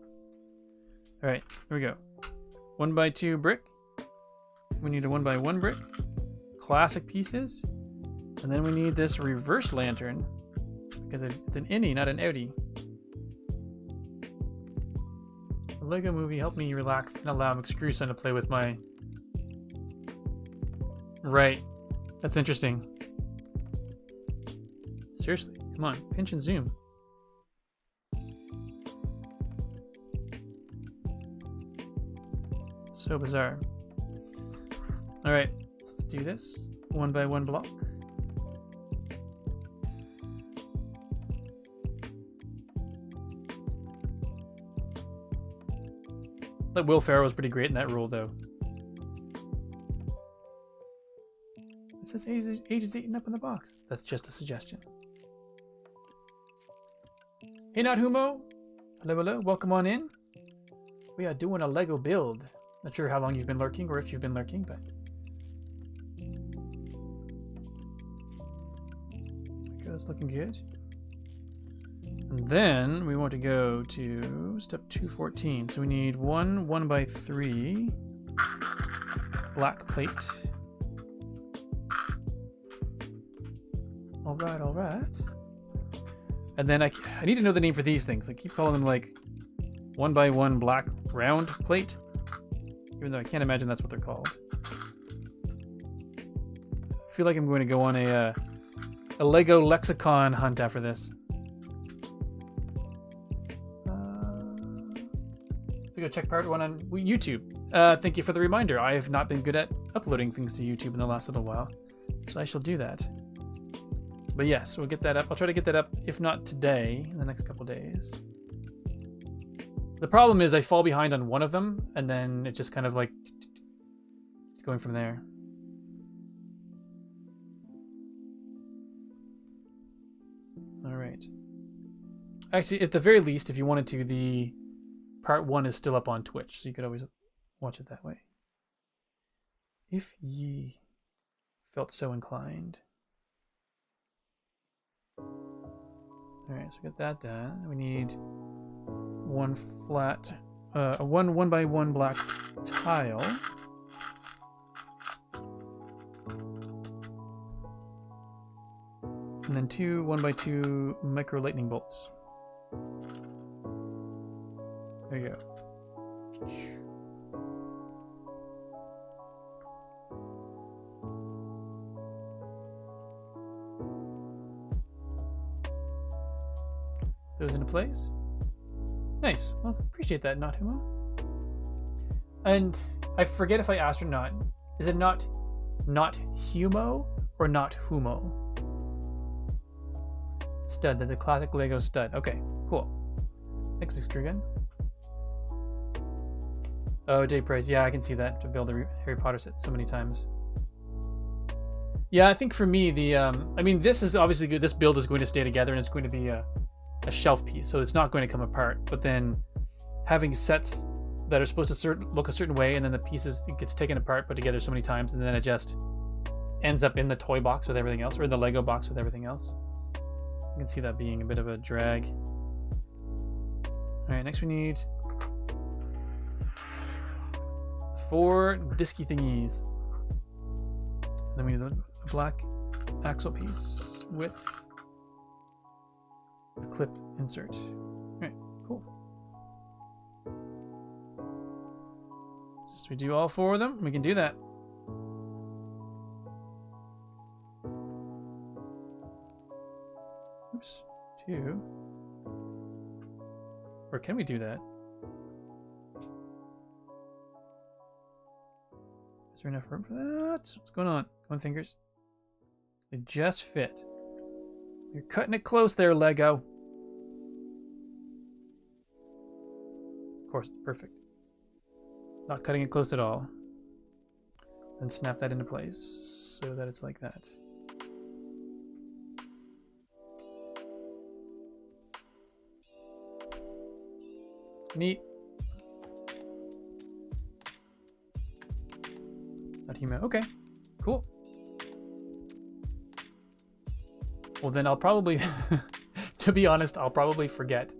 Alright, here we go. 1x2 brick. We need a 1x1 brick. Classic pieces. And then we need this reverse lantern. Because it's an innie, not an outie. The Lego Movie helped me relax and allow McScrewson to play with my... Right. That's interesting. Seriously, come on, pinch and zoom. So bizarre. Alright, let's do this. 1x1 block. That Will Ferrell was pretty great in that role, though. It says age is eaten up in the box. That's just a suggestion. Hey, not Humo. Hello, hello. Welcome on in. We are doing a Lego build. Not sure how long you've been lurking or if you've been lurking, but... Okay, that's looking good. And then we want to go to step 214. So we need one 1x3 black plate. All right. And then I need to know the name for these things. I keep calling them like 1x1 black round plate, even though I can't imagine that's what they're called. I feel like I'm going to go on a Lego lexicon hunt after this. Go check part 1 on YouTube. Thank you for the reminder. I have not been good at uploading things to YouTube in the last little while, so I shall do that. But yes, we'll get that up. I'll try to get that up, if not today, in the next couple days. The problem is I fall behind on one of them, and then it just kind of like it's going from there. All right. Actually, at the very least, if you wanted to, the Part 1 is still up on Twitch, so you could always watch it that way. If ye felt so inclined. Alright, so we got that done. We need one flat, a 1x1 black tile. And then two 1x2 micro lightning bolts. There you go. Those into place. Nice. Well, appreciate that, not Humo. And I forget if I asked or not. Is it not Humo or not Humo? Stud. That's a classic Lego stud. Okay, cool. Next week's again. Oh, J Price. Yeah, I can see that. To build a Harry Potter set so many times. Yeah, I think for me, the I mean, this is obviously good. This build is going to stay together, and it's going to be a shelf piece, so it's not going to come apart. But then having sets that are supposed to look a certain way, and then the pieces, it gets taken apart, put together so many times, and then it just ends up in the toy box with everything else, or in the Lego box with everything else. You can see that being a bit of a drag. All right, next we need 4 disky thingies. And then we need a black axle piece with the clip insert. All right, cool. Just we do all 4 of them, we can do that. 2. Or can we do that? Is there enough room for that? What's going on? Come on, fingers. They just fit. You're cutting it close there, Lego. Of course, it's perfect. Not cutting it close at all. Then snap that into place so that it's like that. Neat. Not human. Okay, cool. Well, then I'll probably, to be honest, I'll probably forget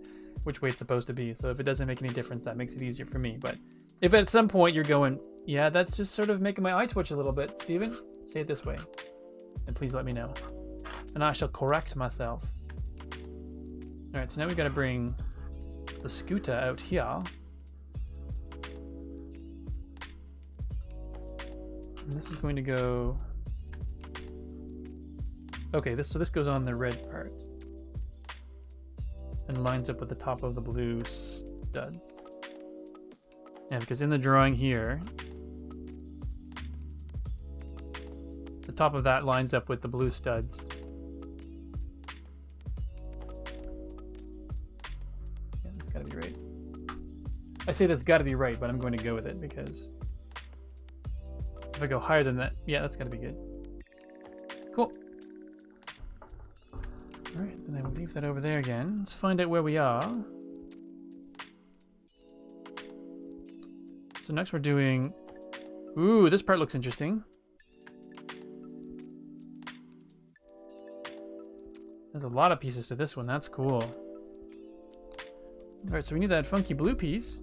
which way it's supposed to be. So if it doesn't make any difference, that makes it easier for me. But if at some point you're going, yeah, that's just sort of making my eye twitch a little bit, Steven, say it this way. And please let me know. And I shall correct myself. All right, so now we've got to bring the scooter out here. And this is going to go... Okay, so this goes on the red part. And lines up with the top of the blue studs. Yeah, because in the drawing here, the top of that lines up with the blue studs. Yeah, that's gotta be right. I say that's gotta be right, but I'm going to go with it because if I go higher than that, yeah, that's gotta be good. Cool. Alright, then I will leave that over there again. Let's find out where we are. So next we're doing... Ooh, this part looks interesting. There's a lot of pieces to this one. That's cool. Alright, so we need that funky blue piece.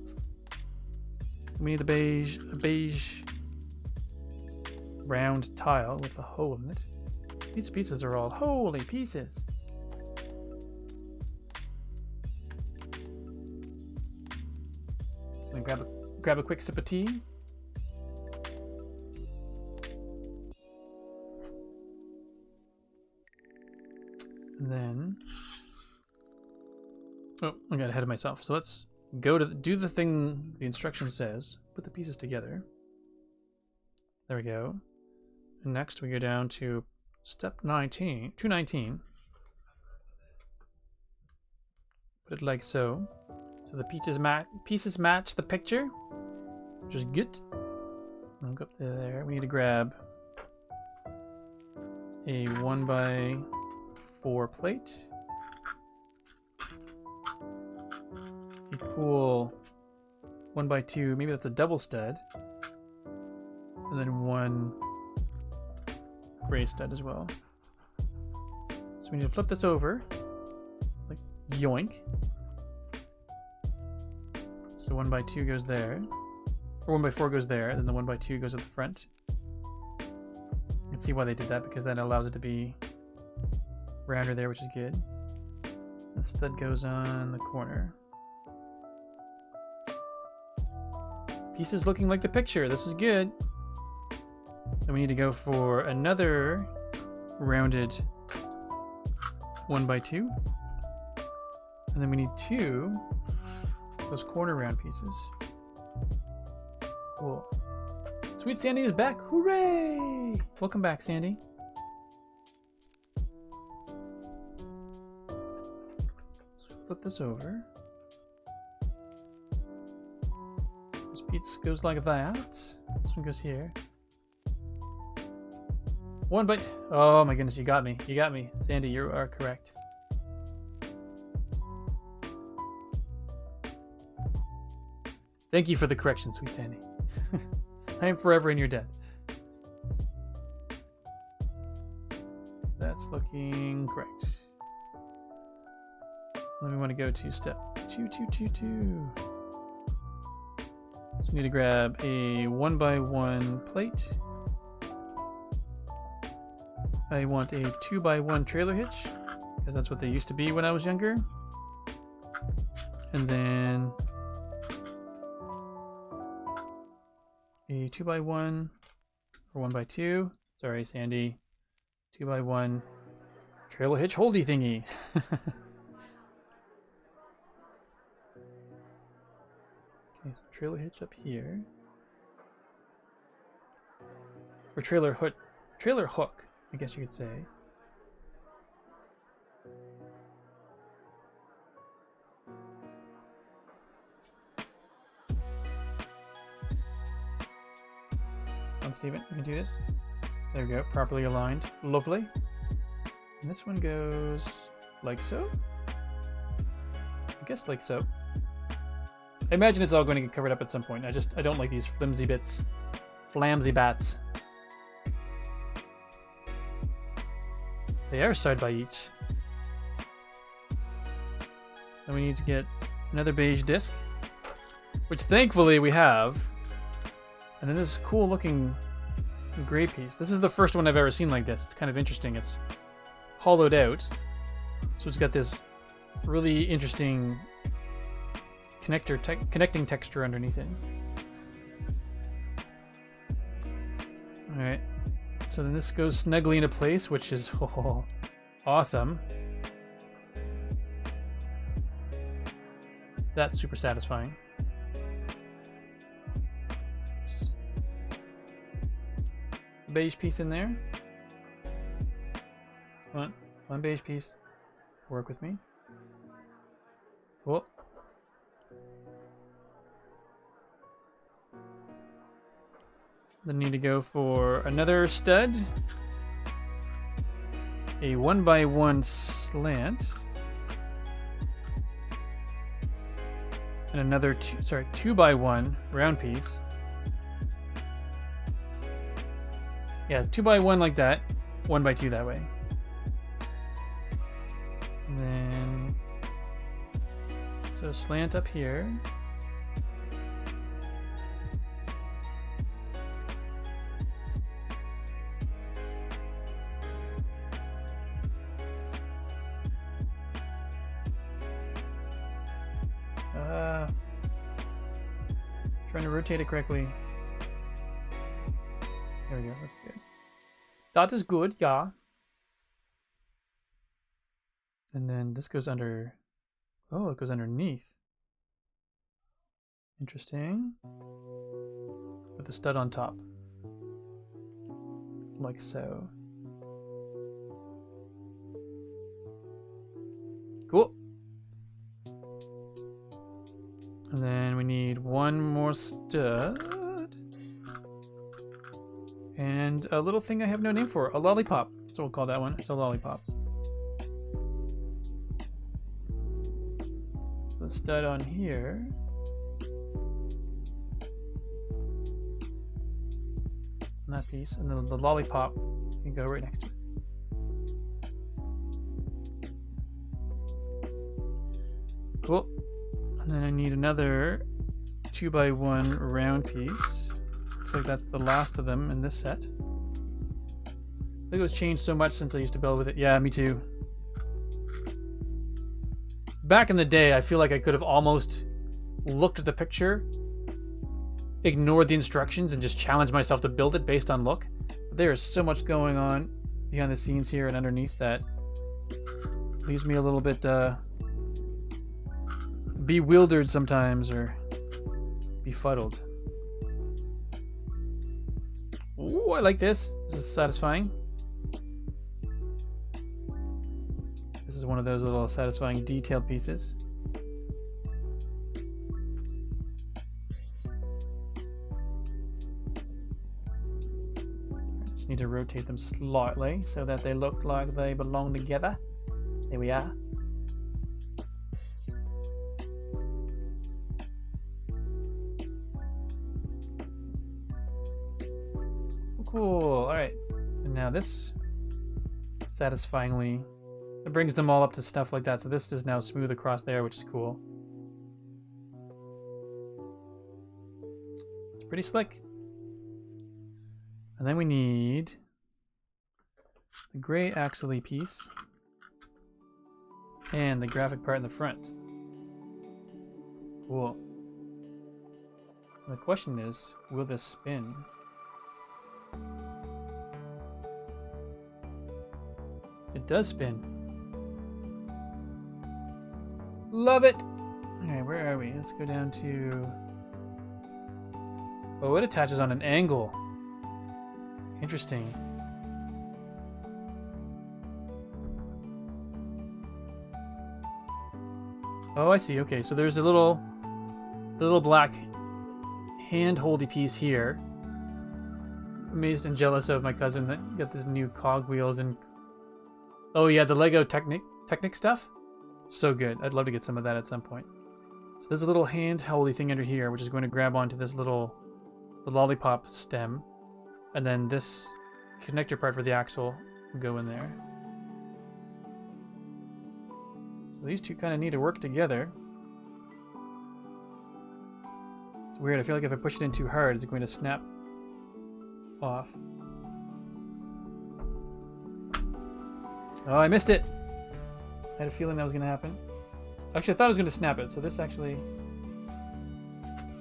We need a beige round tile with a hole in it. These pieces are all holy pieces. So I'm gonna grab a quick sip of tea. And then, oh, I got ahead of myself. So let's go to do the thing the instruction says. Put the pieces together. There we go. And next we go down to step 219. Put it like so. So the pieces match the picture, which is good. I'll go up there. We need to grab a 1x4 plate. A cool 1x2, maybe that's a double stud. And then one gray stud as well. So we need to flip this over, like yoink. So 1x2 goes there, or 1x4 goes there, and then the 1x2 goes at the front. You can see why they did that, because that allows it to be rounder there, which is good. The stud goes on the corner. Pieces looking like the picture. This is good. Then we need to go for another rounded 1x2. And then we need two those corner round pieces. Cool. Sweet Sandy is back. Hooray! Welcome back, Sandy. So flip this over. This piece goes like that. This one goes here. One bite. Oh my goodness, you got me. You got me. Sandy, you are correct. Thank you for the correction, Sweet Sandy. I am forever in your debt. That's looking correct. Then we want to go to step 2. So we need to grab a 1x1 plate. I want a 2x1 trailer hitch, because that's what they used to be when I was younger. And then a 2x1 or 1x2. Sorry, Sandy. 2x1 trailer hitch holdy thingy. Okay, so trailer hitch up here. Or trailer hook, I guess you could say. Come on, Steven, you can do this. There we go, properly aligned. Lovely. And this one goes like so. I guess like so. I imagine it's all going to get covered up at some point. I don't like these flimsy bits. Flamsy bats. They are side by each. Then we need to get another beige disc, which thankfully we have. And then this cool looking gray piece. This is the first one I've ever seen like this. It's kind of interesting. It's hollowed out. So it's got this really interesting connecting texture underneath it. Alright. So then this goes snugly into place, which is awesome. That's super satisfying. Beige piece in there. Come on, one beige piece. Work with me. Cool. Then need to go for another stud. A 1x1 slant. And another 2x1 round piece. Yeah, 2x1 like that, 1x2 that way. And then, so slant up here. Trying to rotate it correctly. There we go, that's good. That is good, yeah. And then this goes under... Oh, it goes underneath. Interesting. With the stud on top. Like so. Cool. And then we need one more stud. And a little thing I have no name for. A lollipop. So we'll call that one. It's a lollipop. So the stud on here. And that piece. And then the lollipop can go right next to it. Cool. And then I need another 2x1 round piece. Looks like that's the last of them in this set. I think it was changed so much since I used to build with it. Yeah, me too. Back in the day, I feel like I could have almost looked at the picture, ignored the instructions, and just challenged myself to build it based on look. But there is so much going on behind the scenes here and underneath that leaves me a little bit bewildered sometimes, or befuddled. Ooh, I like this. This is satisfying. This is one of those little satisfying detailed pieces. Just need to rotate them slightly so that they look like they belong together. There we are. Cool. Alright. And now this satisfyingly, it brings them all up to stuff like that. So this is now smooth across there, which is cool. It's pretty slick. And then we need the gray axle piece and the graphic part in the front. Cool. So the question is, will this spin? It does spin. Love it! Alright, where are we? Let's go down to Oh, it attaches on an angle. Interesting. Oh, I see. Okay, so there's a little black hand-holdy piece here. Amazed and jealous of my cousin that got this new cog wheels and... Oh yeah, the Lego Technic stuff? So good. I'd love to get some of that at some point. So there's a little hand-holdy thing under here, which is going to grab onto this the lollipop stem. And then this connector part for the axle will go in there. So these two kind of need to work together. It's weird. I feel like if I push it in too hard, it's going to snap off. Oh, I missed it! I had a feeling that was going to happen. Actually, I thought I was going to snap it, so this actually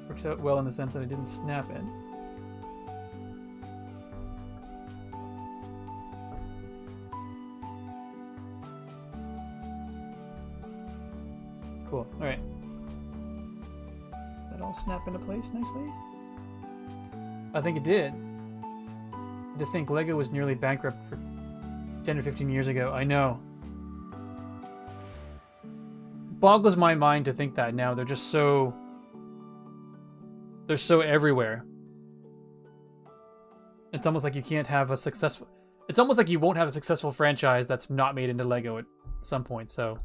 works out well in the sense that I didn't snap it. Cool. Alright. That all snap into place nicely? I think it did. To think Lego was nearly bankrupt for 10 or 15 years ago. I know. It boggles my mind to think that now. They're just so... They're so everywhere. It's almost like you can't have a successful... It's almost like you won't have a successful franchise that's not made into Lego at some point, so...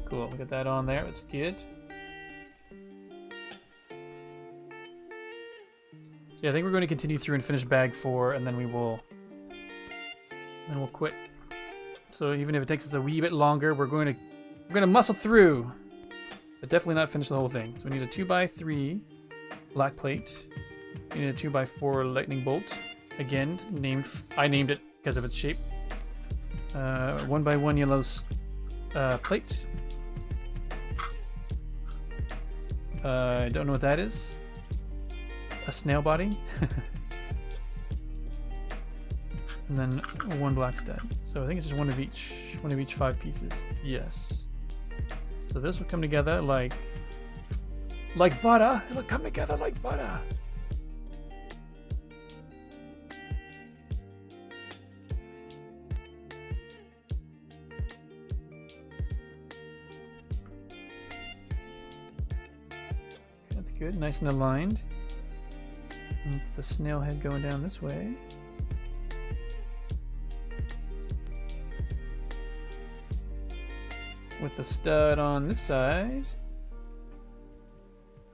Cool, we got that on there. That's good. So yeah, I think we're going to continue through and finish bag 4, and then we'll quit. So even if it takes us a wee bit longer, we're going to muscle through, but definitely not finish the whole thing. So we need a 2x3 black plate. We need a 2x4 lightning bolt. Again, I named it because of its shape. 1x1 yellow plate. I don't know what that is. A snail body. And then one black stud. So I think it's just one of each 5 pieces. Yes. So this will come together like butter. It'll come together like butter. That's good, nice and aligned. And the snail head going down this way. With the stud on this side.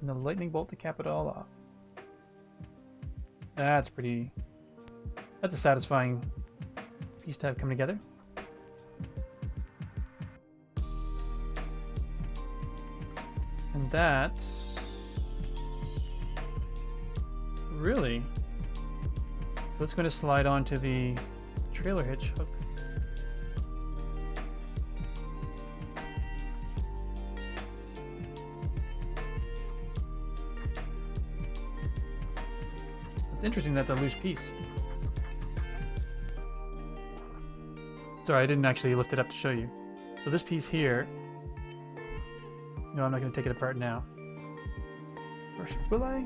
And the lightning bolt to cap it all off. That's a satisfying piece to have come together. And that's... Really? So it's going to slide onto the trailer hitch hook. It's interesting that's a loose piece. Sorry, I didn't actually lift it up to show you. So this piece here... No, I'm not going to take it apart now. Or will I?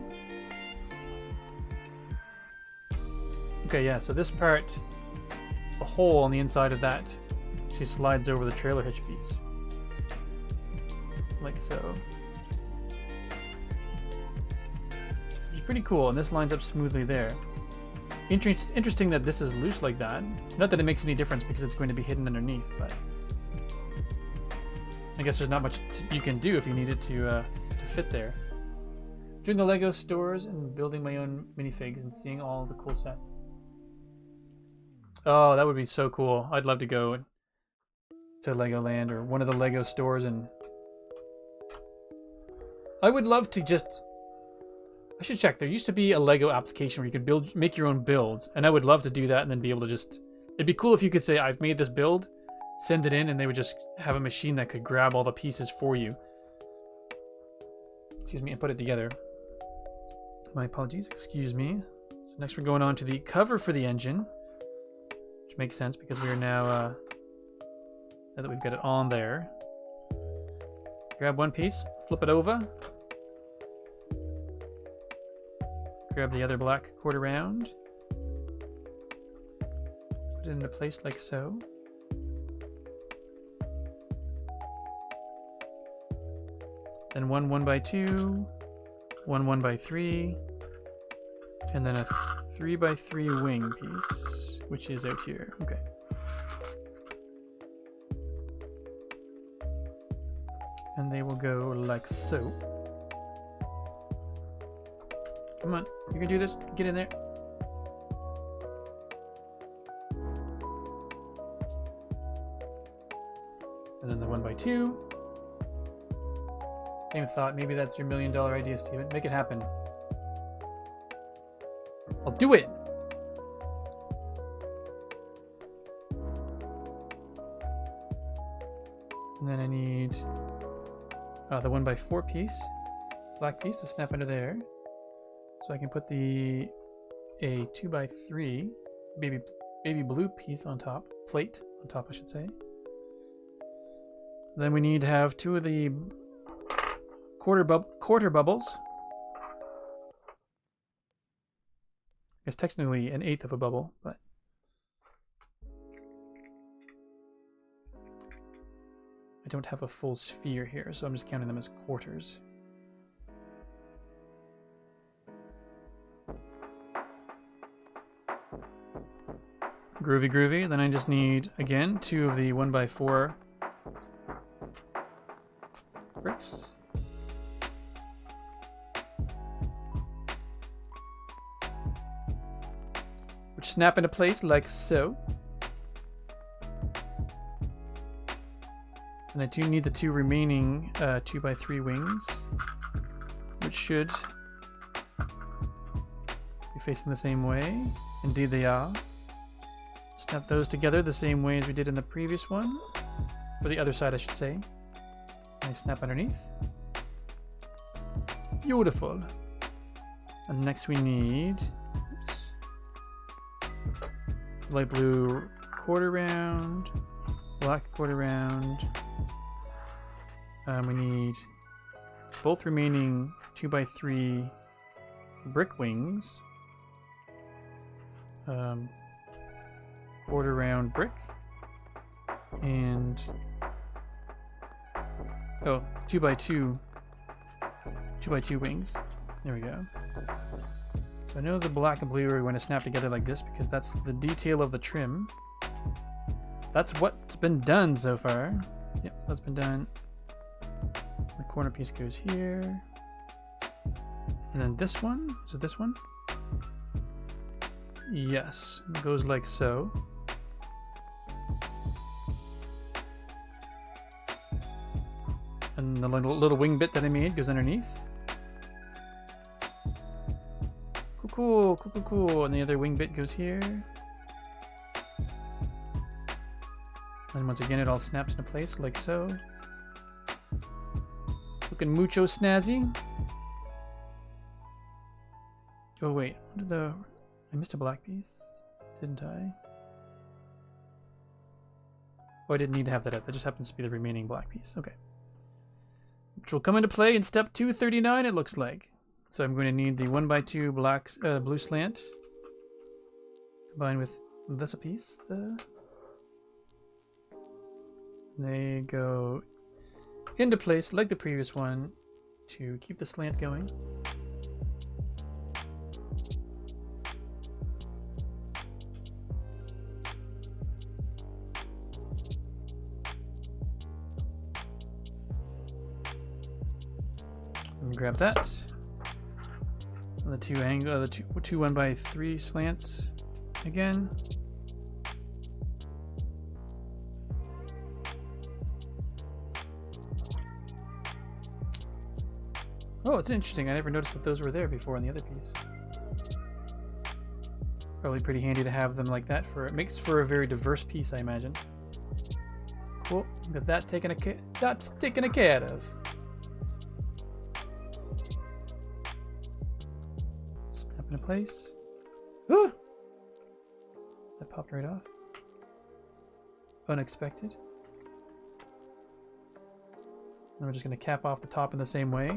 Okay, yeah, so this part, the hole on the inside of that, actually slides over the trailer hitch piece. Like so. Which is pretty cool, and this lines up smoothly there. Interesting that this is loose like that. Not that it makes any difference because it's going to be hidden underneath, but... I guess there's not much you can do if you need it to fit there. Doing the Lego stores and building my own minifigs and seeing all the cool sets. Oh, that would be so cool. I'd love to go to Legoland or one of the Lego stores, and I would love to just... I should check. There used to be a Lego application where you could make your own builds, and I would love to do that and then be able to just... It'd be cool if you could say, I've made this build, send it in, and they would just have a machine that could grab all the pieces for you. Excuse me, and put it together. My apologies, excuse me. So next we're going on to the cover for the engine. Which makes sense because we are now that we've got it on there. Grab one piece, flip it over. Grab the other black quarter round. Put it into place like so. Then one 1x2, one 1x3, and then a 3x3 wing piece, which is out here. Okay. And they will go like so. Come on, you can do this. Get in there. And then the 1x2. Same thought. Maybe that's your $1 million idea, Steven. Make it happen. I'll do it. And then I need the 1x4 piece, black piece to snap under there. So I can put a 2x3 baby blue piece on top, plate on top, I should say. Then we need to have 2 of the quarter bubbles. It's technically an 1/8 of a bubble, but I don't have a full sphere here, so I'm just counting them as quarters. Groovy, groovy. Then I just need, again, 2 of the 1x4 bricks. Which snap into place like so. And I do need the 2 remaining 2x3 wings, which should be facing the same way. Indeed they are. Snap those together the same way as we did in the previous one. Or the other side, I should say. And I snap underneath. Beautiful. And next we need light blue quarter round, black quarter round. We need both remaining 2x3 brick wings. Quarter round brick. And 2x2 wings. There we go. So I know the black and blue are going to snap together like this because that's the detail of the trim. That's what's been done so far. Yep, that's been done. The corner piece goes here. And then this one, is it this one? Yes, it goes like so. And the little wing bit that I made goes underneath. Cool, cool, cool, cool. And the other wing bit goes here. And once again, it all snaps into place like so. Looking mucho snazzy. Oh wait, what did I missed a black piece, didn't I? Oh, I didn't need to have that up. That just happens to be the remaining black piece. Okay. Which will come into play in step 239, it looks like. So I'm going to need the 1x2 blue slant combined with this a piece. They go into place like the previous one to keep the slant going. Let me grab that. And the 2 1x3 slants again. Oh, it's interesting. I never noticed that those were there before on the other piece. Probably pretty handy to have them like that. It makes for a very diverse piece, I imagine. Cool. Got that taken care of. Snap into place. Woo! That popped right off. Unexpected. And we're just going to cap off the top in the same way.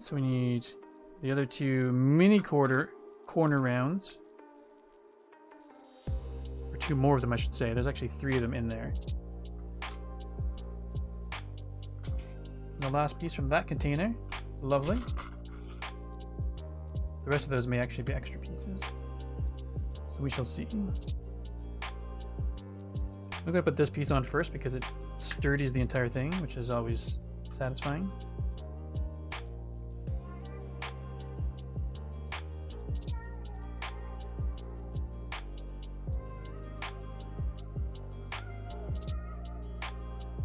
So we need the other two mini corner rounds. Or two more of them, I should say. There's actually 3 of them in there. And the last piece from that container. Lovely. The rest of those may actually be extra pieces. So we shall see. I'm going to put this piece on first because it sturdies the entire thing, which is always satisfying.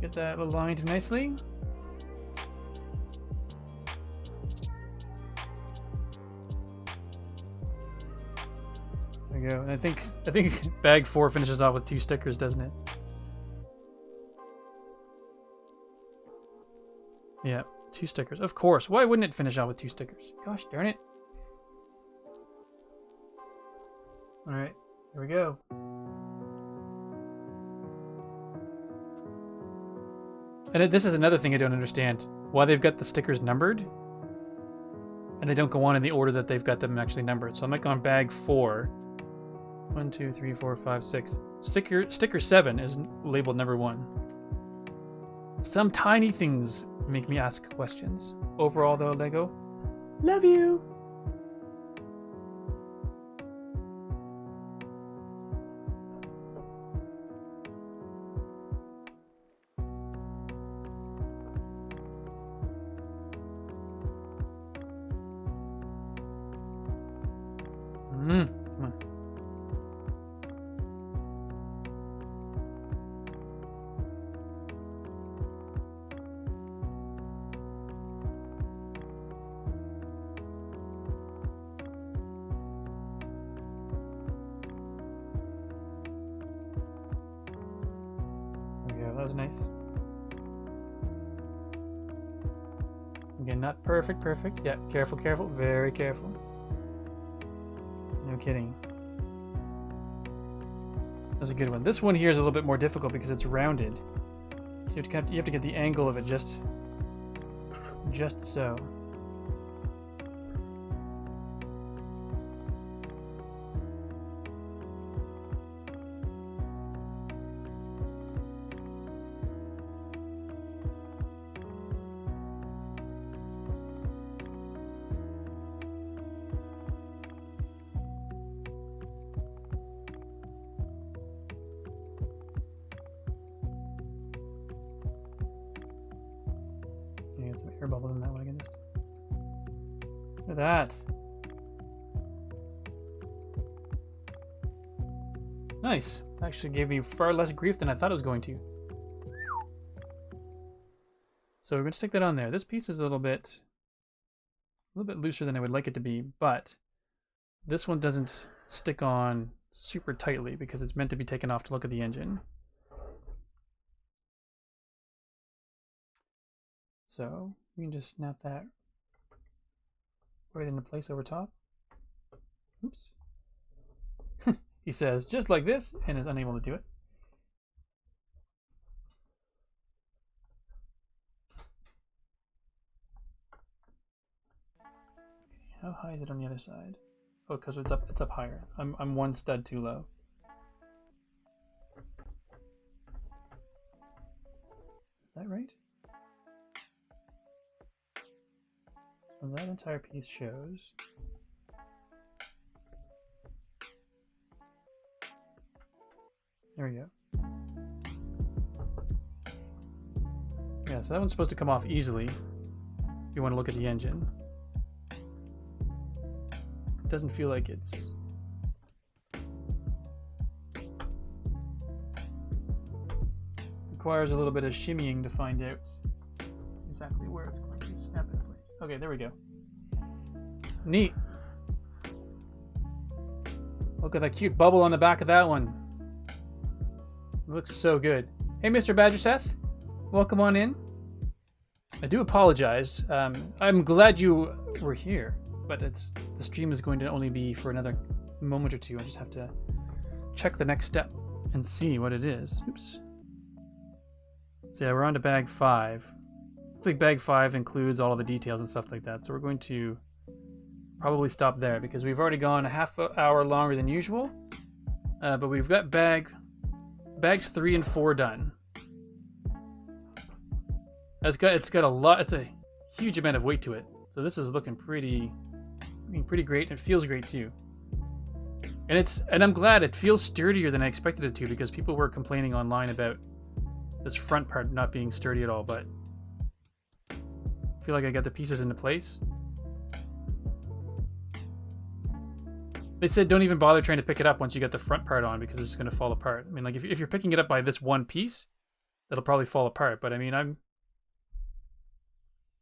Get that aligned nicely. There we go. And I think bag 4 finishes off with 2 stickers, doesn't it? Yeah, 2 stickers. Of course. Why wouldn't it finish off with 2 stickers? Gosh darn it. Alright, here we go. And this is another thing I don't understand. Why they've got the stickers numbered. And they don't go on in the order that they've got them actually numbered. So I'm like on bag 4. 1, 2, 3, 4, 5, 6. Sticker 7 is labeled number 1. Some tiny things make me ask questions. Overall, though, Lego, love you. Come on. There we go, that was nice. Again, not perfect. Yeah, careful, very careful. No kidding. That's a good one. This one here is a little bit more difficult because it's rounded. So you have to get the angle of it just so. Some air bubbles in that one again. Look at that. Nice. Actually gave me far less grief than I thought it was going to. So we're going to stick that on there. This piece is a little bit looser than I would like it to be, but this one doesn't stick on super tightly because it's meant to be taken off to look at the engine. So we can just snap that right into place over top. Oops. He says, just like this, and is unable to do it. Okay, how high is it on the other side? Oh, because it's up higher. I'm 1 stud too low. Is that right? So that entire piece shows. There we go. Yeah, so that one's supposed to come off easily if you want to look at the engine. It doesn't feel like it's... Requires a little bit of shimmying to find out exactly where it's going to snap into place. Okay, there we go. Neat. Look at that cute bubble on the back of that one. It looks so good. Hey, Mr. Badger Seth. Welcome on in. I do apologize. I'm glad you were here, but the stream is going to only be for another moment or two. I just have to check the next step and see what it is. Oops. So yeah, we're on to bag 5. Looks like bag 5 includes all of the details and stuff like that. So we're going to probably stop there because we've already gone a half hour longer than usual. But we've got bags 3 and 4 done. It's got a lot. It's a huge amount of weight to it. So this is looking pretty great. And it feels great too. And I'm glad it feels sturdier than I expected it to because people were complaining online about this front part not being sturdy at all. But I feel like I got the pieces into place. They said don't even bother trying to pick it up once you get the front part on because it's just going to fall apart. I mean, like if you're picking it up by this one piece, that'll probably fall apart. But I mean,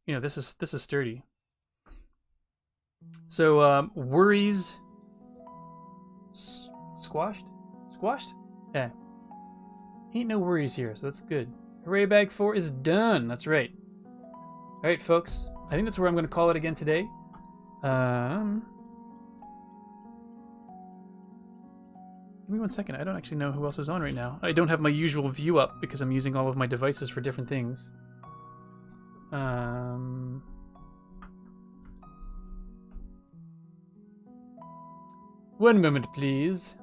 this is sturdy. So worries squashed? Yeah. Ain't no worries here, so that's good. Hooray, bag 4 is done. That's right. All right, folks. I think that's where I'm going to call it again today. Give me 1 second. I don't actually know who else is on right now. I don't have my usual view up because I'm using all of my devices for different things. 1 moment, please.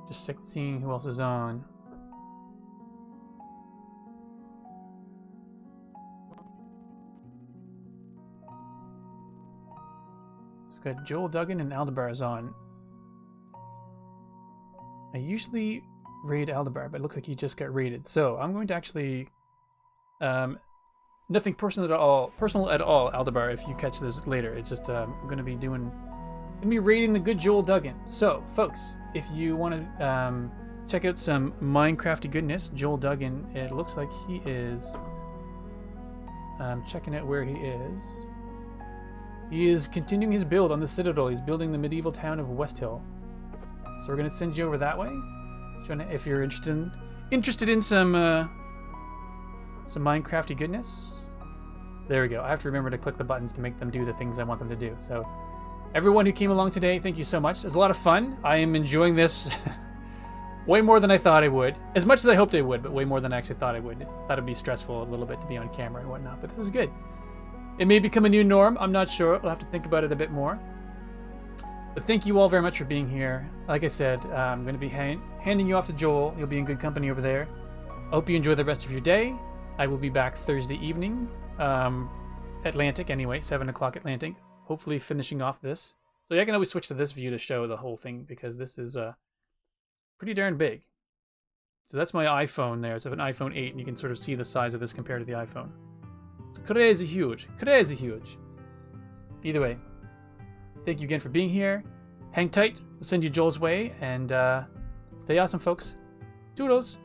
Just seeing who else is on. We've got Joel Duggan and Aldebar is on. I usually raid Aldebar, but it looks like he just got raided. So I'm going to actually, nothing personal at all, Aldebar. If you catch this later, it's just I'm going to be raiding the good Joel Duggan. So, folks, if you want to check out some Minecrafty goodness, Joel Duggan, it looks like he is. Checking out where he is. He is continuing his build on the Citadel. He's building the medieval town of West Hill. So we're going to send you over that way. If you're interested in some Minecrafty goodness. There we go. I have to remember to click the buttons to make them do the things I want them to do. So everyone who came along today, thank you so much. It was a lot of fun. I am enjoying this way more than I thought I would. As much as I hoped I would, but way more than I actually thought I would. Thought it'd be stressful a little bit to be on camera and whatnot, but this is good. It may become a new norm. I'm not sure. We'll have to think about it a bit more. But thank you all very much for being here. Like I said, I'm going to be handing you off to Joel. You'll be in good company over there. I hope you enjoy the rest of your day. I will be back Thursday evening. Atlantic anyway, 7 o'clock Atlantic. Hopefully finishing off this. So yeah, I can always switch to this view to show the whole thing because this is pretty darn big. So that's my iPhone there. So I have an iPhone 8 and you can sort of see the size of this compared to the iPhone. It's crazy huge. Crazy huge. Either way, thank you again for being here. Hang tight. We'll send you Joel's way and stay awesome, folks. Toodles.